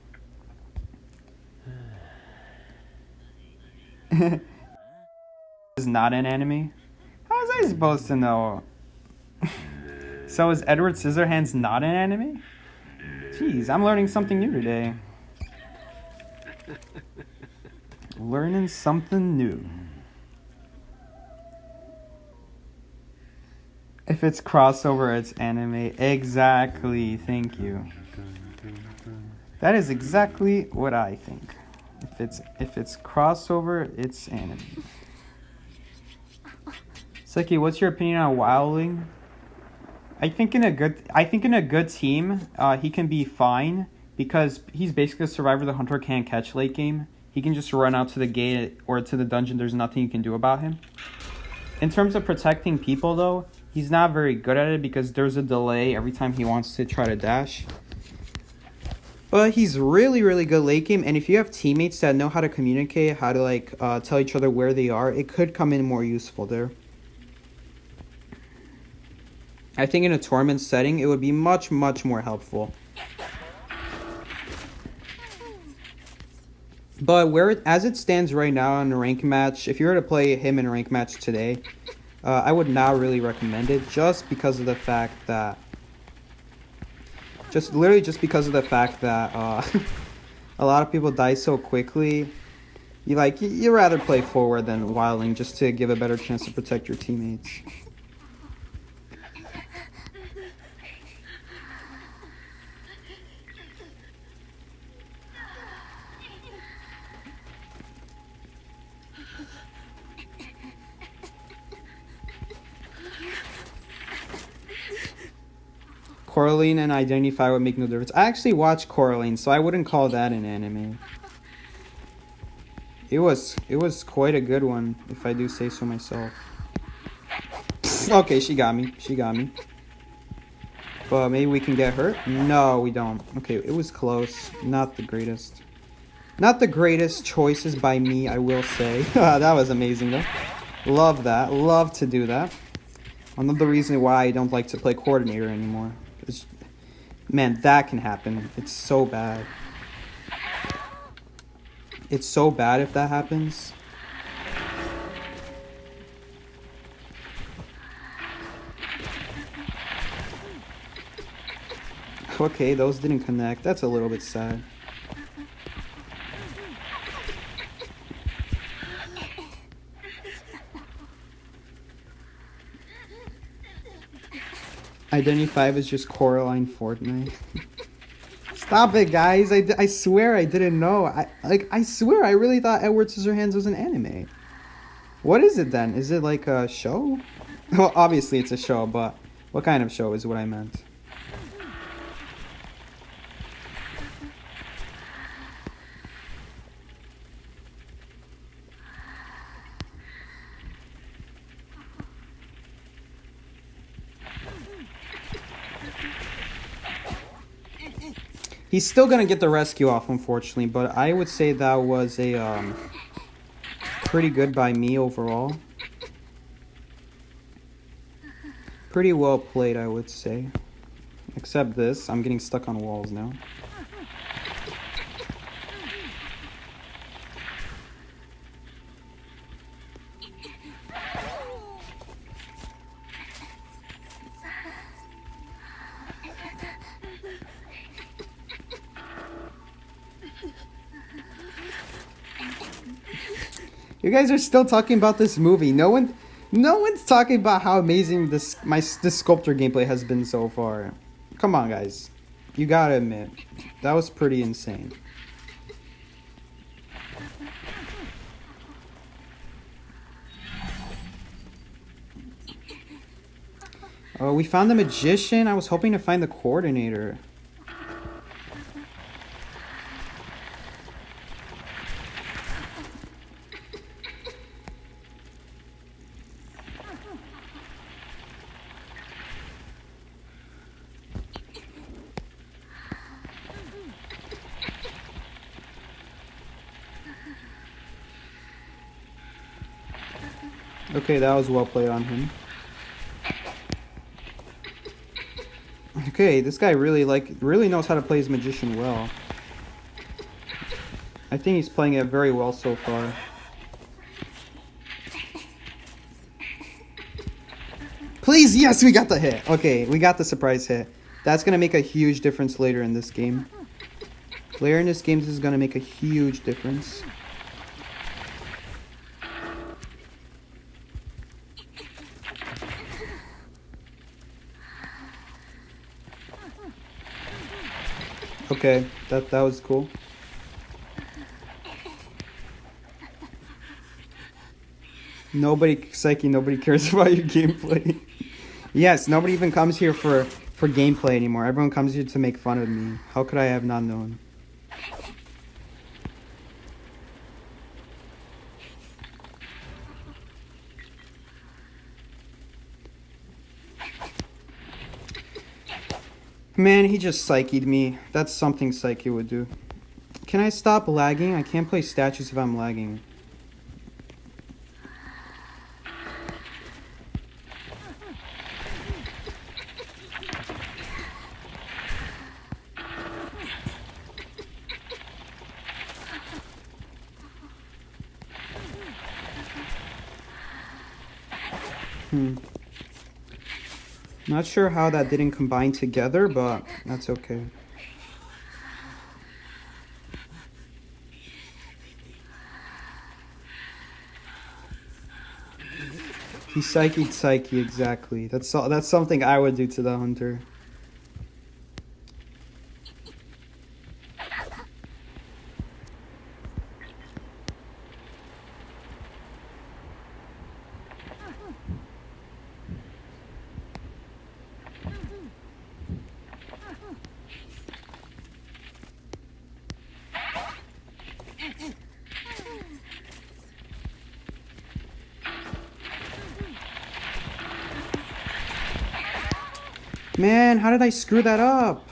Is not an enemy? How was I supposed to know? So is Edward Scissorhands not an enemy? Jeez, I'm learning something new today. Learning something new. If it's crossover, it's anime. Exactly. Thank you. That is exactly what I think. If it's crossover, it's anime. Seki, what's your opinion on Wildling? I think in a good team, he can be fine because he's basically a survivor the hunter can't catch late game. He can just run out to the gate or to the dungeon. There's nothing you can do about him. In terms of protecting people, though, he's not very good at it because there's a delay every time he wants to try to dash. But he's really, really good late game. And if you have teammates that know how to communicate, how to tell each other where they are, it could come in more useful there. I think in a tournament setting, it would be much, much more helpful. But as it stands right now in a rank match, if you were to play him in a rank match today, I would not really recommend it just because of the fact that... just because of the fact that a lot of people die so quickly. You'd rather play forward than wildling just to give a better chance to protect your teammates. Coraline and Identify would make no difference. I actually watched Coraline, so I wouldn't call that an anime. It was quite a good one, if I do say so myself. Okay, she got me. But maybe we can get her? No, we don't. Okay, it was close. Not the greatest. Not the greatest choices by me, I will say. That was amazing, though. Love that. Love to do that. Another reason why I don't like to play coordinator anymore. Man, that can happen. It's so bad. It's so bad if that happens. Okay, those didn't connect. That's a little bit sad. Identify is just Coraline Fortnite. Stop it, guys. I swear I didn't know. I swear I really thought Edward Scissorhands was an anime. What is it then? Is it like a show? Well, obviously it's a show, but what kind of show is what I meant. He's still gonna get the rescue off, unfortunately, but I would say that was a pretty good by me overall. Pretty well played, I would say. Except this, I'm getting stuck on walls now. You guys are still talking about this movie. No one's talking about how amazing this sculptor gameplay has been so far. Come on, guys. You gotta admit, that was pretty insane. Oh, we found the magician. I was hoping to find the coordinator. Okay, that was well played on him. Okay, this guy really knows how to play his magician well. I think he's playing it very well so far. Please, yes, we got the hit. Okay, we got the surprise hit. That's going to make a huge difference later in this game. Later in this game, this is going to make a huge difference. Okay, that was cool. Psyche, nobody cares about your gameplay. Yes, nobody even comes here for gameplay anymore. Everyone comes here to make fun of me. How could I have not known? Man, he just psychied me. That's something Psyche would do. Can I stop lagging? I can't play statues if I'm lagging. Not sure how that didn't combine together, but that's okay. He psychied Psyche, exactly. That's something I would do to the hunter. Man, how did I screw that up?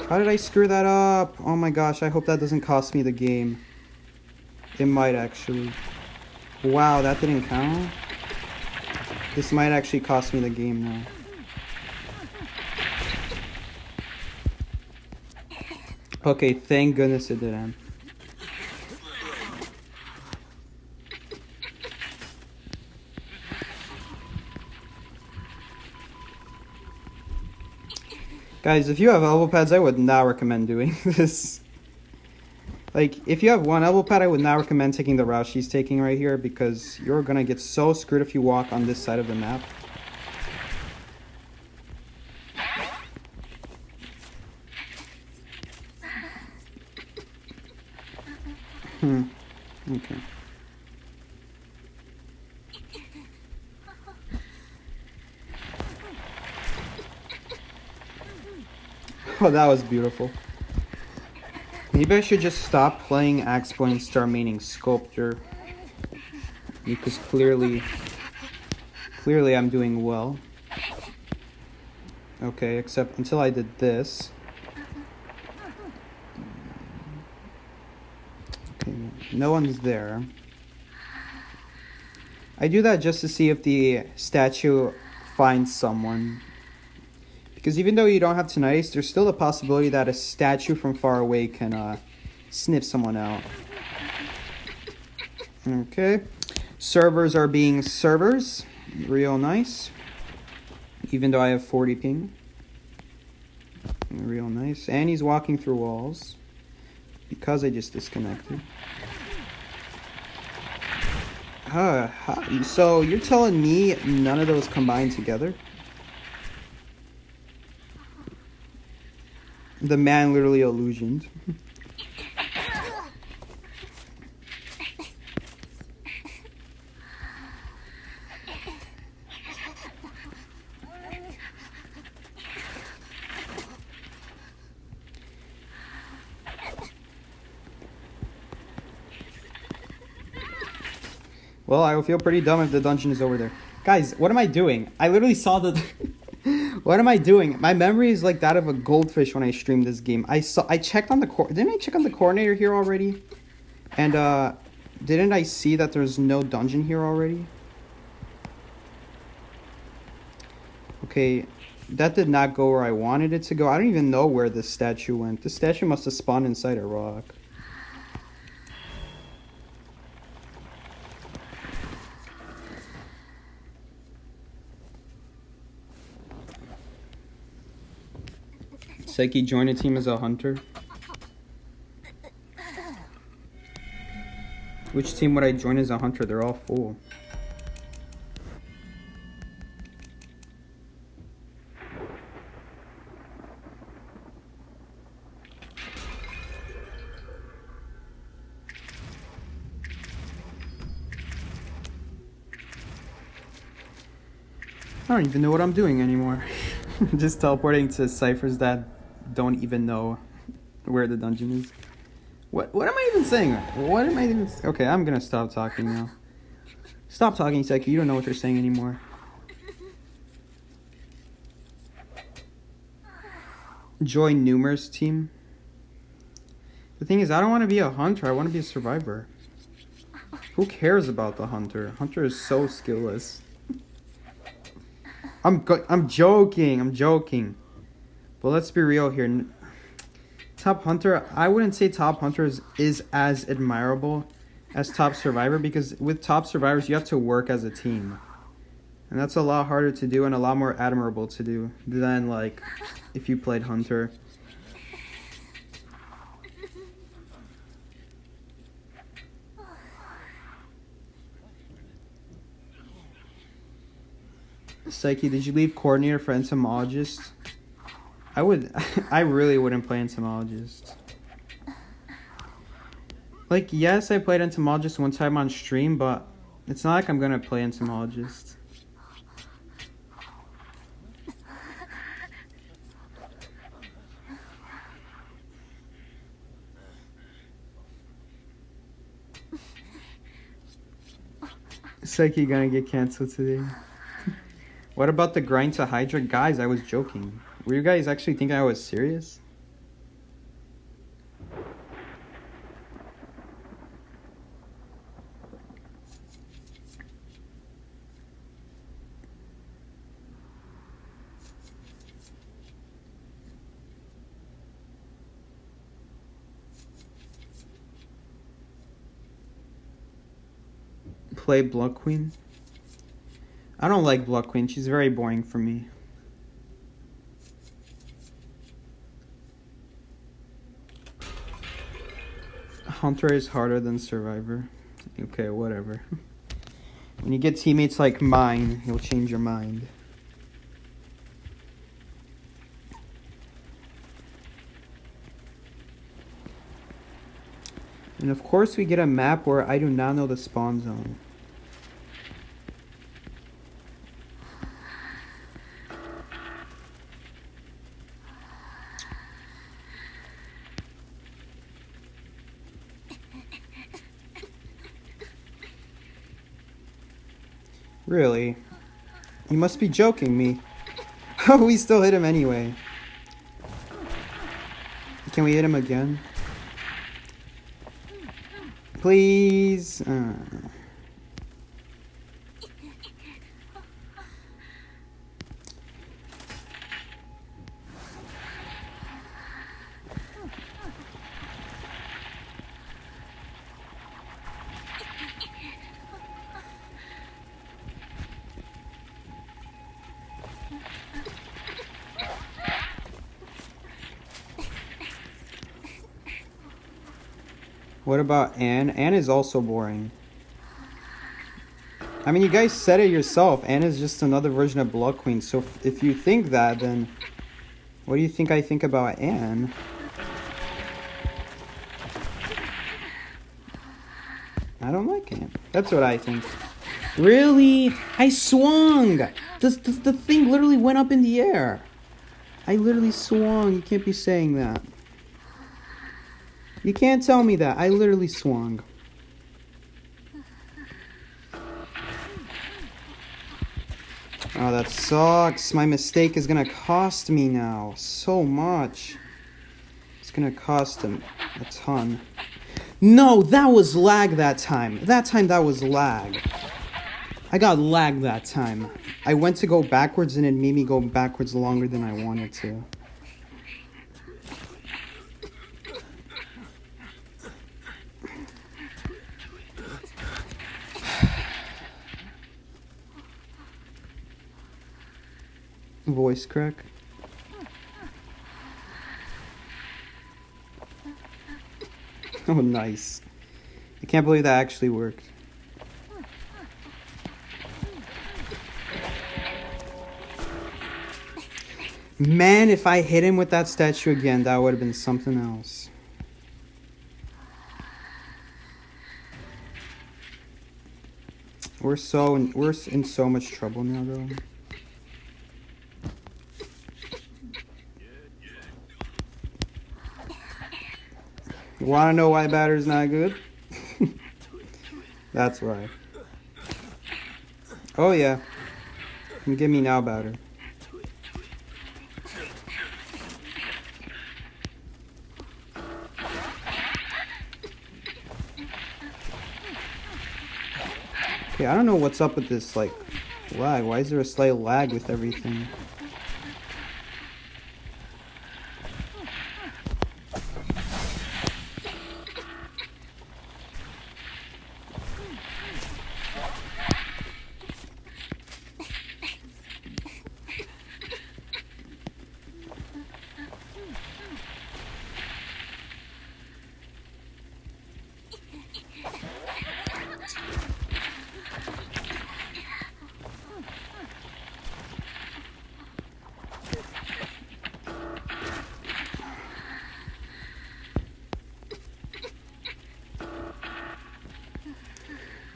How did I screw that up? Oh my gosh, I hope that doesn't cost me the game. It might actually. Wow, that didn't count? This might actually cost me the game now. Okay, thank goodness it didn't. Guys, if you have elbow pads, I would not recommend doing this. Like, if you have one elbow pad, I would not recommend taking the route she's taking right here, because you're gonna get so screwed if you walk on this side of the map. Okay. Oh, that was beautiful. Maybe I should just stop playing Axe Point and start maining Sculptor. Because clearly I'm doing well. Okay, except until I did this. Okay, no one's there. I do that just to see if the statue finds someone. Because even though you don't have tinnitus, there's still the possibility that a statue from far away can sniff someone out. Okay. Servers are being servers. Real nice. Even though I have 40 ping. Real nice. And he's walking through walls. Because I just disconnected. So you're telling me none of those combined together? The man literally illusioned. Well, I will feel pretty dumb if the dungeon is over there. Guys, what am I doing? I literally saw the... What am I doing? My memory is like that of a goldfish when I streamed this game. I checked on the didn't I check on the coordinator here already? And Didn't I see that there's no dungeon here already? Okay, that did not go where I wanted it to go. I don't even know where this statue went. The statue must have spawned inside a rock. Psyche, join a team as a hunter. Which team would I join as a hunter? They're all full. I don't even know what I'm doing anymore. Just teleporting to ciphers that don't even know where the dungeon is. What am I even saying? What am I even... Okay, I'm gonna stop talking now. Stop talking, Psyche. You don't know what you're saying anymore. Join Numerous team. The thing is, I don't want to be a hunter. I want to be a survivor. Who cares about the hunter? Hunter is so skillless. I'm joking. But let's be real here. Top hunter, I wouldn't say top hunter is as admirable as top survivor, because with top survivors you have to work as a team. And that's a lot harder to do and a lot more admirable to do than like if you played hunter. Psyche, did you leave coordinator for entomologist? I really wouldn't play entomologist. Like, yes, I played entomologist one time on stream, but it's not like I'm gonna play entomologist. Psyche gonna get canceled today. What about the grind to Hydra? Guys, I was joking. Were you guys actually thinking I was serious? Play Blood Queen? I don't like Blood Queen. She's very boring for me. Hunter is harder than Survivor. Okay, whatever. When you get teammates like mine, you'll change your mind. And of course we get a map where I do not know the spawn zone. Really? You must be joking me. Oh, we still hit him anyway. Can we hit him again? Please? What about Anne? Anne is also boring. I mean, you guys said it yourself. Anne is just another version of Blood Queen. So if you think that, then what do you think I think about Anne? I don't like Anne. That's what I think. Really? I swung! The thing literally went up in the air. I literally swung. You can't be saying that. You can't tell me that. I literally swung. Oh, that sucks. My mistake is gonna cost me now so much. It's gonna cost him a ton. No, that was lag that time. That was lag. I got lag that time. I went to go backwards and it made me go backwards longer than I wanted to. Voice crack. Oh, nice. I can't believe that actually worked. Man, if I hit him with that statue again, that would have been something else. We're in so much trouble now, though. You wanna know why batter's not good? That's why. Oh yeah. Come get me now, batter. Okay, I don't know what's up with this, like, lag. Why is there a slight lag with everything?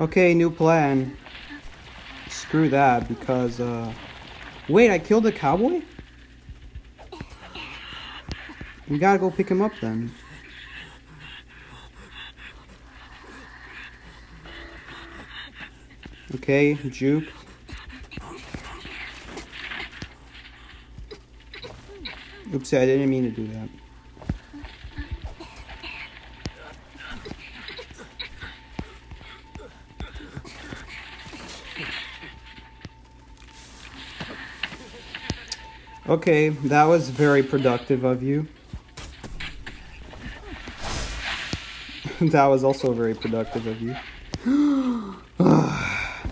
Okay, new plan. Screw that, because, wait, I killed the cowboy? We gotta go pick him up, then. Okay, juke. Oopsie, I didn't mean to do that. Okay, that was very productive of you. That was also very productive of you.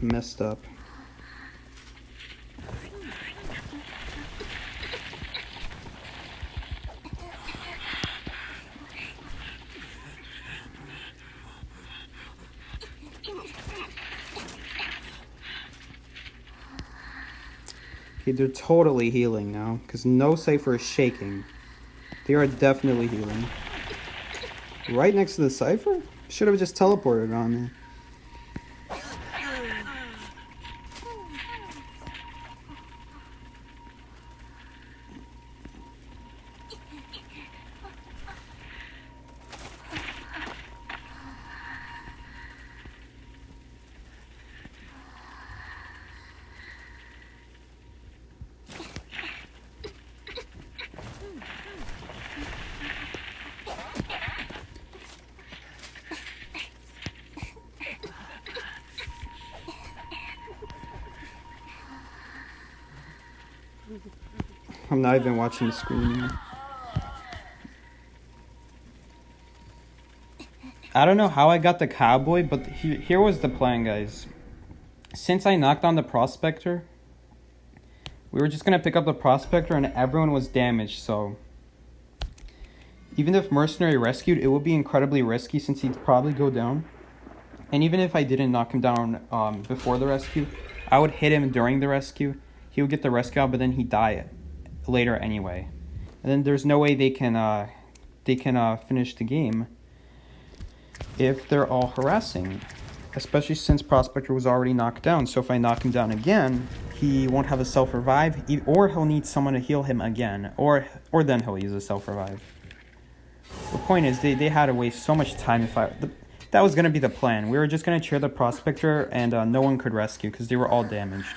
Messed up. Okay, they're totally healing now, because no cipher is shaking. They are definitely healing. Right next to the cipher? Should have just teleported on there. I'm not even watching the screen anymore. I don't know how I got the cowboy, but here was the plan, guys. Since I knocked on the prospector, we were just going to pick up the prospector and everyone was damaged, so... Even if Mercenary rescued, it would be incredibly risky since he'd probably go down. And even if I didn't knock him down before the rescue, I would hit him during the rescue. He would get the rescue out, but then he'd die later anyway. And then there's no way they can finish the game if they're all harassing, especially since Prospector was already knocked down. So if I knock him down again, he won't have a self-revive, or he'll need someone to heal him again, or then he'll use a self-revive. The point is, they had to waste so much time. That was going to be the plan. We were just going to cheer the Prospector, and no one could rescue because they were all damaged.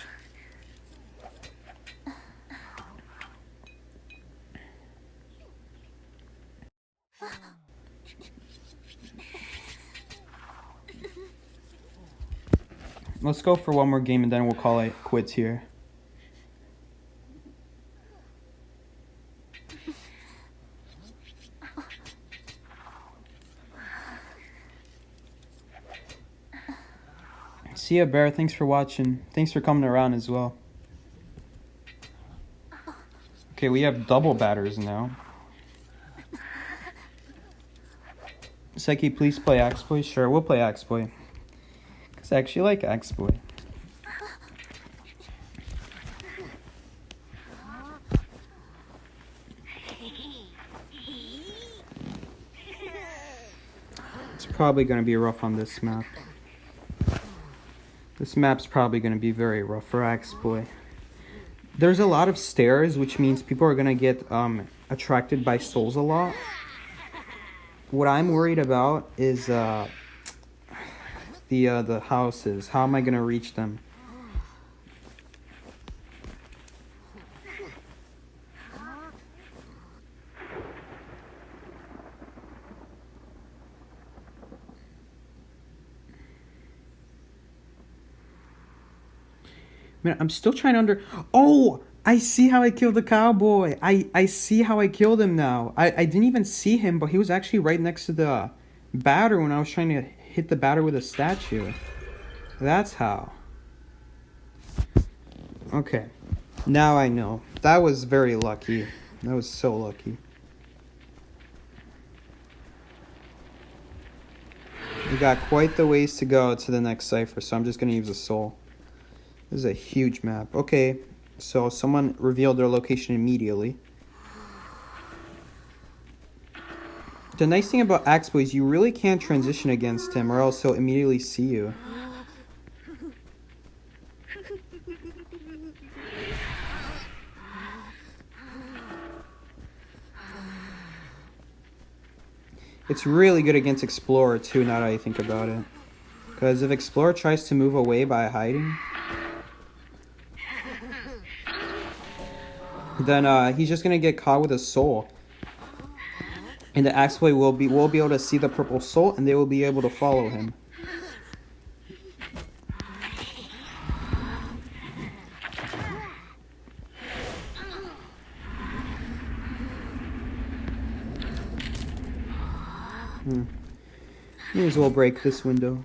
Let's go for one more game and then we'll call it quits here. See ya, Bear. Thanks for watching. Thanks for coming around as well. Okay, we have double batters now. Seki, please play Axeboy. Sure, we'll play Axeboy. Because I actually like Axeboy. It's probably going to be rough on this map. This map's probably going to be very rough for Axeboy. There's a lot of stairs, which means people are going to get attracted by souls a lot. What I'm worried about is the houses. How am I going to reach them? Man, I'm still trying to Oh! I see how I killed the cowboy. I see how I killed him now. I didn't even see him, but he was actually right next to the batter when I was trying to hit the batter with a statue. That's how. Okay. Now I know. That was very lucky. That was so lucky. We got quite the ways to go to the next cipher, so I'm just going to use a soul. This is a huge map. Okay, so someone revealed their location immediately. The nice thing about Axeboy is you really can't transition against him or else he'll immediately see you. It's really good against Explorer too, now that I think about it. Because if Explorer tries to move away by hiding, then he's just gonna get caught with a soul, and the Axeboy will be able to see the purple soul, and they will be able to follow him. May as well break this window.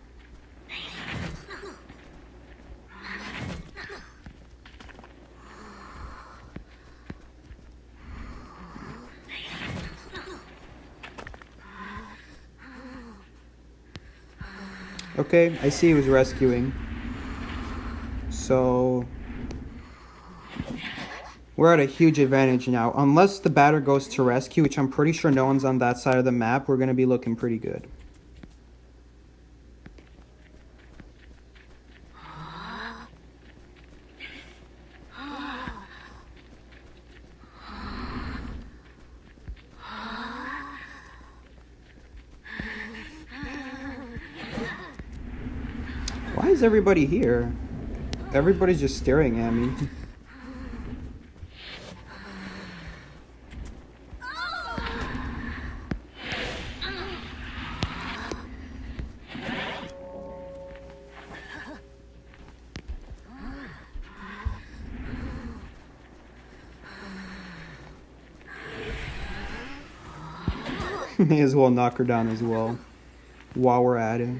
Okay, I see he was rescuing. So we're at a huge advantage now. Unless the batter goes to rescue, which I'm pretty sure no one's on that side of the map, we're going to be looking pretty good. Why is everybody here? Everybody's just staring at me. May as well knock her down as well while we're at it.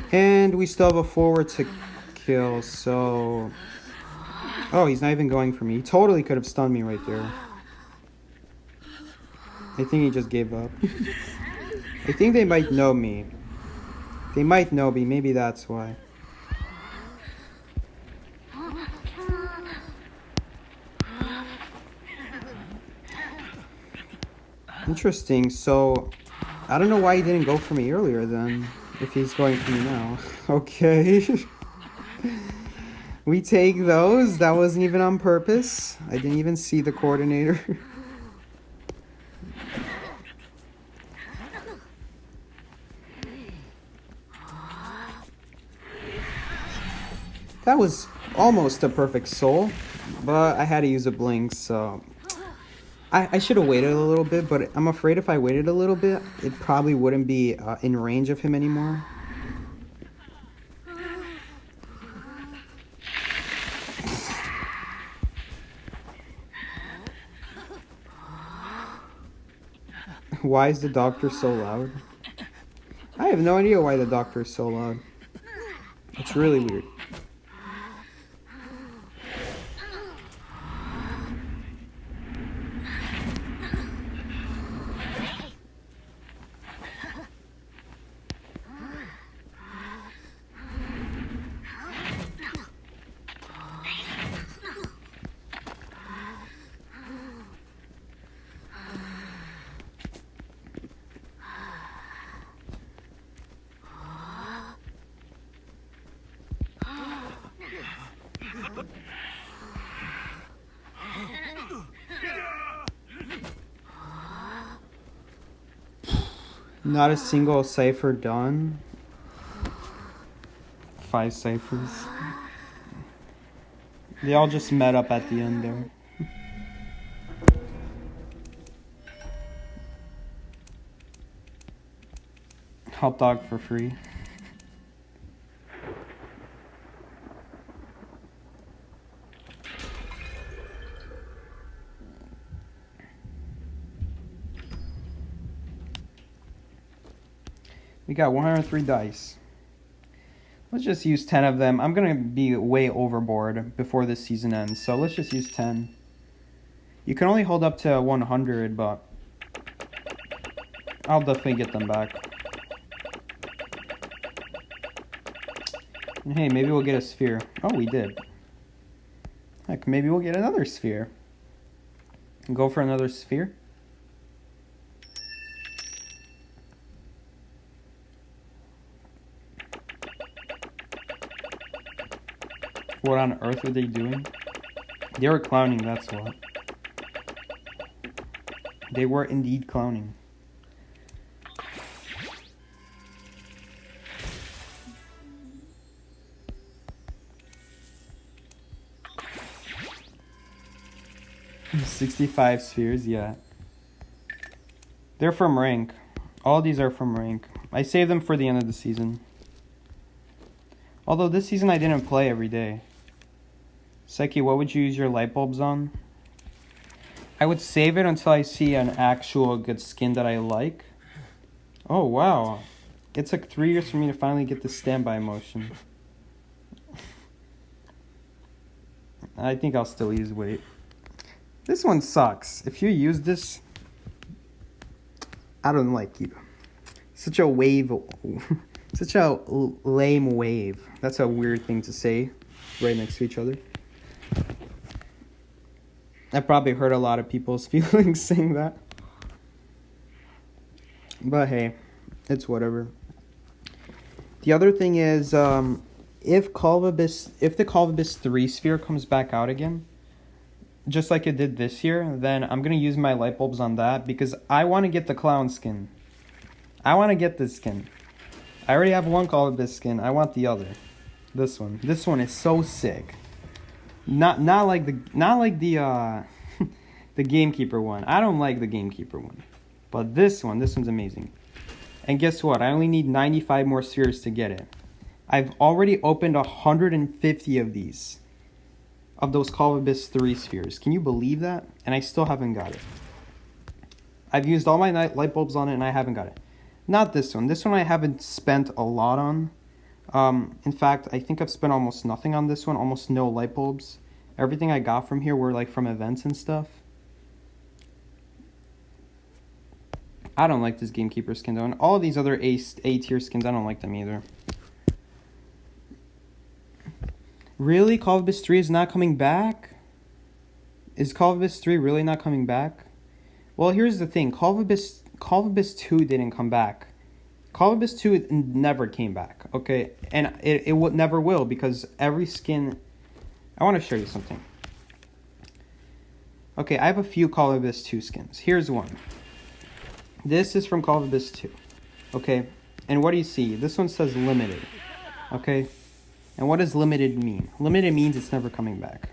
And we still have a forward to kill, so... Oh, he's not even going for me. He totally could have stunned me right there. I think he just gave up. I think they might know me. They might know me, maybe that's why. Interesting, so... I don't know why he didn't go for me earlier then. If he's going for me now. Okay. We take those. That wasn't even on purpose. I didn't even see the coordinator. That was... almost a perfect soul, but I had to use a blink, so I should have waited a little bit, but I'm afraid if I waited a little bit, it probably wouldn't be in range of him anymore. Why is the doctor so loud? I have no idea why the doctor is so loud. It's really weird. Not a single cipher done. 5 ciphers. They all just met up at the end there. Hot dog for free. We got 103 dice. Let's just use 10 of them. I'm going to be way overboard before this season ends, so let's just use 10. You can only hold up to 100, but I'll definitely get them back. And hey, maybe we'll get a sphere. Oh, we did. Heck, maybe we'll get another sphere. Go for another sphere. What on earth were they doing? They were clowning, that's what. They were indeed clowning. $65 spheres, yeah. They're from rank. All these are from rank. I saved them for the end of the season. Although this season I didn't play every day. Seki, what would you use your light bulbs on? I would save it until I see an actual good skin that I like. Oh, wow. It took 3 years for me to finally get the standby motion. I think I'll still use weight. This one sucks. If you use this, I don't like you. Such a wave. Such a lame wave. That's a weird thing to say right next to each other. I probably hurt a lot of people's feelings saying that. But hey, it's whatever. The other thing is, if the Call of Abyss 3 sphere comes back out again, just like it did this year, then I'm going to use my light bulbs on that because I want to get the clown skin. I want to get this skin. I already have one Call of Abyss skin. I want the other. This one. This one is so sick. Not like the the Gamekeeper one. I don't like the Gamekeeper one. But this one's amazing. And guess what? I only need 95 more spheres to get it. I've already opened 150 of these. Of those Call of Abyss 3 spheres. Can you believe that? And I still haven't got it. I've used all my light bulbs on it and I haven't got it. Not this one. This one I haven't spent a lot on. In fact, I think I've spent almost nothing on this one. Almost no light bulbs. Everything I got from here were like from events and stuff. I don't like this Gamekeeper skin though. And all of these other A tier skins, I don't like them either. Really? Call of Abyss 3 is not coming back? Is Call of Abyss 3 really not coming back? Well, here's the thing. Call of Abyss 2 didn't come back. Call of Abyss 2 never came back, okay? And it never will because every skin... I want to show you something. Okay, I have a few Call of Abyss 2 skins. Here's one. This is from Call of Abyss 2, okay? And what do you see? This one says limited, okay? And what does limited mean? Limited means it's never coming back.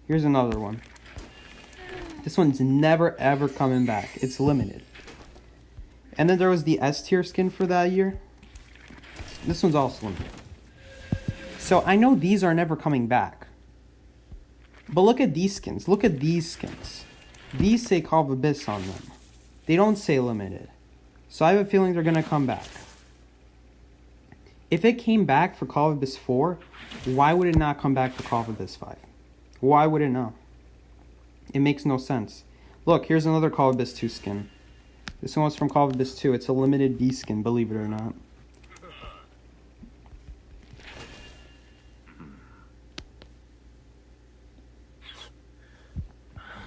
Here's another one. This one's never ever coming back. It's limited. And then there was the S tier skin for that year. This one's also limited. So I know these are never coming back. But look at these skins. Look at these skins. These say Call of Abyss on them. They don't say limited. So I have a feeling they're going to come back. If it came back for Call of Abyss 4, why would it not come back for Call of Abyss 5? Why would it not? It makes no sense. Look, here's another Call of Abyss 2 skin. This one was from Call of Abyss 2. It's a limited B skin, believe it or not.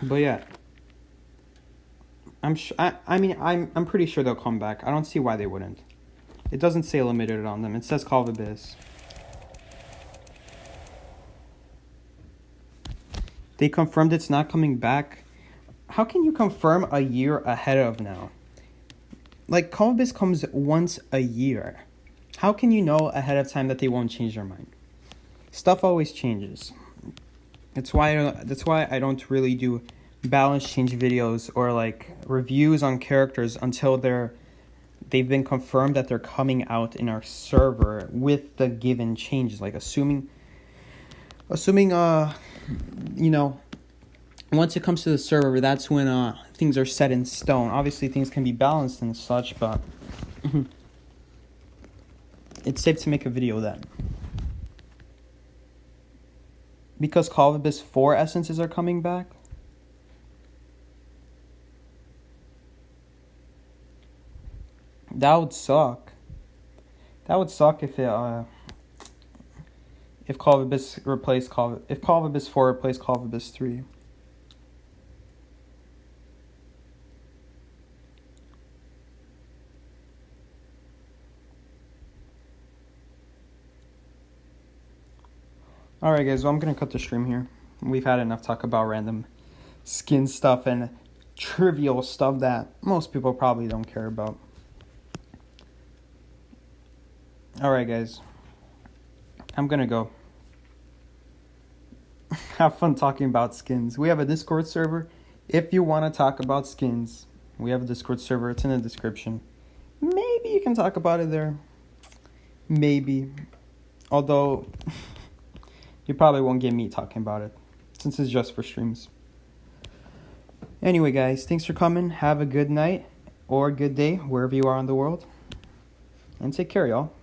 But yeah, I'm pretty sure they'll come back. I don't see why they wouldn't. It doesn't say limited on them. It says Call of Abyss. They confirmed it's not coming back. How can you confirm a year ahead of now? Like, Call of Abyss comes once a year. How can you know ahead of time that they won't change their mind? Stuff always changes. That's why I don't really do balance change videos or like reviews on characters until they've been confirmed that they're coming out in our server with the given changes. Like assuming you know, once it comes to the server, that's when things are set in stone. Obviously things can be balanced and such, but it's safe to make a video then. Because Call of Abyss 4 essences are coming back? That would suck. That would suck if Call of Abyss if Call of Abyss 4 replaced Call of Abyss 3. Alright guys, well I'm going to cut the stream here. We've had enough talk about random skin stuff and trivial stuff that most people probably don't care about. Alright guys, I'm going to go. Have fun talking about skins. We have a Discord server. If you want to talk about skins, we have a Discord server. It's in the description. Maybe you can talk about it there. Maybe. Although... you probably won't get me talking about it, since it's just for streams. Anyway, guys, thanks for coming. Have a good night or a good day, wherever you are in the world. And take care, y'all.